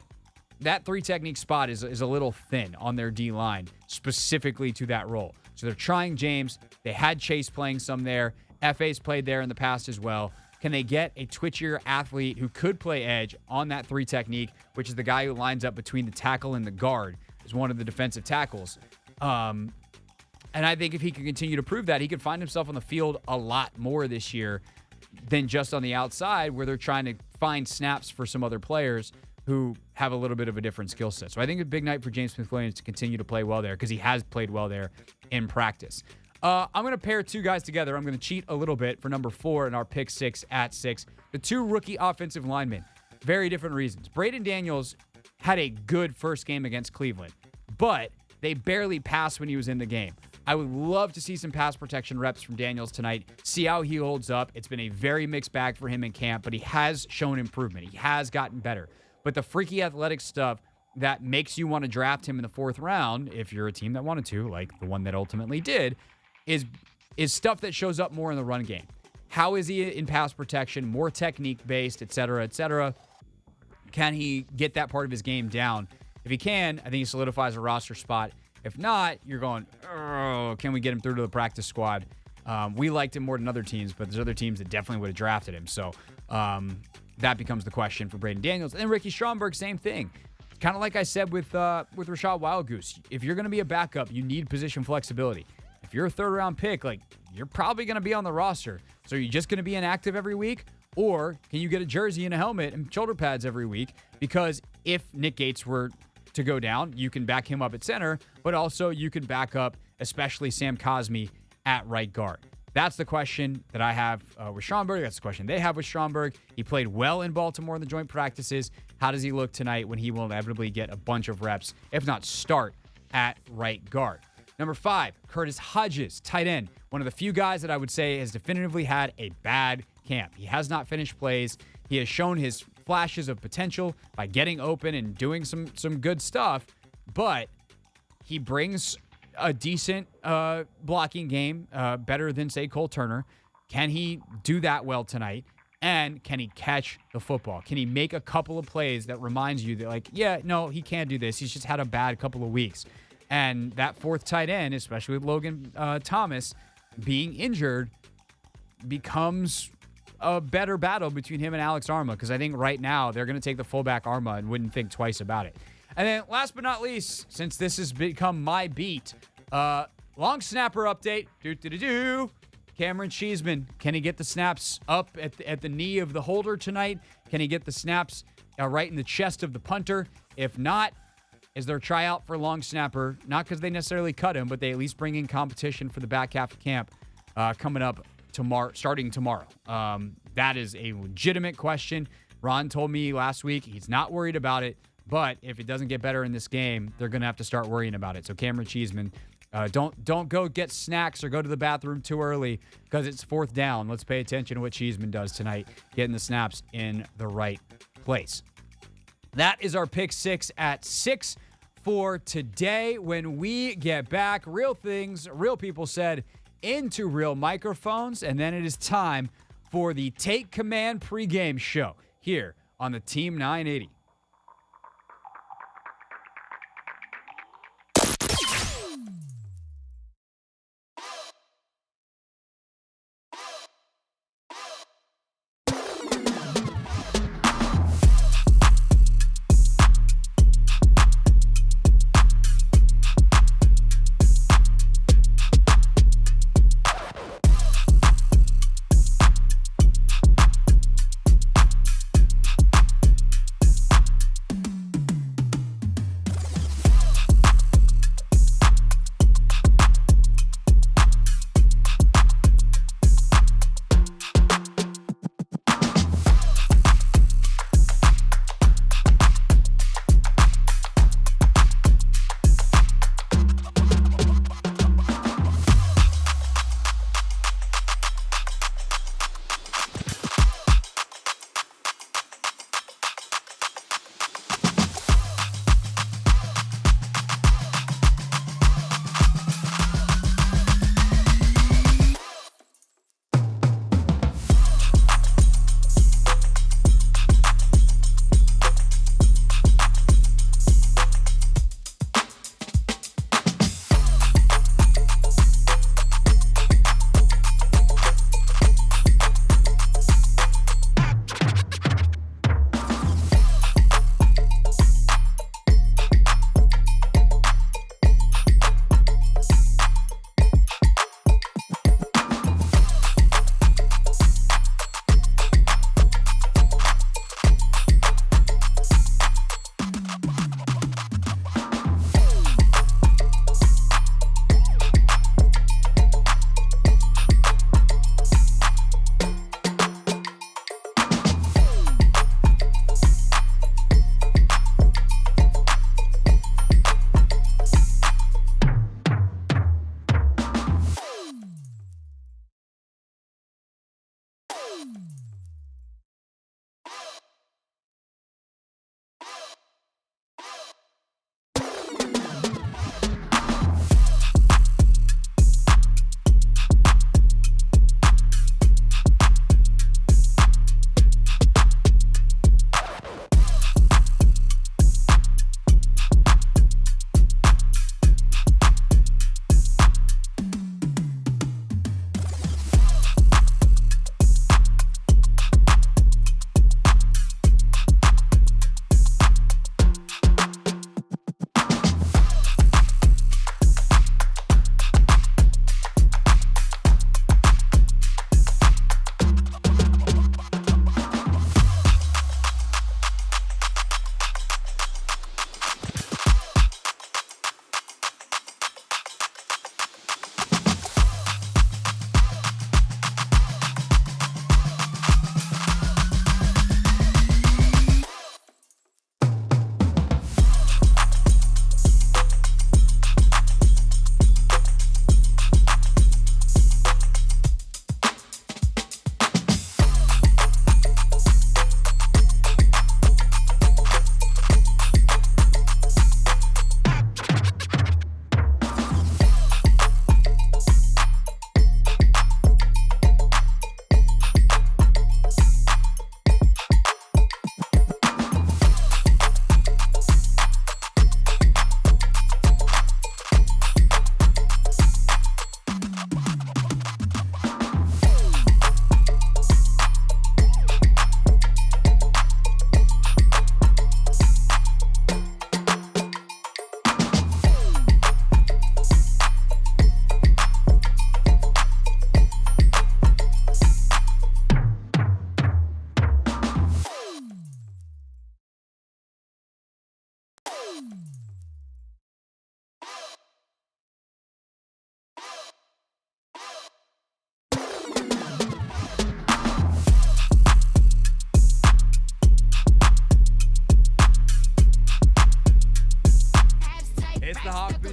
that 3 technique spot is a little thin on their D-line, specifically to that role. So they're trying James. They had Chase playing some there. FA's played there in the past as well. Can they get a twitchier athlete who could play edge on that 3 technique, which is the guy who lines up between the tackle and the guard, is one of the defensive tackles. And I think if he can continue to prove that, he could find himself on the field a lot more this year than just on the outside, where they're trying to find snaps for some other players who have a little bit of a different skill set. So I think a big night for James Smith-Williams to continue to play well there, because he has played well there in practice. I'm going to pair 2 guys together. I'm going to cheat a little bit for number 4 in our pick 6 at 6. The 2 rookie offensive linemen. Very different reasons. Braden Daniels had a good first game against Cleveland, but they barely passed when he was in the game. I would love to see some pass protection reps from Daniels tonight, see how he holds up. It's been a very mixed bag for him in camp, but he has shown improvement. He has gotten better. But the freaky athletic stuff that makes you want to draft him in the 4th round, if you're a team that wanted to, like the one that ultimately did, is stuff that shows up more in the run game. How is he in pass protection, more technique-based, et cetera, et cetera? Can he get that part of his game down? If he can, I think he solidifies a roster spot. If not, you're going, oh, can we get him through to the practice squad? We liked him more than other teams, but there's other teams that definitely would have drafted him. So that becomes the question for Braden Daniels. And Ricky Stromberg, same thing. Kind of like I said with Rashad Wildgoose. If you're going to be a backup, you need position flexibility. If you're a 3rd-round pick, like, you're probably going to be on the roster. So are you just going to be inactive every week? Or can you get a jersey and a helmet and shoulder pads every week? Because if Nick Gates were to go down, you can back him up at center, but also you can back up, especially Sam Cosmi, at right guard. That's the question that I have with Stromberg. That's the question they have with Stromberg. He played well in Baltimore in the joint practices. How does he look tonight when he will inevitably get a bunch of reps, if not start, at right guard? Number 5, Curtis Hodges, tight end. One of the few guys that I would say has definitively had a bad camp. He has not finished plays. He has shown his flashes of potential by getting open and doing some good stuff, but he brings a decent blocking game, better than, say, Cole Turner. Can he do that well tonight? And can he catch the football? Can he make a couple of plays that reminds you that, like, yeah, no, he can't do this. He's just had a bad couple of weeks. And that 4th tight end, especially with Logan Thomas being injured, becomes a better battle between him and Alex Arma, because I think right now they're going to take the fullback Arma and wouldn't think twice about it. And then last but not least, since this has become my beat, long snapper update. Cameron Cheeseman, can he get the snaps up at the knee of the holder tonight? Can he get the snaps right in the chest of the punter? If not, is there a tryout for long snapper? Not because they necessarily cut him, but they at least bring in competition for the back half of camp coming up tomorrow, starting tomorrow. That is a legitimate question. Ron told me last week he's not worried about it, but if it doesn't get better in this game, they're going to have to start worrying about it. So Cameron Cheeseman, don't go get snacks or go to the bathroom too early because it's 4th down. Let's pay attention to what Cheeseman does tonight, getting the snaps in the right place. That is our pick 6 at 6 for today. When we get back, real things, real people said into real microphones, and then it is time for the Take Command pregame show here on the Team 980.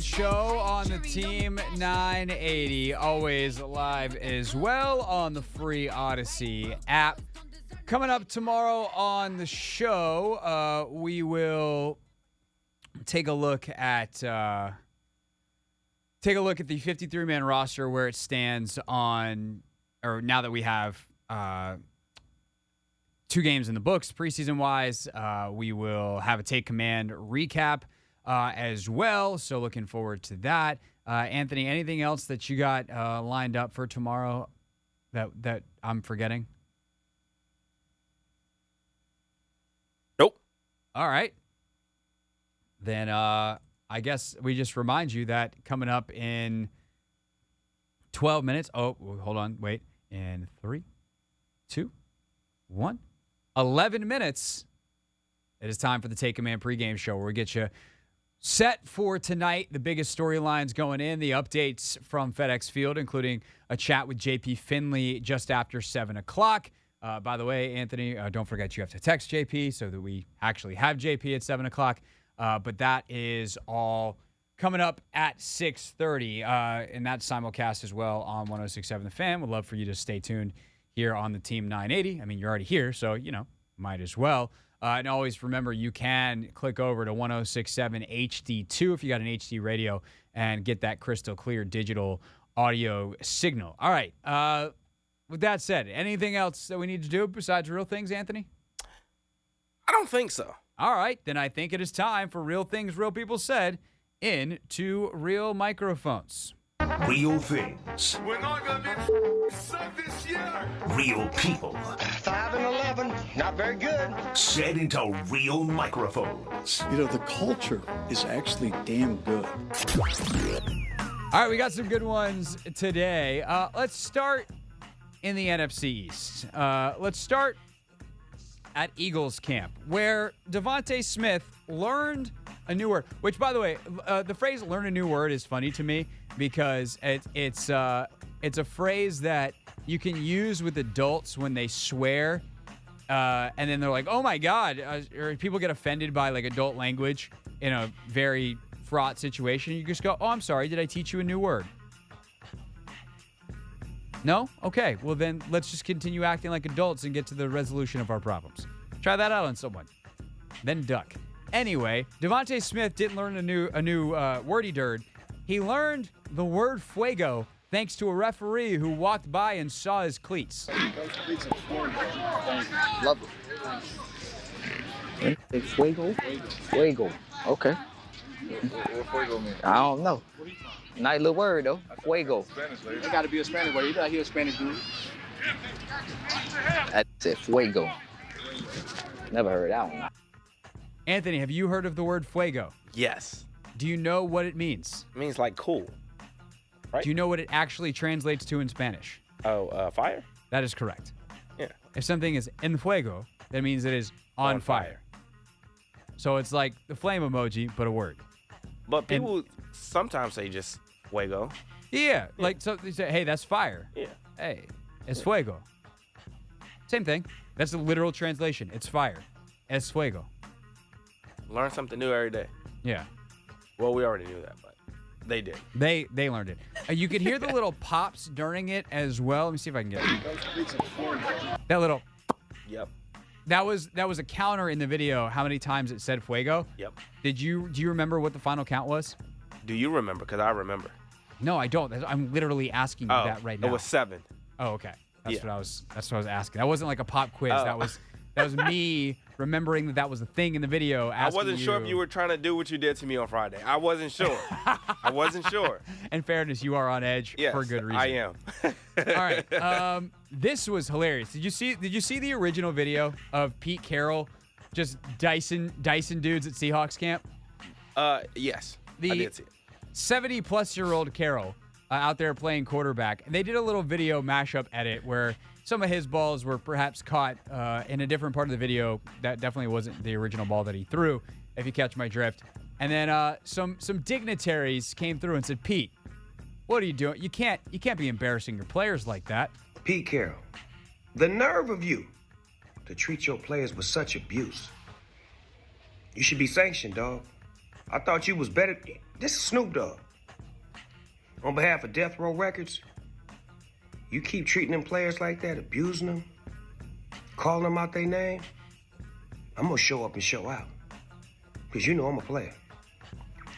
Show on the Team 980, always live as well on the free Odyssey app. Coming up tomorrow on the show, we will take a look at the 53-man roster, where it stands on, or now that we have 2 games in the books preseason wise. We will have a Take Command recap as well, so looking forward to that. Anthony, anything else that you got lined up for tomorrow that I'm forgetting? Nope. All right. Then I guess we just remind you that coming up in 12 minutes. Oh, hold on. Wait. In 3, 2, 1. 11 minutes. It is time for the Take Command pregame show, where we get you set for tonight. The biggest storylines going in, the updates from FedEx Field, including a chat with JP Finlay just after 7 o'clock. By the way, Anthony, don't forget you have to text JP so that we actually have JP at 7 o'clock. But that is all coming up at 6:30. And that's simulcast as well on 106.7 The Fan. Would love for you to stay tuned here on the Team 980. I mean, you're already here, so, might as well. And always remember, you can click over to 106.7 HD2 if you got an HD radio and get that crystal clear digital audio signal. All right. With that said, anything else that we need to do besides real things, Anthony? I don't think so. All right. Then I think it is time for Real Things Real People Said into real microphones. Real things. We're not going to be sucked this year. Real people. 5 and 11, not very good. Said into real microphones. The culture is actually damn good. All right, we got some good ones today. Let's start in the NFC East. Let's start at Eagles camp, where Devontae Smith learned a new word, which, by the way, the phrase "learn a new word" is funny to me because it's a phrase that you can use with adults when they swear, and then they're like, "Oh my God," or people get offended by like adult language in a very fraught situation. You just go, "Oh, I'm sorry. Did I teach you a new word?" No? Okay. Well, then let's just continue acting like adults and get to the resolution of our problems. Try that out on someone. Then duck. Anyway, Devontae Smith didn't learn a new wordy dirt. He learned the word fuego thanks to a referee who walked by and saw his cleats. Love it. Fuego? Fuego. Okay. What fuego mean? I don't know. Nice little word, though. Fuego. It got to be a Spanish word. You not hear a Spanish dude. That's it. Fuego. Never heard that one. Anthony, have you heard of the word fuego? Yes. Do you know what it means? It means like cool. Right? Do you know what it actually translates to in Spanish? Oh, fire? That is correct. Yeah. If something is en fuego, that means it is on fire. So it's like the flame emoji, but a word. But people sometimes say just fuego. Yeah. Like, so they say, hey, that's fire. Yeah. Hey, es fuego. Same thing. That's the literal translation. It's fire. Es fuego. Learn something new every day. Yeah. Well, we already knew that, but they did. They learned it. You could hear the little pops during it as well. Let me see if I can get it. That little. Yep. That was a counter in the video. How many times it said fuego? Yep. Do you remember what the final count was? Do you remember? Because I remember. No, I don't. I'm literally asking you that right now. It was 7. Oh, okay. That's what I was asking. That wasn't like a pop quiz. That was me remembering that was a thing in the video. I wasn't sure if you were trying to do what you did to me on Friday. I wasn't sure. I wasn't sure. In fairness, you are on edge for a good reason. I am. All right. This was hilarious. Did you see the original video of Pete Carroll just dicing dudes at Seahawks camp? Yes. I did see it. 70-plus-year-old Carroll out there playing quarterback. And they did a little video mashup edit where some of his balls were perhaps caught in a different part of the video. That definitely wasn't the original ball that he threw, if you catch my drift. And then some dignitaries came through and said, "Pete, what are you doing? You can't be embarrassing your players like that." Pete Carroll, the nerve of you to treat your players with such abuse. You should be sanctioned, dog. I thought you was better. This is Snoop Dogg. On behalf of Death Row Records, you keep treating them players like that, abusing them, calling them out their name, I'm going to show up and show out. Because you know I'm a player.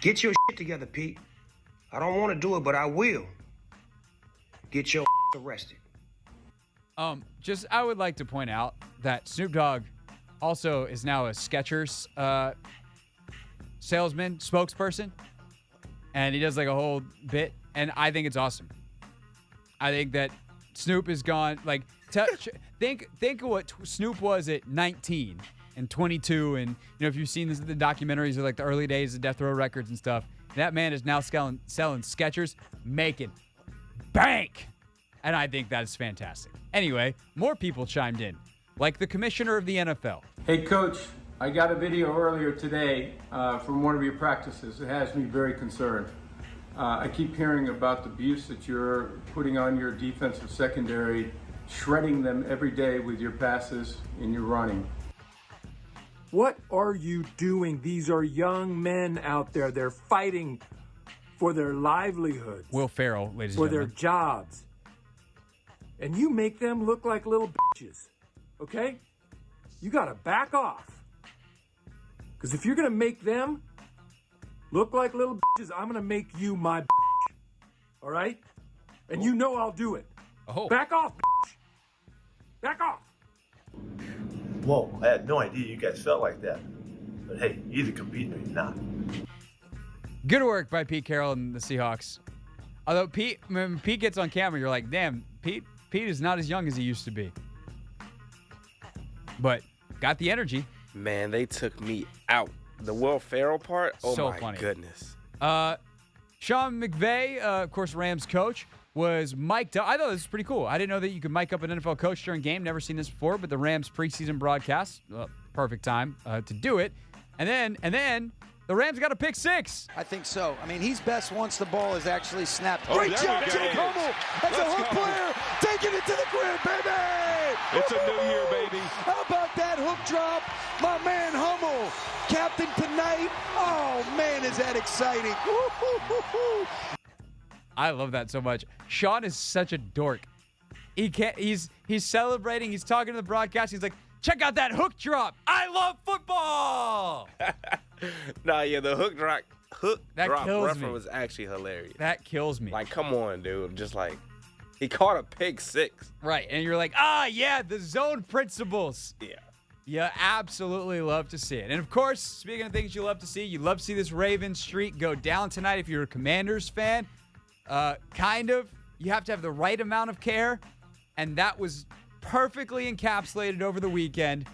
Get your shit together, Pete. I don't want to do it, but I will. Get your arrested. I would like to point out that Snoop Dogg also is now a Skechers salesman, spokesperson, and he does like a whole bit, and I think it's awesome. I think that Snoop is gone. Like, think of what Snoop was at 19 and 22, and if you've seen the documentaries of like the early days of Death Row Records and stuff, that man is now selling Skechers, making bank. And I think that is fantastic. Anyway, more people chimed in, like the commissioner of the NFL. Hey, Coach, I got a video earlier today from one of your practices. It has me very concerned. I keep hearing about the abuse that you're putting on your defensive secondary, shredding them every day with your passes and your running. What are you doing? These are young men out there. They're fighting for their livelihoods. Will Ferrell, ladies and for gentlemen. their jobs. And you make them look like little bitches, okay? You gotta back off. Because if you're gonna make them look like little bitches, I'm gonna make you my bitch, all right? And you know I'll do it. Oh. Back off, bitch. Back off. Whoa, I had no idea you guys felt like that. But hey, you either can beat me or you're not. Good work by Pete Carroll and the Seahawks. Although when Pete gets on camera, you're like, damn, Pete is not as young as he used to be. But got the energy. Man, they took me out. The Will Ferrell part, oh So my funny. goodness. Sean McVay, of course, Rams coach, was mic'd up. I thought this was pretty cool. I didn't know that you could mic up an NFL coach during game. Never seen this before, but the Rams preseason broadcast, perfect time to do it. And then the Rams got a pick six. I think so. I mean, he's best once the ball is actually snapped. Oh, Great there job, we go. Jake Hummel. That's a hook player. Taking it to the grid, baby. It's a new year, baby. How about that hook drop? My man Hummel, captain tonight. Oh, man, is that exciting. Woo-hoo-hoo-hoo. I love that so much. Sean is such a dork. He's celebrating. He's talking to the broadcast. He's like, check out that hook drop. I love football. Nah, yeah, the hook drop kills reference me. was actually hilarious. That kills me. Like, come on, dude. Just like, he caught a pick six. Right, and you're like, yeah, the zone principles. Yeah. You absolutely love to see it. And, of course, speaking of things you love to see this Ravens streak go down tonight if you're a Commanders fan. Kind of. You have to have the right amount of care, and that was perfectly encapsulated over the weekend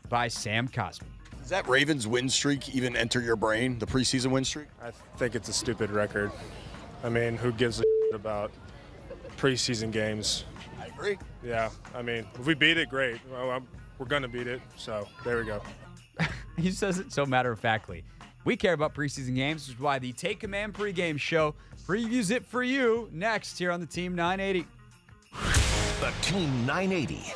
by Sam Cosmi. Does that Ravens win streak even enter your brain, the preseason win streak? I think it's a stupid record. I mean, who gives a shit about preseason games? I agree. Yeah, I mean, if we beat it, great. Well, we're going to beat it, so there we go. He says it so matter-of-factly. We care about preseason games, which is why the Take Command pregame show previews it for you next here on the Team 980. The Team 980.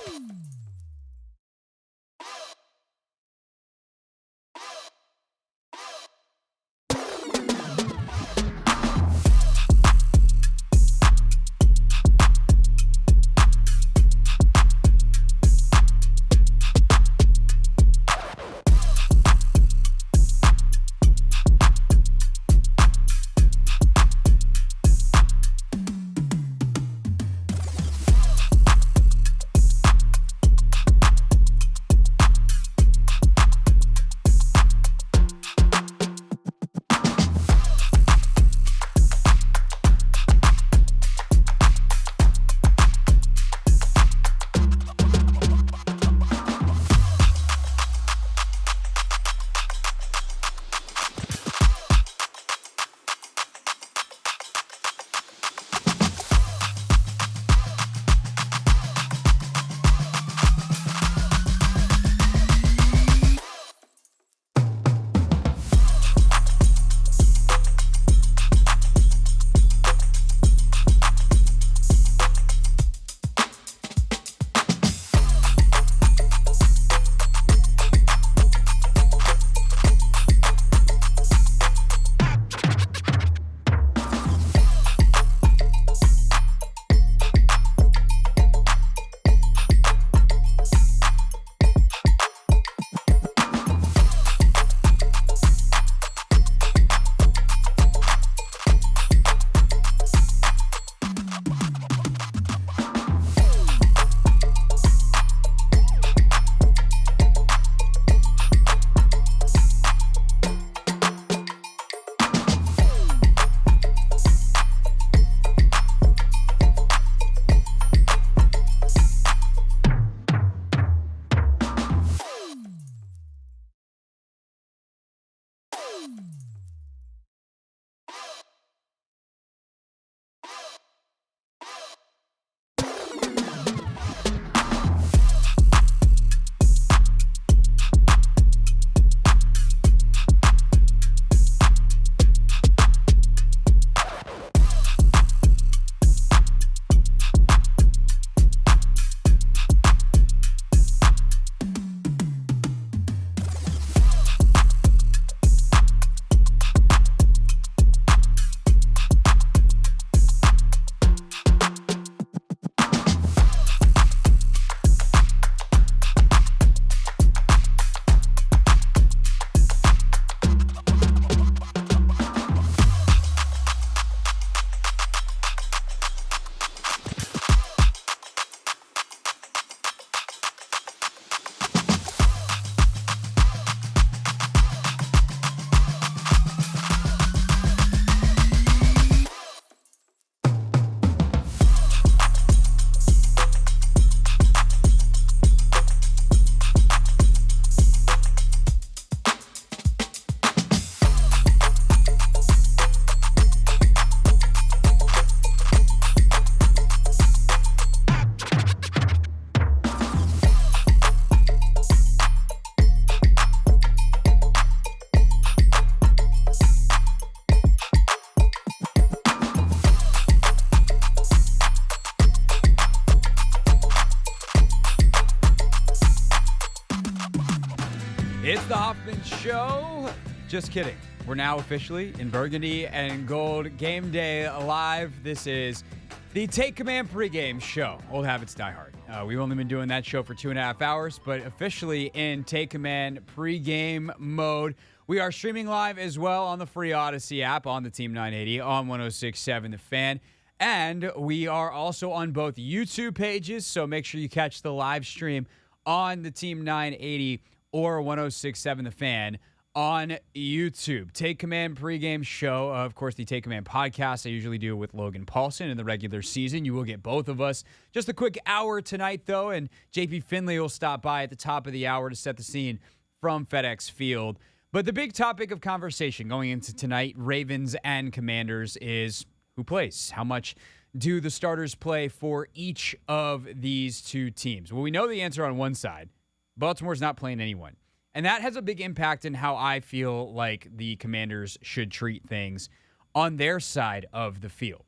show. Just kidding. We're now officially in burgundy and gold. Game day live. This is the Take Command pregame show. Old habits die hard. We've only been doing that show for 2.5 hours, but officially in Take Command pregame mode. We are streaming live as well on the free Odyssey app, on the Team 980, on 106.7 The Fan. And we are also on both YouTube pages, so make sure you catch the live stream on the Team 980 or 106.7 The Fan on YouTube. Take Command pregame show. Of course, the Take Command podcast I usually do with Logan Paulsen in the regular season. You will get both of us. Just a quick hour tonight, though, and JP Finlay will stop by at the top of the hour to set the scene from FedEx Field. But the big topic of conversation going into tonight, Ravens and Commanders, is who plays? How much do the starters play for each of these two teams? Well, we know the answer on one side. Baltimore's not playing anyone. And that has a big impact in how I feel like the Commanders should treat things on their side of the field.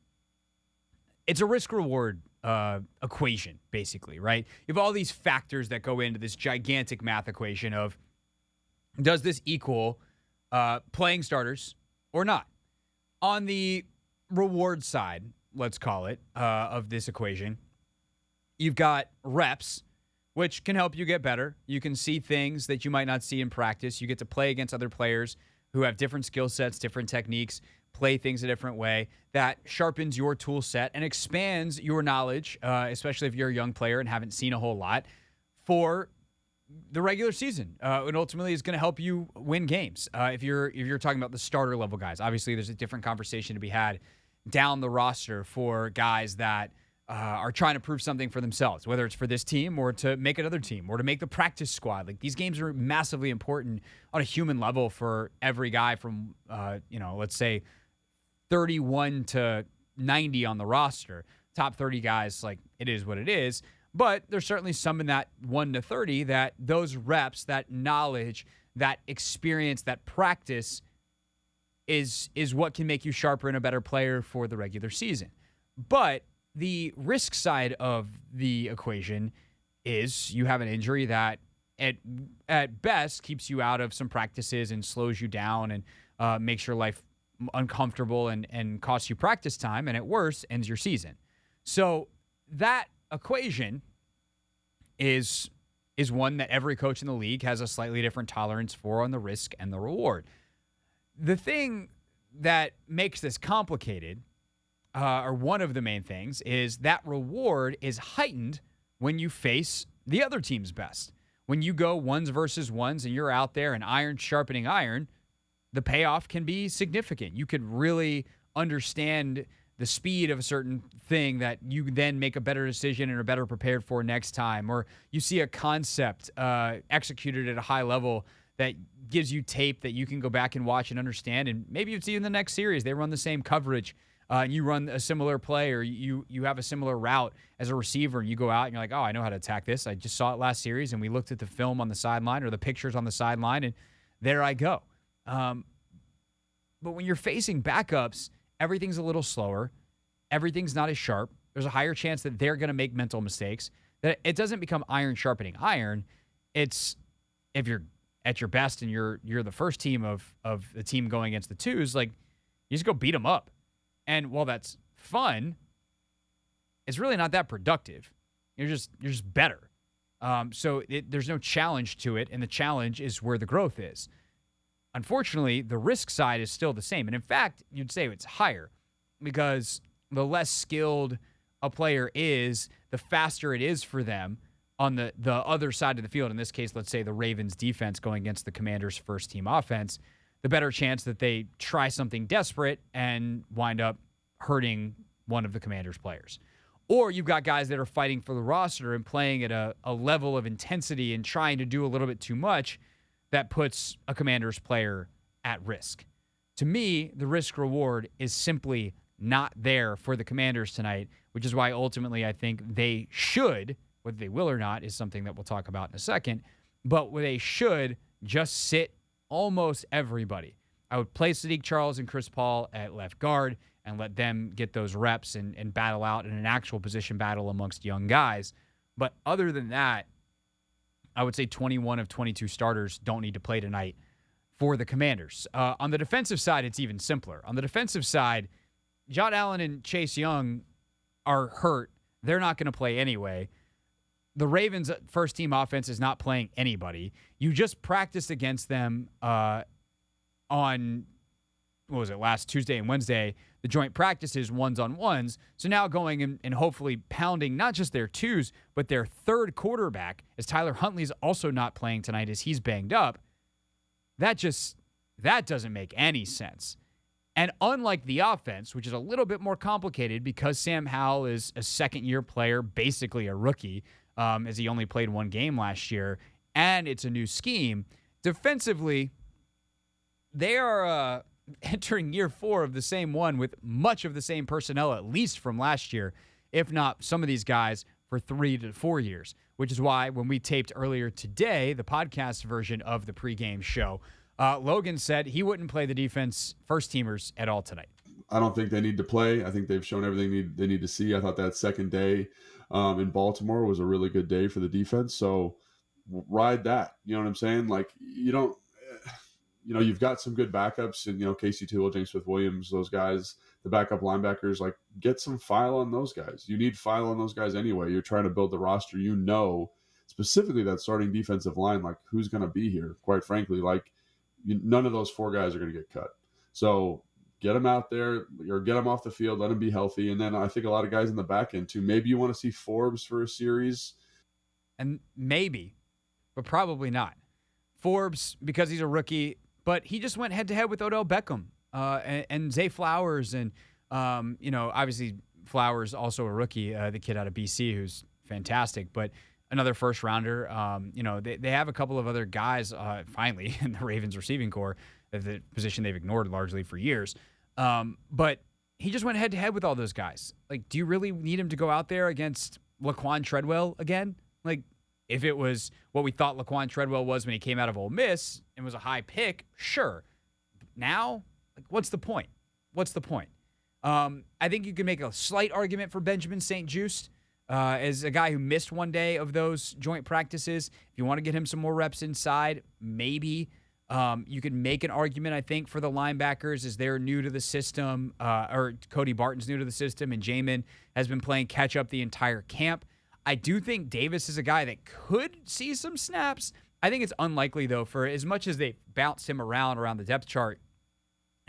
It's a risk-reward equation, basically, right? You have all these factors that go into this gigantic math equation of, does this equal playing starters or not? On the reward side, let's call it, of this equation, you've got reps, which can help you get better. You can see things that you might not see in practice. You get to play against other players who have different skill sets, different techniques, play things a different way. That sharpens your tool set and expands your knowledge, especially if you're a young player and haven't seen a whole lot, for the regular season. And ultimately is going to help you win games. If you're talking about the starter level guys, obviously there's a different conversation to be had down the roster for guys that are trying to prove something for themselves, whether it's for this team or to make another team or to make the practice squad. Like, these games are massively important on a human level for every guy from, let's say 31 to 90 on the roster. Top 30 guys, like, it is what it is. But there's certainly some in that 1 to 30 that those reps, that knowledge, that experience, that practice is what can make you sharper and a better player for the regular season. But the risk side of the equation is you have an injury that at best keeps you out of some practices and slows you down and makes your life uncomfortable and costs you practice time, and at worst ends your season. So that equation is one that every coach in the league has a slightly different tolerance for on the risk and the reward. The thing that makes this complicated, or one of the main things, is that reward is heightened when you face the other team's best. When you go ones versus ones and you're out there and iron sharpening iron, the payoff can be significant. You could really understand the speed of a certain thing that you then make a better decision and are better prepared for next time. Or you see a concept executed at a high level that gives you tape that you can go back and watch and understand. And maybe you see in the next series, they run the same coverage and you run a similar play, or you have a similar route as a receiver, and you go out and you're like, oh, I know how to attack this. I just saw it last series, and we looked at the film on the sideline or the pictures on the sideline, and there I go. But when you're facing backups, everything's a little slower. Everything's not as sharp. There's a higher chance that they're going to make mental mistakes. That it doesn't become iron sharpening iron. It's, if you're at your best and you're the first team of the team going against the twos, like, you just go beat them up. And while that's fun, it's really not that productive. You're just better. So there's no challenge to it, and the challenge is where the growth is. Unfortunately, the risk side is still the same. And in fact, you'd say it's higher, because the less skilled a player is, the faster it is for them on the other side of the field. In this case, let's say the Ravens defense going against the Commanders' first team offense, the better chance that they try something desperate and wind up hurting one of the Commanders' players. Or you've got guys that are fighting for the roster and playing at a level of intensity and trying to do a little bit too much that puts a Commanders player at risk. To me, the risk-reward is simply not there for the Commanders tonight, which is why ultimately I think they should, whether they will or not is something that we'll talk about in a second, but they should just sit almost everybody. I would play Sadiq Charles and Chris Paul at left guard and let them get those reps and battle out in an actual position battle amongst young guys. But other than that, I would say 21 of 22 starters don't need to play tonight for the Commanders. On the defensive side, it's even simpler. On the defensive side, John Allen and Chase Young are hurt. They're not going to play anyway. The Ravens' first-team offense is not playing anybody. You just practiced against them on, last Tuesday and Wednesday, the joint practices, ones-on-ones. So now going and hopefully pounding not just their twos, but their third quarterback, as Tyler Huntley's also not playing tonight as he's banged up. That doesn't make any sense. And unlike the offense, which is a little bit more complicated because Sam Howell is a second-year player, basically a rookie, as he only played one game last year, and it's a new scheme, defensively, they are entering year 4 of the same one with much of the same personnel, at least from last year, if not some of these guys for 3 to 4 years, which is why when we taped earlier today, the podcast version of the pregame show, Logan said he wouldn't play the defense first-teamers at all tonight. I don't think they need to play. I think they've shown everything they need to see. I thought that second day in Baltimore was a really good day for the defense. So ride that. You know what I'm saying? Like, you've got some good backups and, Casey Toohill, James Smith-Williams, those guys, the backup linebackers, like, get some file on those guys. You need file on those guys anyway. You're trying to build the roster. Specifically that starting defensive line, like, who's going to be here? Quite frankly, like, none of those 4 guys are going to get cut. So get them out there or get them off the field, let them be healthy. And then I think a lot of guys in the back end too. Maybe you want to see Forbes for a series. And maybe, but probably not. Forbes, because he's a rookie, but he just went head-to-head with Odell Beckham and Zay Flowers. And, obviously Flowers also a rookie, the kid out of BC who's fantastic. But another first-rounder. They have a couple of other guys, finally, in the Ravens receiving corps, the position they've ignored largely for years. But he just went head-to-head with all those guys. Like, do you really need him to go out there against Laquan Treadwell again? Like, if it was what we thought Laquan Treadwell was when he came out of Ole Miss and was a high pick, sure. Now, like, what's the point? What's the point? I think you can make a slight argument for Benjamin St-Juste as a guy who missed one day of those joint practices. If you want to get him some more reps inside, maybe. You could make an argument, I think, for the linebackers as they're new to the system, or Cody Barton's new to the system, and Jamin has been playing catch-up the entire camp. I do think Davis is a guy that could see some snaps. I think it's unlikely, though, for as much as they bounced him around the depth chart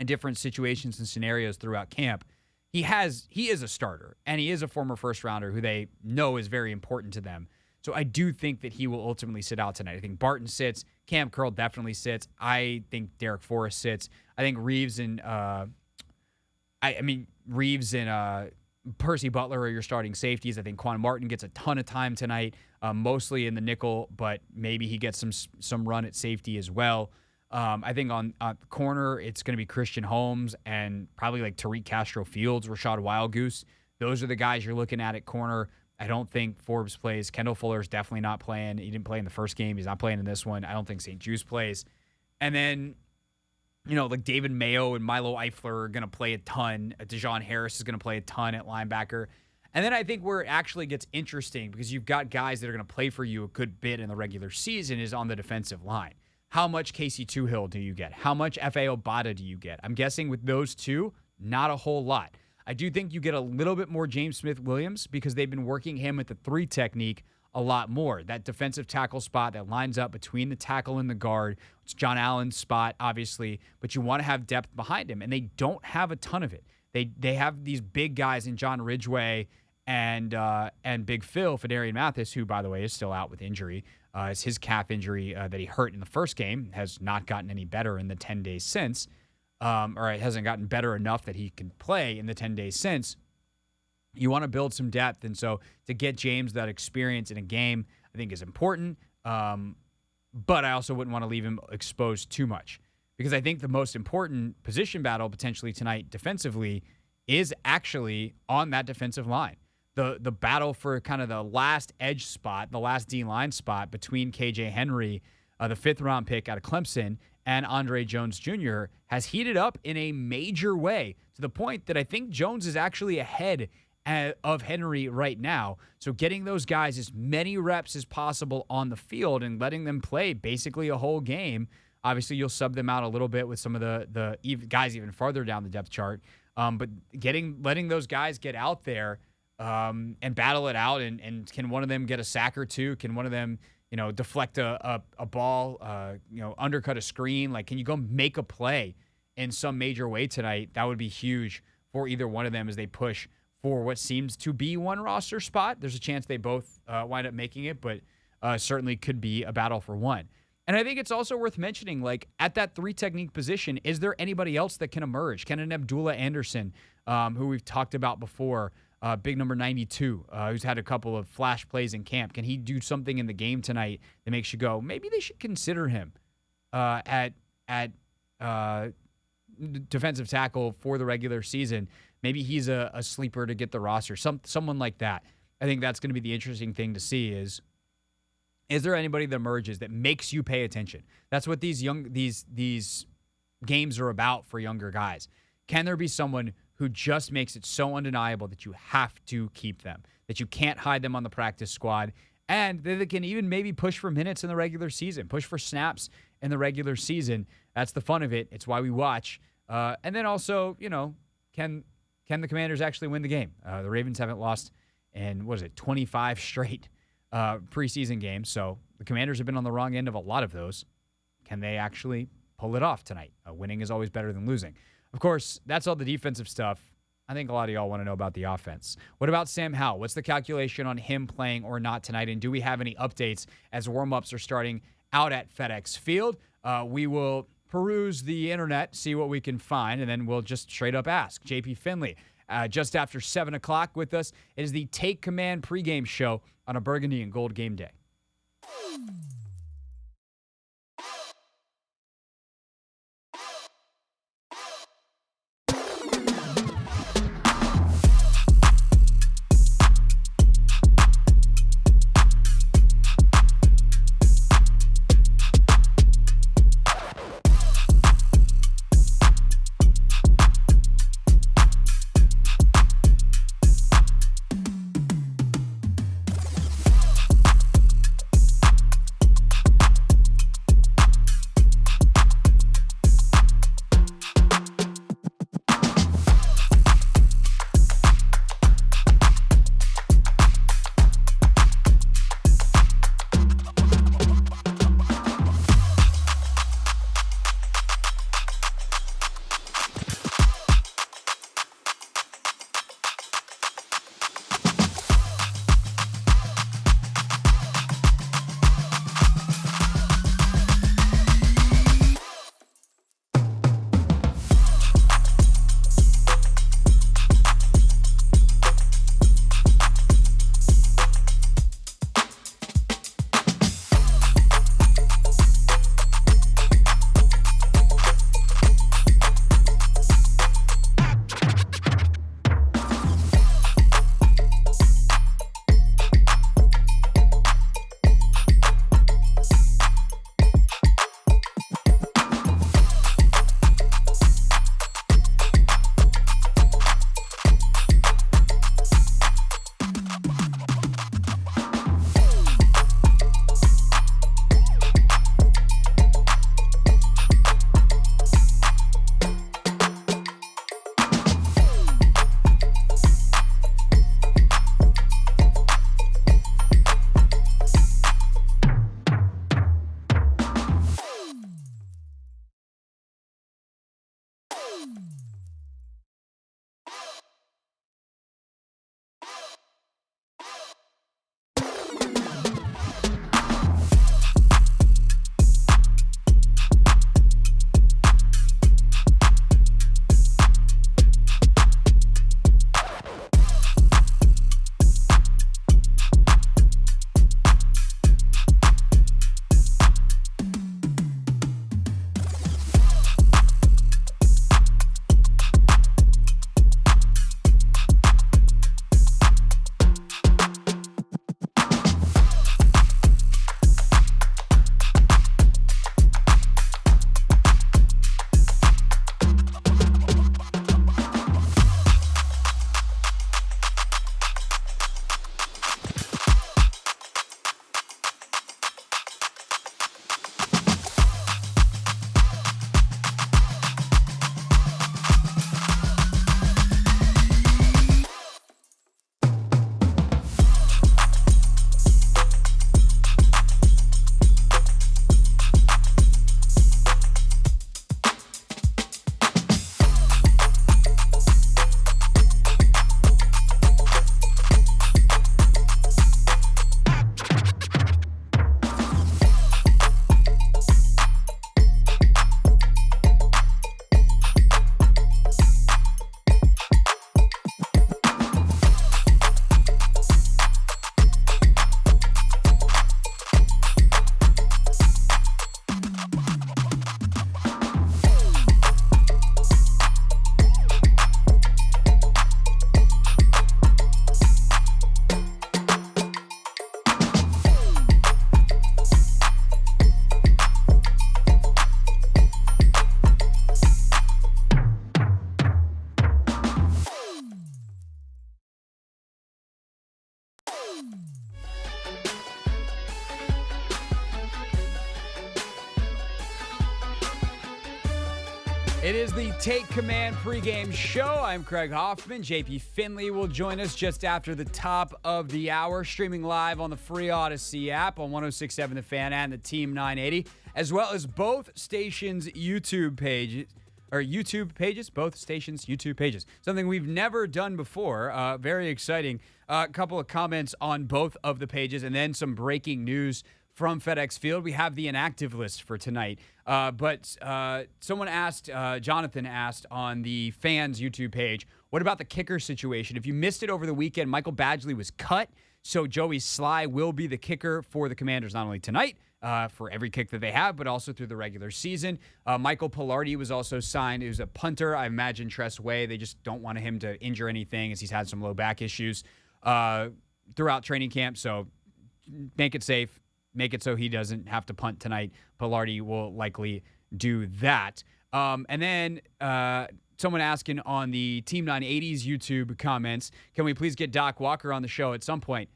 in different situations and scenarios throughout camp. He is a starter, and he is a former first-rounder who they know is very important to them. So I do think that he will ultimately sit out tonight. I think Barton sits. Cam Curl definitely sits. I think Derek Forrest sits. I think Reeves and Percy Butler are your starting safeties. I think Quan Martin gets a ton of time tonight, mostly in the nickel, but maybe he gets some run at safety as well. I think on corner, it's going to be Christian Holmes and probably like Tariq Castro-Fields, Rashad Wildgoose. Those are the guys you're looking at corner. I don't think Forbes plays. Kendall Fuller's definitely not playing. He didn't play in the first game. He's not playing in this one. I don't think St-Juste plays. And then, like David Mayo and Milo Eifler are going to play a ton. Dejon Harris is going to play a ton at linebacker. And then I think where it actually gets interesting, because you've got guys that are going to play for you a good bit in the regular season, is on the defensive line. How much Casey Toohill do you get? How much F.A. Obata do you get? I'm guessing with those two, not a whole lot. I do think you get a little bit more James Smith-Williams because they've been working him at the 3 technique a lot more. That defensive tackle spot that lines up between the tackle and the guard. It's John Allen's spot, obviously, but you want to have depth behind him, and they don't have a ton of it. They have these big guys in John Ridgeway and Big Phil, Fedarian Mathis, who, by the way, is still out with injury. It's his calf injury that he hurt in the first game, has not gotten any better in the 10 days since. Or it hasn't gotten better enough that he can play in the 10 days since. You want to build some depth, and so to get James that experience in a game, I think is important. But I also wouldn't want to leave him exposed too much, because I think the most important position battle potentially tonight defensively is actually on that defensive line. The battle for kind of the last edge spot, the last D-line spot between KJ Henry, the 5th-round pick out of Clemson, and Andre Jones Jr. has heated up in a major way, to the point that I think Jones is actually ahead of Henry right now. So getting those guys as many reps as possible on the field and letting them play basically a whole game Obviously, you'll sub them out a little bit with some of the guys even farther down the depth chart. But letting those guys get out there and battle it out, and can one of them get a sack or two? Can one of them, deflect a ball, undercut a screen? Like, can you go make a play in some major way tonight? That would be huge for either one of them as they push for what seems to be one roster spot. There's a chance they both wind up making it, but certainly could be a battle for one. And I think it's also worth mentioning, like, at that 3 technique position, is there anybody else that can emerge? Can an Abdullah Anderson, who we've talked about before, big number 92, who's had a couple of flash plays in camp, can he do something in the game tonight that makes you go, maybe they should consider him at defensive tackle for the regular season? Maybe he's a sleeper to get the roster, someone like that. I think that's going to be the interesting thing to see is there anybody that emerges that makes you pay attention? That's what these games are about for younger guys. Can there be someone who just makes it so undeniable that you have to keep them, that you can't hide them on the practice squad, and that they can even maybe push for minutes in the regular season, push for snaps in the regular season? That's the fun of it. It's why we watch. And then also, can the Commanders actually win the game? The Ravens haven't lost in, 25 straight preseason games. So the Commanders have been on the wrong end of a lot of those. Can they actually pull it off tonight? Winning is always better than losing. Of course, that's all the defensive stuff. I think a lot of y'all want to know about the offense. What about Sam Howell? What's the calculation on him playing or not tonight? And do we have any updates as warm-ups are starting out at FedEx Field? We will peruse the internet, see what we can find, and then we'll just straight up ask. JP Finlay, just after 7 o'clock with us. It is the Take Command pregame show on a Burgundy and Gold game day. It is the Take Command pregame show. I'm Craig Hoffman. JP Finlay will join us just after the top of the hour, streaming live on the free Odyssey app on 106.7 The Fan and the Team 980, as well as both stations' YouTube pages. Both stations' YouTube pages. Something we've never done before. Very exciting. A couple of comments on both of the pages, and then some breaking news from FedEx Field. We have the inactive list for tonight. But someone asked, Jonathan asked on the fans' YouTube page, what about the kicker situation? If you missed it over the weekend, Michael Badgley was cut, so Joey Sly will be the kicker for the Commanders, not only tonight, for every kick that they have, but also through the regular season. Michael Pilardi was also signed. He was a punter. I imagine Tress Way. They just don't want him to injure anything as he's had some low back issues throughout training camp. So make it safe. Make it so he doesn't have to punt tonight. Pilardi will likely do that. And then someone asking on the Team 980's YouTube comments, can we please get Doc Walker on the show at some point?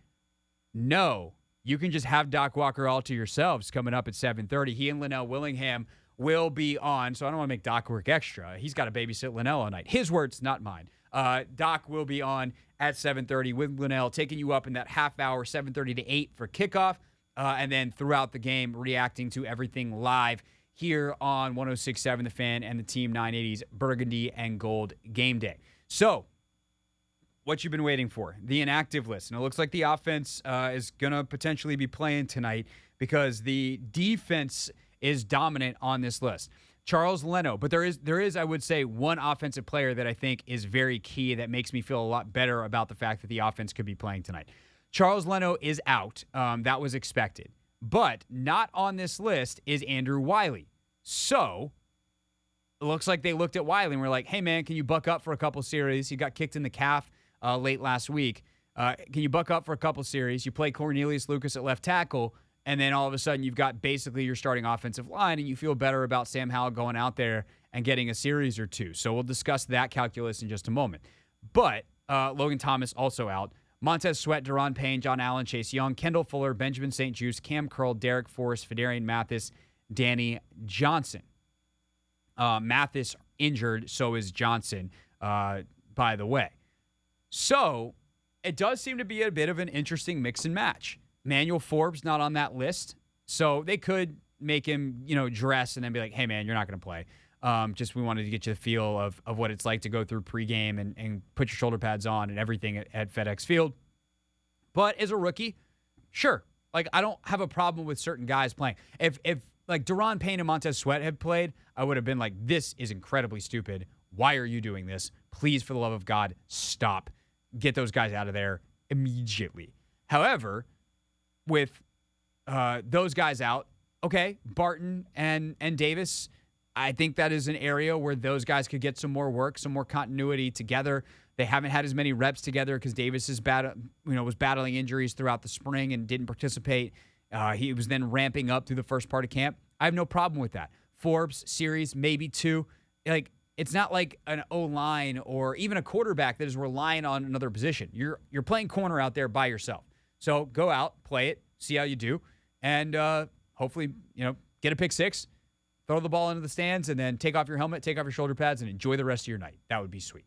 No. You can just have Doc Walker all to yourselves coming up at 7:30. He and Linnell Willingham will be on, so I don't want to make Doc work extra. He's got to babysit Linnell all night. His words, not mine. Doc will be on at 7:30 with Linnell, taking you up in that half hour, 7:30 to 8 for kickoff, and then throughout the game, reacting to everything live here on 106.7 The Fan and the Team 980's Burgundy and Gold Game Day. So, what you've been waiting for, the inactive list. And it looks like the offense is going to potentially be playing tonight because the defense is dominant on this list. Charles Leno, but there is, I would say, one offensive player that I think is very key that makes me feel a lot better about the fact that the offense could be playing tonight. Charles Leno is out. That was expected. But not on this list is Andrew Wiley. So it looks like they looked at Wiley and were like, hey, man, can you buck up for a couple series? He got kicked in the calf late last week. Can you buck up for a couple series? You play Cornelius Lucas at left tackle, and then all of a sudden you've got basically your starting offensive line, and you feel better about Sam Howell going out there and getting a series or two. So we'll discuss that calculus in just a moment. But Logan Thomas also out. Montez Sweat, Deron Payne, John Allen, Chase Young, Kendall Fuller, Benjamin St. Juste, Cam Curl, Derek Forrest, Fedarian Mathis, Danny Johnson. Mathis injured, so is Johnson, by the way. So it does seem to be a bit of an interesting mix and match. Manuel Forbes not on that list, so they could make him, dress and then be like, hey, man, you're not going to play. Just we wanted to get you the feel of what it's like to go through pregame and put your shoulder pads on and everything at FedEx Field. But as a rookie, sure. Like, I don't have a problem with certain guys playing. If like Deron Payne and Montez Sweat had played, I would have been like, this is incredibly stupid. Why are you doing this? Please, for the love of God, stop. Get those guys out of there immediately. However, with those guys out, okay, Barton and Davis, I think that is an area where those guys could get some more work, some more continuity together. They haven't had as many reps together because Davis was battling injuries throughout the spring and didn't participate. He was then ramping up through the first part of camp. I have no problem with that. Forbes, series, maybe two. Like, it's not like an O-line or even a quarterback that is relying on another position. You're playing corner out there by yourself. So go out, play it, see how you do, and hopefully, get a pick six, throw the ball into the stands, and then take off your helmet, take off your shoulder pads, and enjoy the rest of your night. That would be sweet.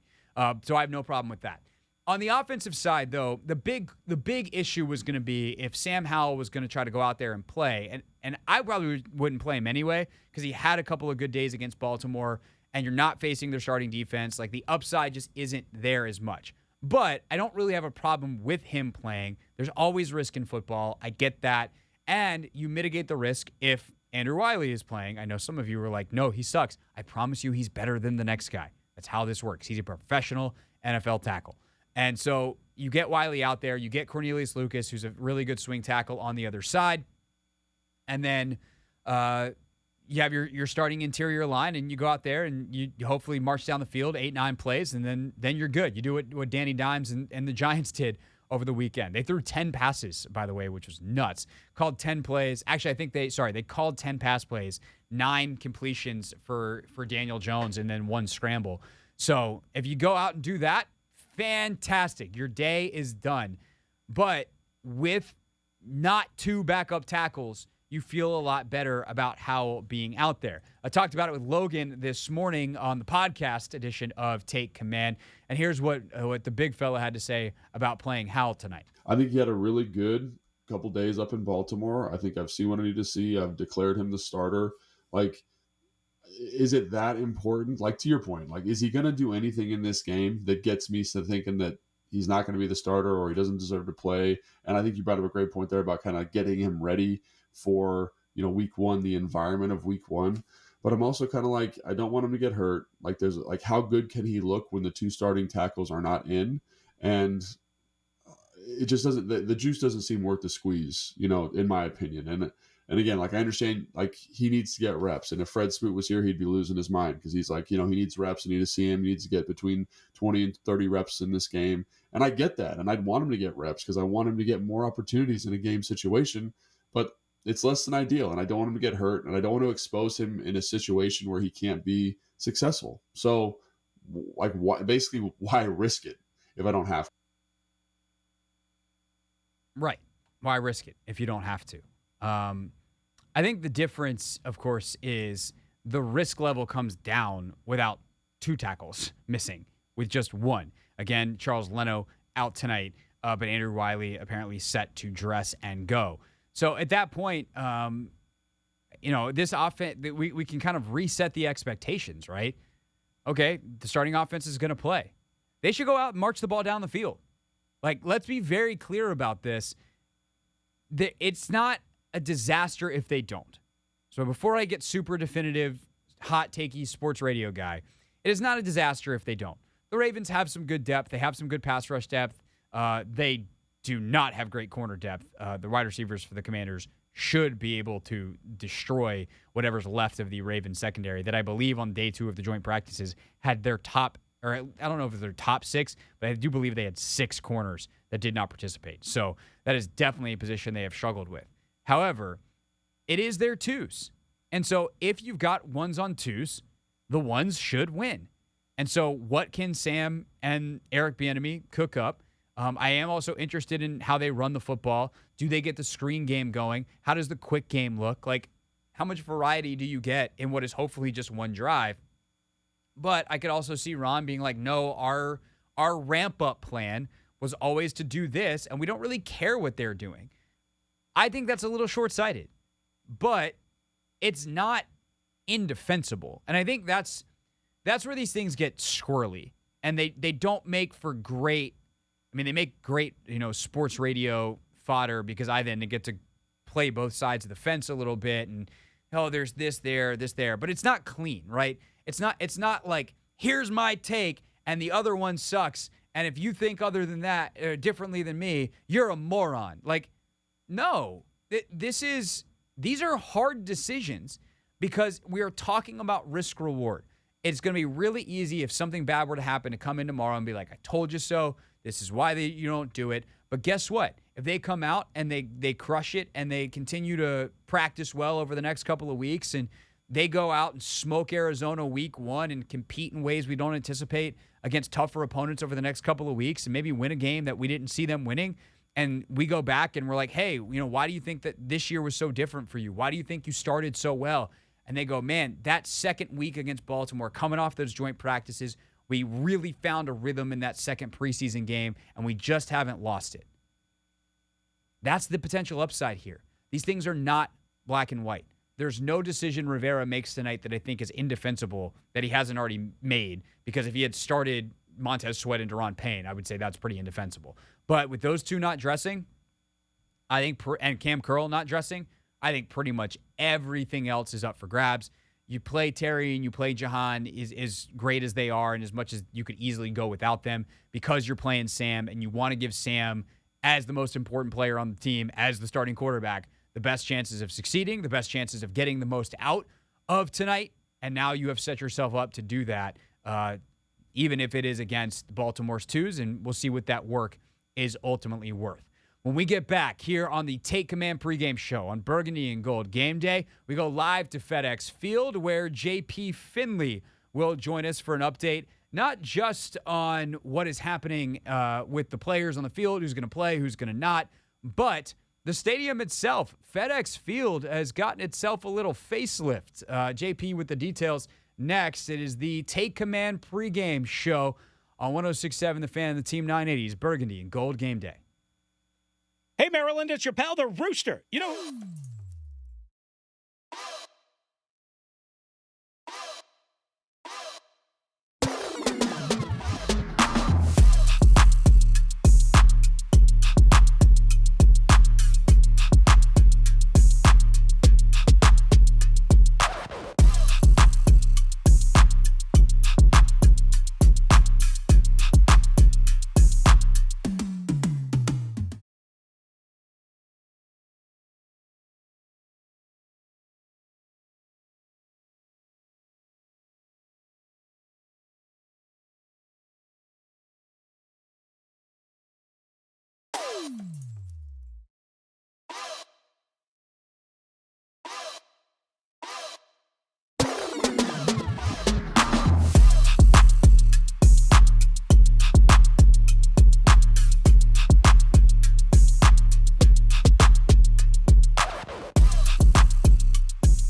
So I have no problem with that. On the offensive side, though, the big issue was going to be if Sam Howell was going to try to go out there and play, and I probably wouldn't play him anyway because he had a couple of good days against Baltimore, and you're not facing their starting defense. Like, the upside just isn't there as much. But I don't really have a problem with him playing. There's always risk in football. I get that. And you mitigate the risk if Andrew Wiley is playing. I know some of you were like, no, he sucks. I promise you he's better than the next guy. That's how this works. He's a professional NFL tackle. And so you get Wiley out there. You get Cornelius Lucas, who's a really good swing tackle on the other side. And then you have your starting interior line, and you go out there and you hopefully march down the field 8-9 plays, and then you're good. You do what Danny Dimes and the Giants did over the weekend. They threw 10 passes, by the way, which was nuts. Called 10 plays. Actually, I think they called 10 pass plays, 9 completions for Daniel Jones, and then 1 scramble. So if you go out and do that, fantastic. Your day is done. But with not 2 backup tackles you feel a lot better about Howell being out there. I talked about it with Logan this morning on the podcast edition of Take Command, and here's what the big fella had to say about playing Howell tonight. I think he had a really good couple days up in Baltimore. I think I've seen what I need to see. I've declared him the starter. Like, is it that important? Like, to your point, like, is he going to do anything in this game that gets me to thinking that he's not going to be the starter or he doesn't deserve to play? And I think you brought up a great point there about kind of getting him ready for, week one, the environment of week one. But I'm also kind of like, I don't want him to get hurt. Like, there's like, how good can he look when the two starting tackles are not in? And it just doesn't, the juice doesn't seem worth the squeeze, in my opinion. And again, like, I understand, like, he needs to get reps. And if Fred Smoot was here, he'd be losing his mind because he's like, he needs reps. I need to see him. He needs to get between 20 and 30 reps in this game. And I get that. And I'd want him to get reps because I want him to get more opportunities in a game situation. But it's less than ideal. And I don't want him to get hurt. And I don't want to expose him in a situation where he can't be successful. So, like, why risk it if I don't have to? Right. Why risk it if you don't have to? I think the difference, of course, is the risk level comes down without two tackles missing, with just one. Again, Charles Leno out tonight, but Andrew Wiley apparently set to dress and go. So at that point, this offense, we can kind of reset the expectations, right? Okay, the starting offense is going to play. They should go out and march the ball down the field. Like, let's be very clear about this. It's not a disaster if they don't. So before I get super definitive, hot takey sports radio guy, it is not a disaster if they don't. The Ravens have some good depth. They have some good pass rush depth. They do not have great corner depth. The wide receivers for the Commanders should be able to destroy whatever's left of the Ravens secondary that I believe on day 2 of the joint practices had their top, or I don't know if it's their top 6, but I do believe they had 6 corners that did not participate. So that is definitely a position they have struggled with. However, it is their twos. And so if you've got ones on twos, the ones should win. And so what can Sam and Eric Bieniemy cook up? I am also interested in how they run the football. Do they get the screen game going? How does the quick game look? Like, how much variety do you get in what is hopefully just one drive? But I could also see Ron being like, no, our ramp-up plan was always to do this, and we don't really care what they're doing. I think that's a little short-sighted, but it's not indefensible. And I think that's where these things get squirrely, and they don't make for great, they make great, sports radio fodder because I then get to play both sides of the fence a little bit and, there's this there, but it's not clean, right? It's not like, here's my take and the other one sucks, and if you think other than that, differently than me, you're a moron. Like, no, these are hard decisions because we are talking about risk reward. It's going to be really easy if something bad were to happen to come in tomorrow and be like, I told you so. This is why you don't do it. But guess what? If they come out and they crush it and they continue to practice well over the next couple of weeks and they go out and smoke Arizona week 1 and compete in ways we don't anticipate against tougher opponents over the next couple of weeks and maybe win a game that we didn't see them winning, and we go back and we're like, hey, why do you think that this year was so different for you? Why do you think you started so well? And they go, man, that second week against Baltimore, coming off those joint practices, we really found a rhythm in that second preseason game, and we just haven't lost it. That's the potential upside here. These things are not black and white. There's no decision Rivera makes tonight that I think is indefensible that he hasn't already made, because if he had started Montez Sweat and Deron Payne, I would say that's pretty indefensible. But with those two not dressing, I think, and Cam Curl not dressing, I think pretty much everything else is up for grabs. You play Terry and you play Jahan as great as they are, and as much as you could easily go without them, because you're playing Sam and you want to give Sam, as the most important player on the team, as the starting quarterback, the best chances of succeeding, the best chances of getting the most out of tonight. And now you have set yourself up to do that, even if it is against Baltimore's twos, and we'll see what that work is ultimately worth. When we get back here on the Take Command pregame show on Burgundy and Gold Game Day, we go live to FedEx Field, where JP Finlay will join us for an update, not just on what is happening with the players on the field, who's going to play, who's going to not, but the stadium itself, FedEx Field, has gotten itself a little facelift. JP with the details next. It is the Take Command pregame show on 106.7 The Fan and the Team 980's Burgundy and Gold Game Day. Hey, Maryland, it's your pal, the Rooster. You know...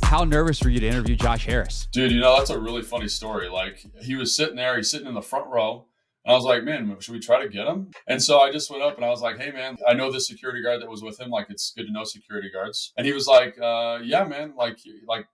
How nervous were you to interview Josh Harris? Dude, you know, that's a really funny story. Like, he was sitting there, he's sitting in the front row. And I was like, man, should we try to get him? And so I just went up and I was like, hey, man, I know the security guard that was with him. Like, it's good to know security guards. And he was like, yeah, man. Like,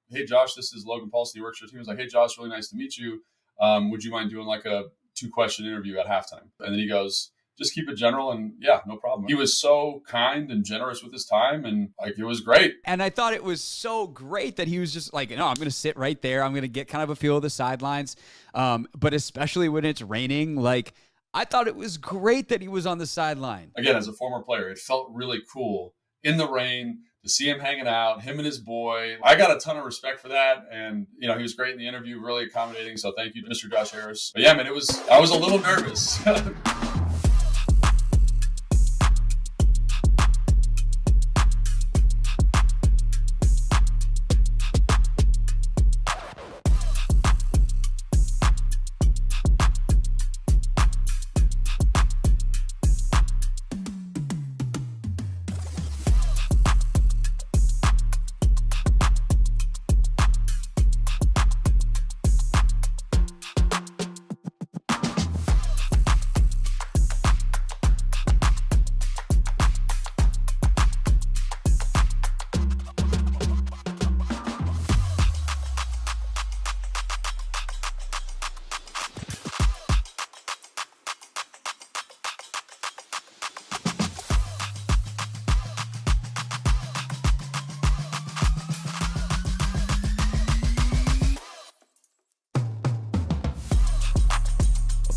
hey, Josh, this is Logan Paulsen. He works for the team. He was like, hey, Josh, really nice to meet you. Would you mind doing like a 2-question interview at halftime? And then he goes, just keep it general, and yeah, no problem. He was so kind and generous with his time, and like, it was great. And I thought it was so great that he was just like, no, I'm going to sit right there. I'm going to get kind of a feel of the sidelines. But especially when it's raining, like, I thought it was great that he was on the sideline. Again, as a former player, it felt really cool in the rain to see him hanging out, him and his boy. I got a ton of respect for that. And, you know, he was great in the interview, really accommodating. So thank you, Mr. Josh Harris. But yeah, man, I was a little nervous.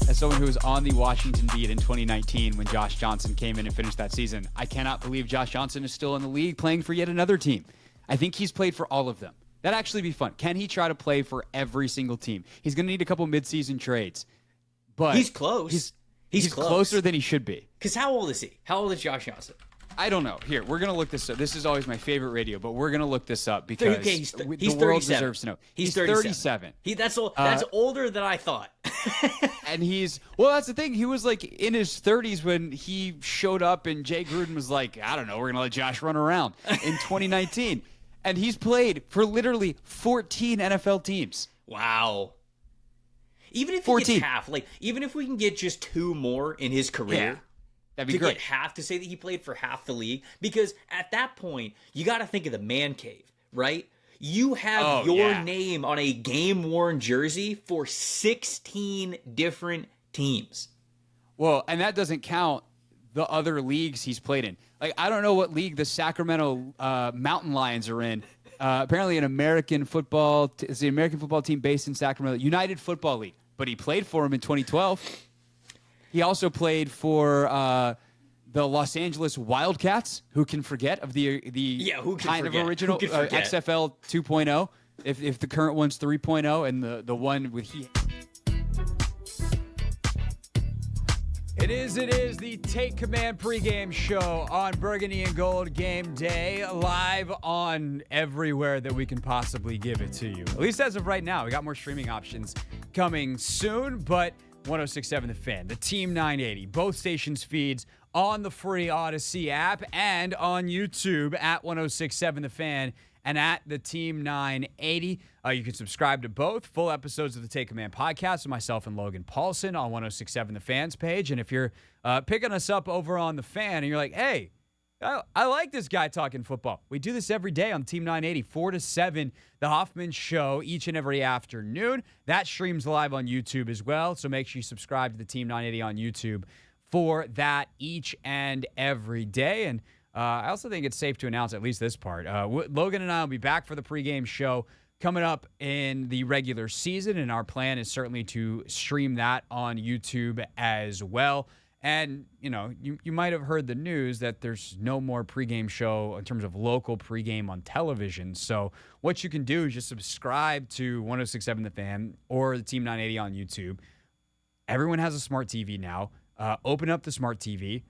As someone who was on the Washington beat in 2019 when Josh Johnson came in and finished that season, I cannot believe Josh Johnson is still in the league playing for yet another team. I think he's played for all of them. That'd actually be fun. Can he try to play for every single team? He's going to need a couple midseason trades. But he's close. He's closer than he should be. Because how old is he? How old is Josh Johnson? I don't know. Here, we're going to look this up. This is always my favorite radio, but we're going to look this up because he's the 37. world deserves to know. He's 37. That's older than I thought. And that's the thing. He was like in his 30s when he showed up and Jay Gruden was like, I don't know, we're going to let Josh run around in 2019. And he's played for literally 14 NFL teams. Wow. Even if he gets half, even if we can get just 2 more in his career, that'd be great. Get half, to say that he played for half the league, because at that point, you got to think of the man cave, right? You have your name on a game-worn jersey for 16 different teams. Well, and that doesn't count the other leagues he's played in. Like, I don't know what league the Sacramento Mountain Lions are in. Apparently an American football, it's the American football team based in Sacramento, United Football League. But he played for him in 2012. He also played for the Los Angeles Wildcats. Who can forget of the kind of original XFL 2.0? If the current one's 3.0 and the one with he. It is the Take Command pregame show on Burgundy and Gold Game Day, live on everywhere that we can possibly give it to you. At least as of right now. We got more streaming options coming soon, but 1067 The Fan, the Team 980, both stations' feeds on the free Odyssey app and on YouTube at 1067 The Fan and at the Team 980. You can subscribe to both full episodes of the Take Command podcast with myself and Logan Paulsen on 1067 The Fan's page. And if you're picking us up over on The Fan and you're like, hey, I like this guy talking football. We do this every day on Team 980, 4 to 7, the Hoffman Show, each and every afternoon. That streams live on YouTube as well, so make sure you subscribe to the Team 980 on YouTube for that each and every day. And I also think it's safe to announce at least this part. Logan and I will be back for the pregame show coming up in the regular season, and our plan is certainly to stream that on YouTube as well. And, you know, you might have heard the news that there's no more pregame show in terms of local pregame on television. So what you can do is just subscribe to 1067 The Fan or the Team 980 on YouTube. Everyone has a smart TV now. Open up the smart TV,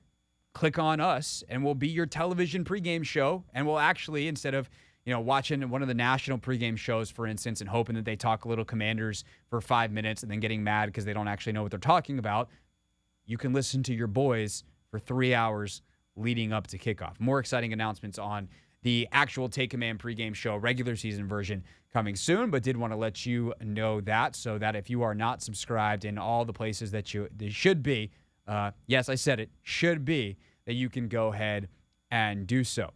click on us, and we'll be your television pregame show. And we'll actually, instead of, watching one of the national pregame shows, for instance, and hoping that they talk a little Commanders for 5 minutes and then getting mad because they don't actually know what they're talking about, you can listen to your boys for 3 hours leading up to kickoff. More exciting announcements on the actual Take Command pregame show, regular season version, coming soon, but did want to let you know that, so that if you are not subscribed in all the places that they should be, yes, I said it, should be, that you can go ahead and do so.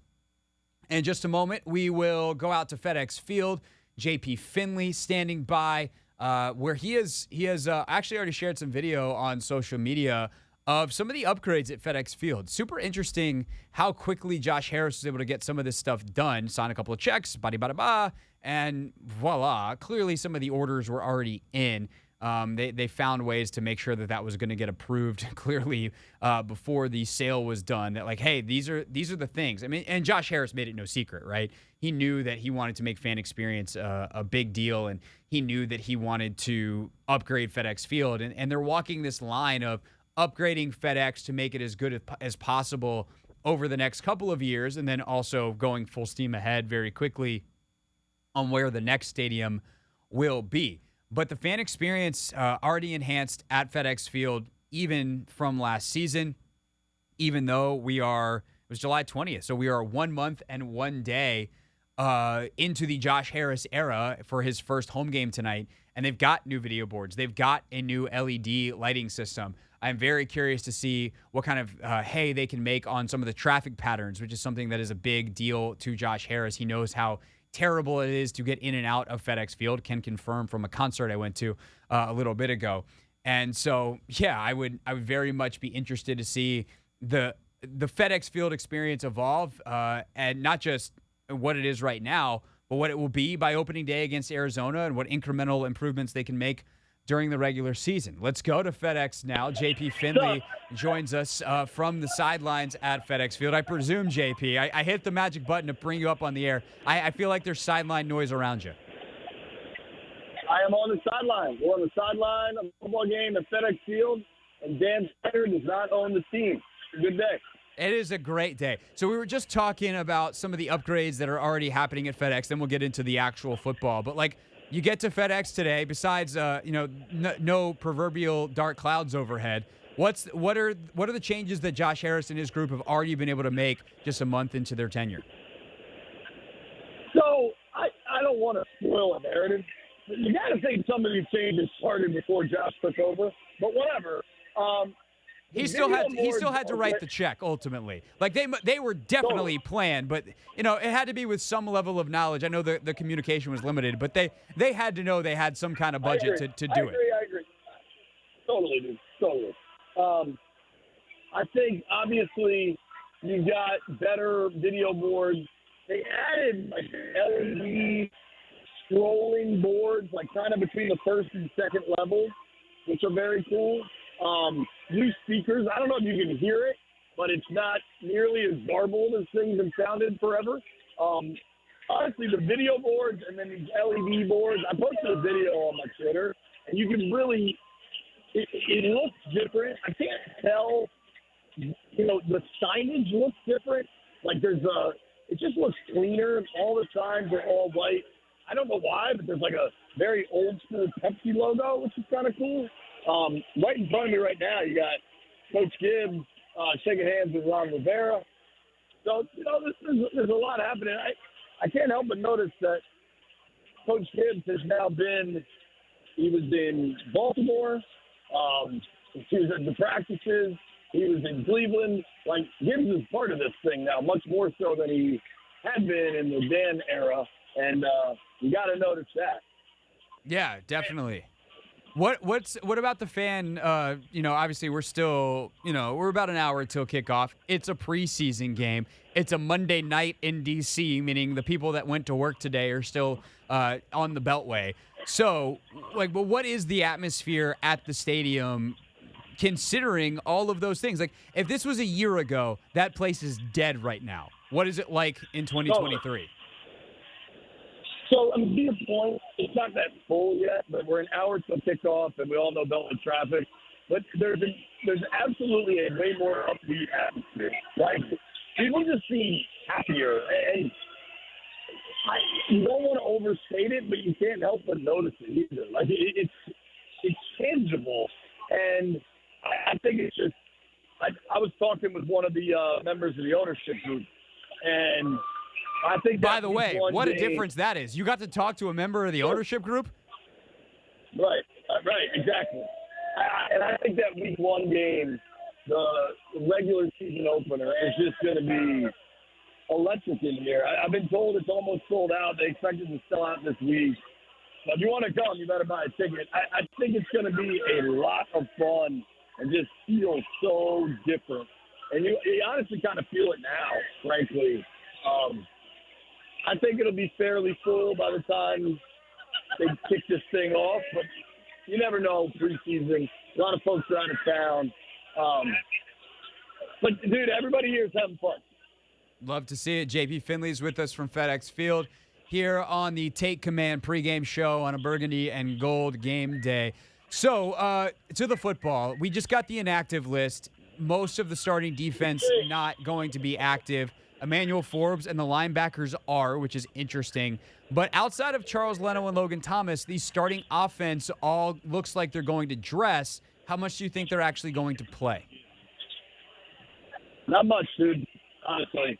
In just a moment, we will go out to FedEx Field. JP Finlay standing by, where he has actually already shared some video on social media of some of the upgrades at FedEx Field. Super interesting how quickly Josh Harris was able to get some of this stuff done, sign a couple of checks, bada, and voila. Clearly, some of the orders were already in. They found ways to make sure that was going to get approved clearly before the sale was done. That like, hey, these are the things. I mean, and Josh Harris made it no secret, right? He knew that he wanted to make fan experience a big deal, and he knew that he wanted to upgrade FedEx Field. And they're walking this line of upgrading FedEx to make it as good as possible over the next couple of years, and then also going full steam ahead very quickly on where the next stadium will be. But the fan experience already enhanced at FedEx Field, even from last season, even though it was July 20th. So we are 1 month and 1 day into the Josh Harris era for his first home game tonight. And they've got new video boards. They've got a new LED lighting system. I'm very curious to see what kind of hay they can make on some of the traffic patterns, which is something that is a big deal to Josh Harris. He knows how terrible it is to get in and out of FedEx Field. Can confirm from a concert I went to a little bit ago. And so, yeah, I would very much be interested to see the FedEx Field experience evolve, and not just what it is right now, but what it will be by opening day against Arizona, and what incremental improvements they can make during the regular season. Let's go to FedEx now. JP Finlay joins us from the sidelines at FedEx Field. I presume, JP, I hit the magic button to bring you up on the air. I feel like there's sideline noise around you. I am on the sideline. We're on the sideline of a football game at FedEx Field, and Dan Snyder does not own the team. Good day. It is a great day. So we were just talking about some of the upgrades that are already happening at FedEx. Then we'll get into the actual football. But, you get to FedEx today, besides no proverbial dark clouds overhead. What are the changes that Josh Harris and his group have already been able to make just a month into their tenure? So I don't want to spoil a narrative. You got to think some of these changes started before Josh took over, but whatever. He still had to write the check ultimately. They were definitely planned, but it had to be with some level of knowledge. I know the communication was limited, but they had to know they had some kind of budget to do it. I agree. Totally, dude. Totally. I think obviously you got better video boards. They added LED scrolling boards, kind of between the first and second levels, which are very cool. New speakers. I don't know if you can hear it, but it's not nearly as garbled as things have sounded forever. Honestly, the video boards and then these LED boards, I posted a video on my Twitter, and you can really, it looks different. I can't tell, the signage looks different. It just looks cleaner. All the signs are all white. I don't know why, but there's a very old school Pepsi logo, which is kind of cool. Right in front of me right now, you got Coach Gibbs shaking hands with Ron Rivera. So, there's a lot happening. I can't help but notice that Coach Gibbs has now he was in Baltimore. He was at the practices. He was in Cleveland. Like, Gibbs is part of this thing now, much more so than he had been in the Dan era. And you got to notice that. Yeah, definitely. What about the fan? Obviously we're still, we're about an hour till kickoff. It's a preseason game. It's a Monday night in D.C., meaning the people that went to work today are still on the Beltway. So, what is the atmosphere at the stadium, considering all of those things? Like, if this was a year ago, that place is dead right now. What is it like in 2023? So, to your point, it's not that full yet, but we're an hour till kickoff, and we all know Beltway traffic. But there's absolutely a way more upbeat atmosphere. Like, people just seem happier, and you don't want to overstate it, but you can't help but notice it either. Like, it's tangible, and I think it's just. I was talking with one of the members of the ownership group, and I think. By the way, what a difference that is! You got to talk to a member of the ownership group. Right, exactly. And I think that week one game, the regular season opener, is just going to be electric in here. I've been told it's almost sold out. They expect it to sell out this week. So if you want to come, you better buy a ticket. I think it's going to be a lot of fun and just feel so different. And you honestly kind of feel it now, frankly. I think it'll be fairly full by the time they kick this thing off, but you never know preseason. A lot of folks are out of town. But, dude, everybody here is having fun. Love to see it. JP Finley's with us from FedEx Field here on the Take Command pregame show on a burgundy and gold game day. So, to the football, we just got the inactive list. Most of the starting defense not going to be active. Emmanuel Forbes and the linebackers are, which is interesting. But outside of Charles Leno and Logan Thomas, the starting offense all looks like they're going to dress. How much do you think they're actually going to play? Not much, dude, honestly.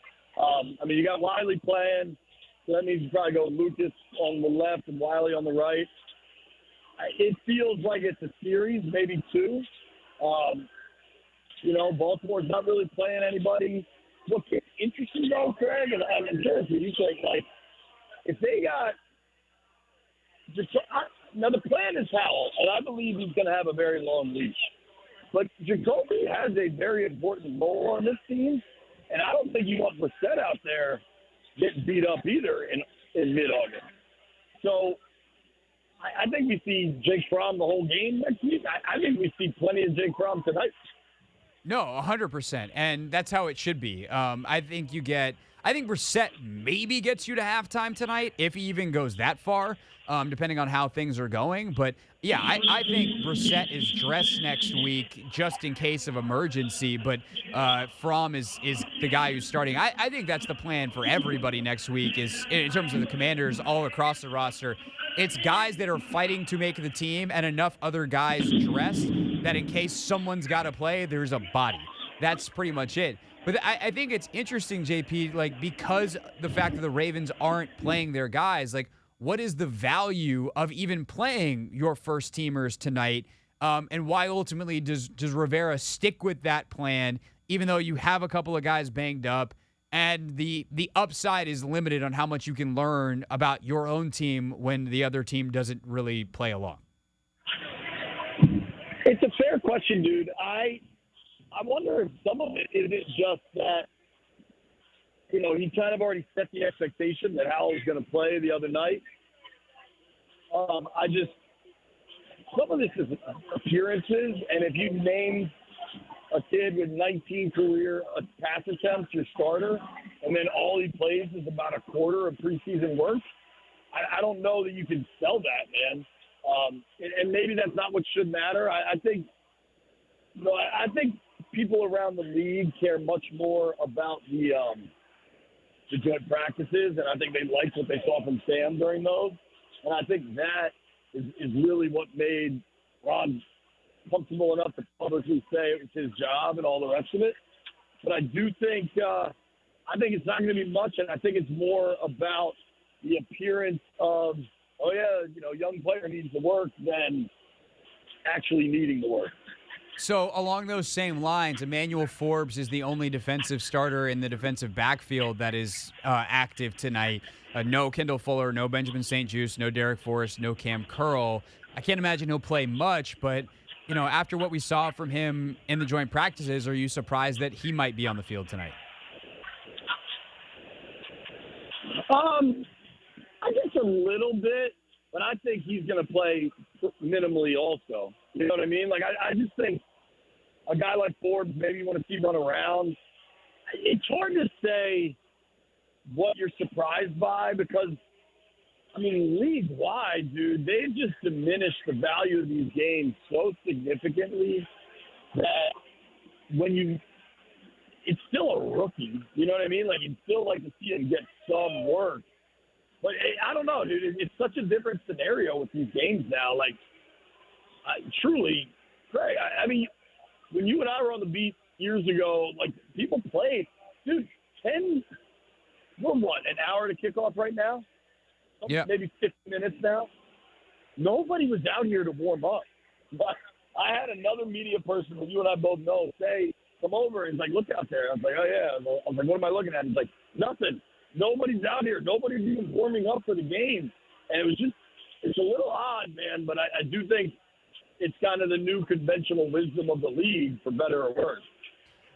You got Wiley playing, so that means you probably go Lucas on the left and Wiley on the right. It feels like it's a series, maybe two. Baltimore's not really playing anybody. What's interesting, though, Craig, and I'm curious what you think, like, if they got now the plan is Howell, and I believe he's going to have a very long leash. But Jacoby has a very important role on this team, and I don't think you want Brissett out there getting beat up either in mid-August. So I think we see Jake Fromm the whole game next week. I think we see plenty of Jake Fromm tonight. No, 100%, and that's how it should be. I think Brissett maybe gets you to halftime tonight, if he even goes that far, depending on how things are going. But, yeah, I think Brissett is dressed next week just in case of emergency, but Fromm is the guy who's starting. I think that's the plan for everybody next week is in terms of the Commanders all across the roster. It's guys that are fighting to make the team and enough other guys dressed that in case someone's got to play, there's a body. That's pretty much it. But I think it's interesting, JP, because the fact that the Ravens aren't playing their guys, what is the value of even playing your first teamers tonight? And why ultimately does Rivera stick with that plan, even though you have a couple of guys banged up and the upside is limited on how much you can learn about your own team when the other team doesn't really play along? It's a fair question, dude. I wonder if some of it is just that, he kind of already set the expectation that Howell was going to play the other night. Some of this is appearances, and if you name a kid with 19 career pass attempts your starter, and then all he plays is about a quarter of preseason work, I don't know that you can sell that, man. And maybe that's not what should matter. I think people around the league care much more about the joint practices, and I think they liked what they saw from Sam during those. And I think that is really what made Ron comfortable enough to publicly say it's his job and all the rest of it. But I do think it's not going to be much, and I think it's more about the appearance of, young player needs to work than actually needing to work. So along those same lines, Emmanuel Forbes is the only defensive starter in the defensive backfield that is active tonight. No Kendall Fuller, no Benjamin St. Juste, no Derek Forrest, no Cam Curl. I can't imagine he'll play much, but after what we saw from him in the joint practices, are you surprised that he might be on the field tonight? I guess a little bit, but I think he's going to play minimally also. You know what I mean? Like, I just think a guy like Forbes, maybe you want to see run around. It's hard to say what you're surprised by because, league-wide, dude, they've just diminished the value of these games so significantly that it's still a rookie. You know what I mean? Like, you'd still like to see him get some work. But I don't know, dude. It's such a different scenario with these games now. Like, truly, Craig, when you and I were on the beat years ago, like, people played. Dude, we're an hour to kick off right now? Yeah. Maybe 50 minutes now? Nobody was out here to warm up. But I had another media person that you and I both know say, come over. He's like, look out there. I was like, oh, yeah. I was like, what am I looking at? He's like, nothing. Nobody's out here. Nobody's even warming up for the game. And it's a little odd, man, but I do think it's kind of the new conventional wisdom of the league, for better or worse.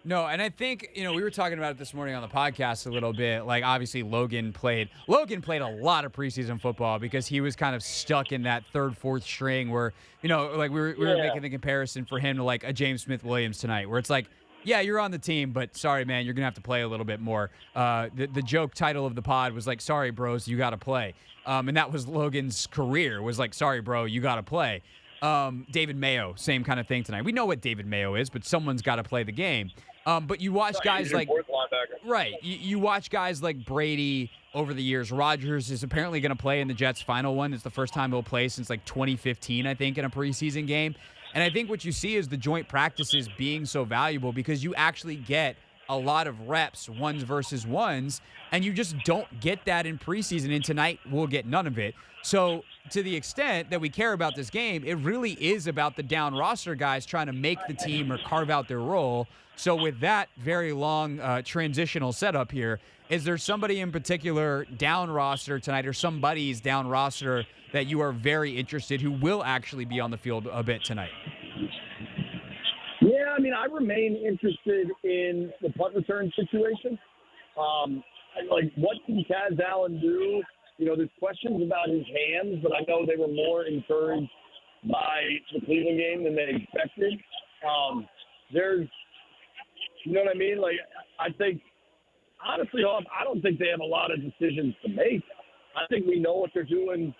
No, and I think, we were talking about it this morning on the podcast a little bit. Like, obviously, Logan played a lot of preseason football because he was kind of stuck in that third, fourth string where, like we were making the comparison for him to like a James Smith-Williams tonight, where it's like, yeah, you're on the team, but sorry, man, you're going to have to play a little bit more. The joke title of the pod was like, sorry, bros, you got to play. And that was Logan's career, was like, sorry, bro, you got to play. David Mayo, same kind of thing tonight. We know what David Mayo is, but someone's got to play the game. But you watch guys like – right. You watch guys like Brady over the years. Rodgers is apparently going to play in the Jets' final one. It's the first time he'll play since like 2015, I think, in a preseason game. And I think what you see is the joint practices being so valuable because you actually get a lot of reps, ones versus ones, and you just don't get that in preseason. And tonight we'll get none of it. So to the extent that we care about this game, it really is about the down roster guys trying to make the team or carve out their role. So with that very long transitional setup here, is there somebody in particular down roster tonight or somebody's down roster that you are very interested who will actually be on the field a bit tonight? Yeah, I remain interested in the punt return situation. Like, what can Kaz Allen do? There's questions about his hands, but I know they were more encouraged by the Cleveland game than they expected. You know what I mean? Like, I think, honestly, I don't think they have a lot of decisions to make. I think we know what they're doing.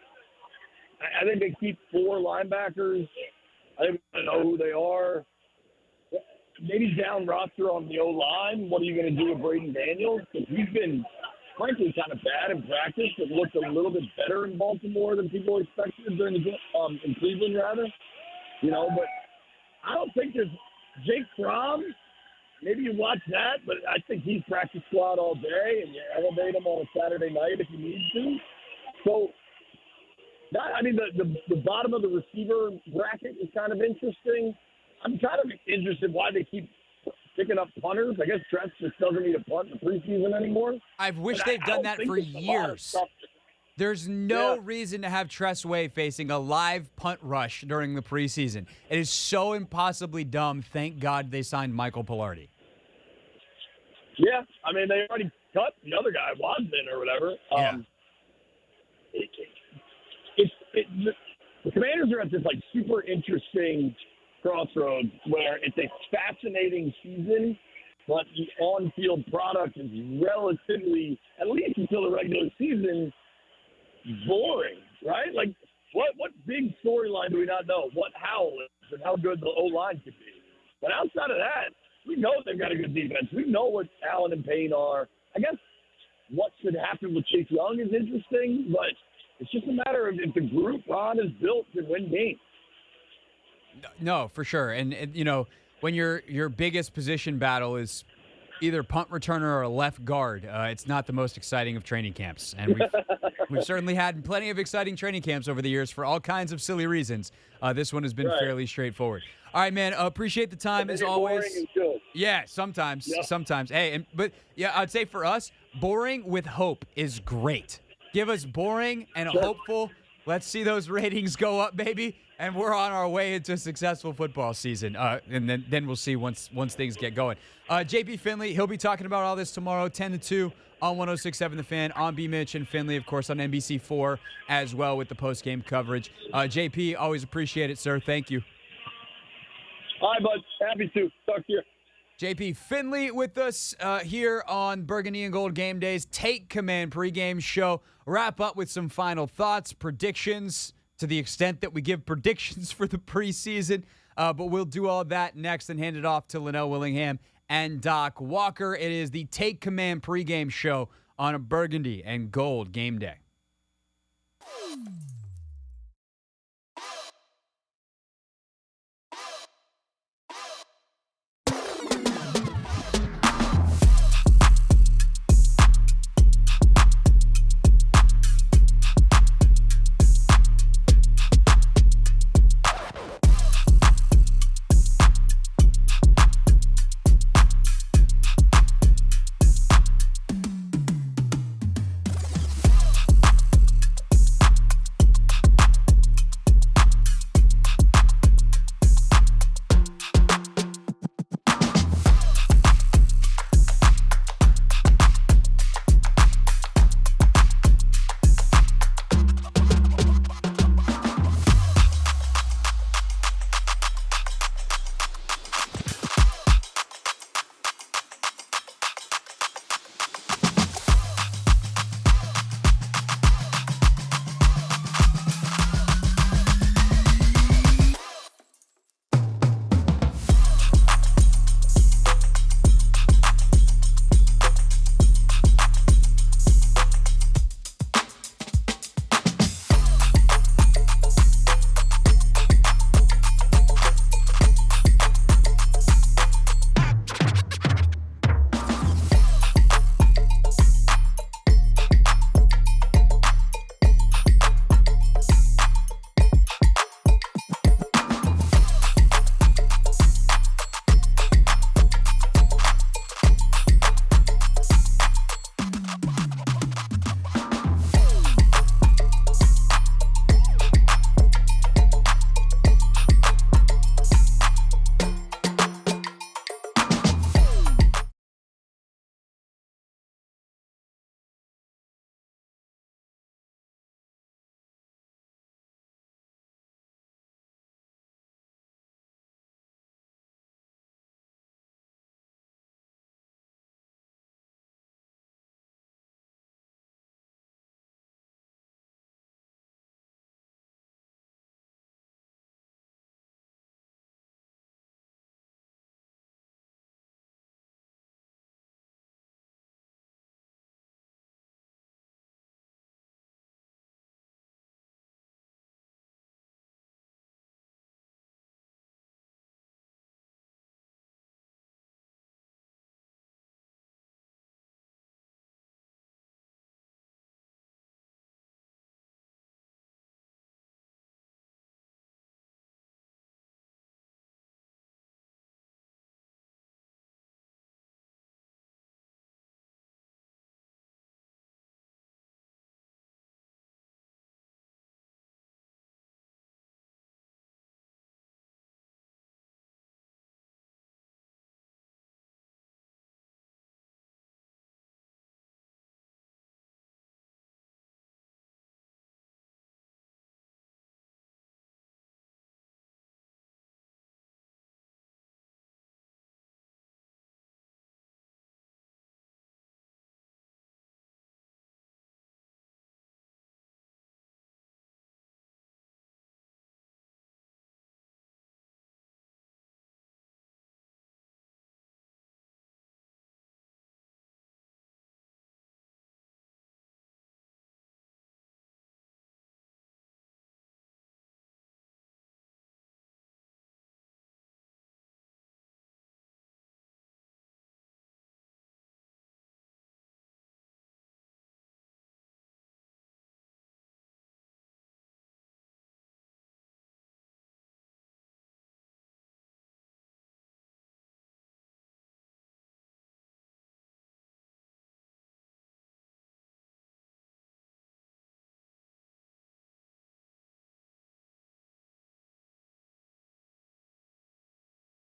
I think they keep 4 linebackers. I think we know who they are. Maybe down roster on the O-line. What are you going to do with Braden Daniels? Because he's been, frankly, kind of bad in practice, but looked a little bit better in Baltimore than people expected during in Cleveland, rather. But I don't think there's Jake Fromm. Maybe you watch that, but I think he's practice squad all day, and you elevate him on a Saturday night if you need to. So, the bottom of the receiver bracket is kind of interesting. I'm kind of interested why they keep picking up punters. I guess Tress just doesn't need a punt in the preseason anymore. I wish they've done that for years. There's no reason to have Tress Way facing a live punt rush during the preseason. It is so impossibly dumb. Thank God they signed Michael Pilardi. Yeah, they already cut the other guy, Watson or whatever. The Commanders are at this super interesting crossroads where it's a fascinating season, but the on-field product is relatively, at least until the regular season, boring, right? Like, what big storyline do we not know? What Howell is and how good the O-line could be. But outside of that, we know they've got a good defense. We know what Allen and Payne are. I guess what should happen with Chase Young is interesting, but it's just a matter of if the group Ron has built can win games. No, for sure. And you know, when your biggest position battle is either punt returner or a left guard, it's not the most exciting of training camps. And we've certainly had plenty of exciting training camps over the years for all kinds of silly reasons. This one has been fairly straightforward. All right, man. Appreciate the time as always. Yeah, sometimes. Hey, but I'd say for us, boring with hope is great. Give us boring and hopeful. Let's see those ratings go up, baby. And we're on our way into a successful football season. And then we'll see once things get going. JP Finlay, he'll be talking about all this tomorrow, 10 to 2 on 106.7 The Fan, on B. Mitch and Finlay, of course, on NBC4 as well with the post-game coverage. JP, always appreciate it, sir. Thank you. All right, bud. Happy to. Talk to you. JP Finlay with us here on Burgundy and Gold Game Days. Take Command pregame show. Wrap up with some final thoughts, predictions, to the extent that we give predictions for the preseason. But we'll do all that next and hand it off to Linnell Willingham and Doc Walker. It is the Take Command pregame show on a Burgundy and Gold Game Day.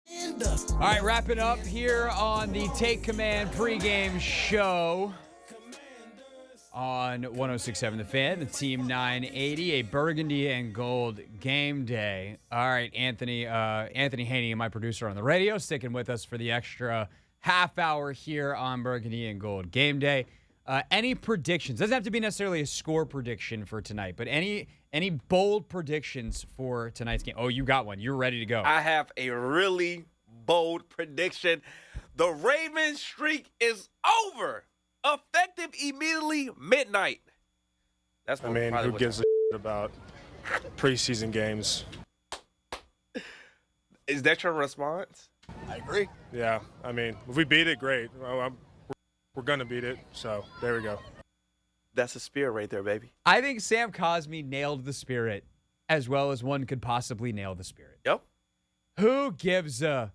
All right, wrapping up here on the Take Command pregame show on 106.7 The Fan, the Team 980, a burgundy and gold game day. All right, Anthony Haney, my producer on the radio, sticking with us for the extra half hour here on burgundy and gold game day. Any predictions? Doesn't have to be necessarily a score prediction for tonight, but any bold predictions for tonight's game? Oh, you got one. You're ready to go. I have a really bold prediction. The Ravens streak is over. Effective immediately midnight. That's what who gives a shit about preseason games? Is that your response? I agree. Yeah, if we beat it, great. We're going to beat it, so there we go. That's a spirit right there, baby. I think Sam Cosmi nailed the spirit as well as one could possibly nail the spirit. Yep. Who gives a...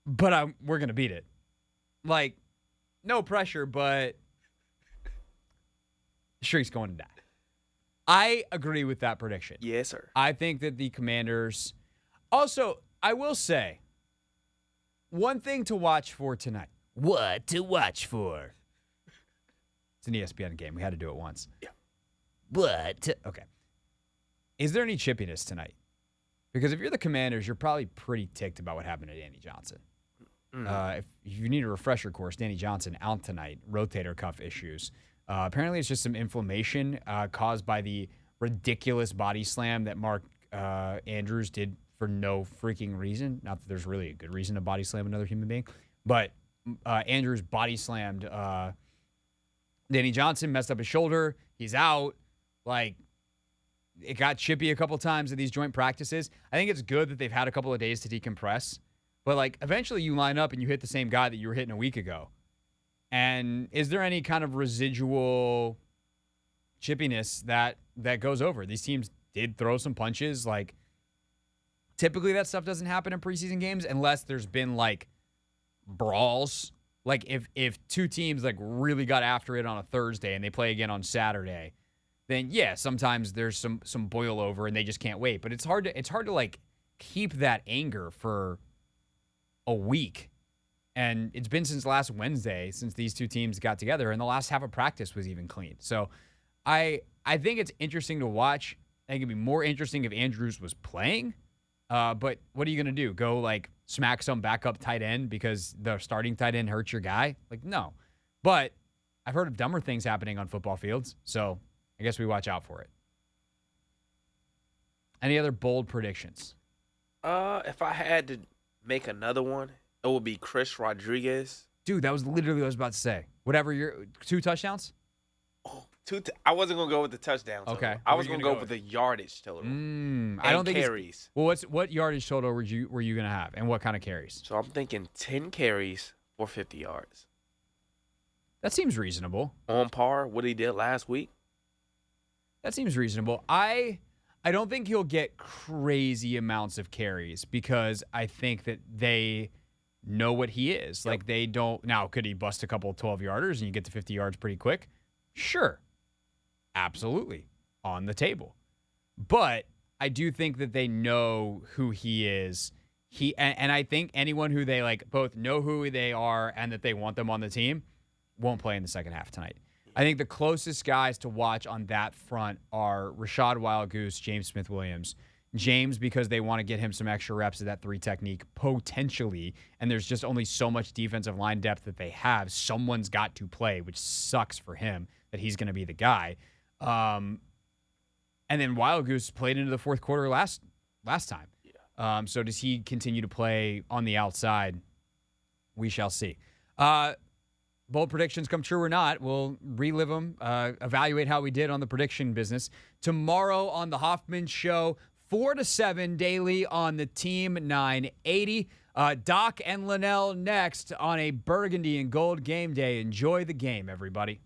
But we're going to beat it. Like, no pressure, but the streak's going to die. I agree with that prediction. Yes, sir. I think that the Commanders... Also, I will say, one thing to watch for tonight. What to watch for? It's an ESPN game. We had to do it once. Yeah. Okay. Is there any chippiness tonight? Because if you're the Commanders, you're probably pretty ticked about what happened to Danny Johnson. If you need a refresher course, Danny Johnson out tonight, rotator cuff issues. Apparently, it's just some inflammation caused by the ridiculous body slam that Mark Andrews did for no freaking reason. Not that there's really a good reason to body slam another human being, but Andrews body slammed Danny Johnson, messed up his shoulder. He's out. Like, it got chippy a couple times at these joint practices. I think it's good that they've had a couple of days to decompress. But, like, eventually you line up and you hit the same guy that you were hitting a week ago. And is there any kind of residual chippiness that goes over? These teams did throw some punches. Like, typically that stuff doesn't happen in preseason games unless there's been, like, brawls. Like, if two teams, like, really got after it on a Thursday and they play again on Saturday, then, yeah, sometimes there's some boil over and they just can't wait. But it's hard to like, keep that anger for a week. And it's been since last Wednesday since these two teams got together, and the last half of practice was even clean. So I think it's interesting to watch. I think it'd be more interesting if Andrews was playing. But what are you going to do? Go, like, smack some backup tight end because the starting tight end hurts your guy? Like, no. But I've heard of dumber things happening on football fields, so I guess we watch out for it. Any other bold predictions? If I had to make another one, it would be Chris Rodriguez. Dude, that was literally what I was about to say. Whatever, 2 touchdowns? I wasn't going to go with the touchdown total. Okay. I was going to go with the yardage total. I don't think carries. Well, what yardage total were you going to have, and what kind of carries? So I'm thinking 10 carries for 50 yards. That seems reasonable. On par what he did last week. That seems reasonable. I don't think he'll get crazy amounts of carries because I think that they know what he is. Yep. Like, they don't. Now, could he bust a couple of 12-yarders and you get to 50 yards pretty quick? Sure. Absolutely. On the table. But I do think that they know who he is. And I think anyone who they, like, both know who they are and that they want them on the team won't play in the second half tonight. I think the closest guys to watch on that front are Rashad Wildgoose, James Smith-Williams. James, because they want to get him some extra reps of that 3 technique, potentially, and there's just only so much defensive line depth that they have. Someone's got to play, which sucks for him that he's going to be the guy. And then Wildgoose played into the fourth quarter last time. Yeah. So does he continue to play on the outside? We shall see. Bold predictions come true or not, we'll relive them, evaluate how we did on the prediction business. Tomorrow on the Hoffman Show, 4 to 7 daily on the Team 980. Doc and Linnell next on a burgundy and gold game day. Enjoy the game, everybody.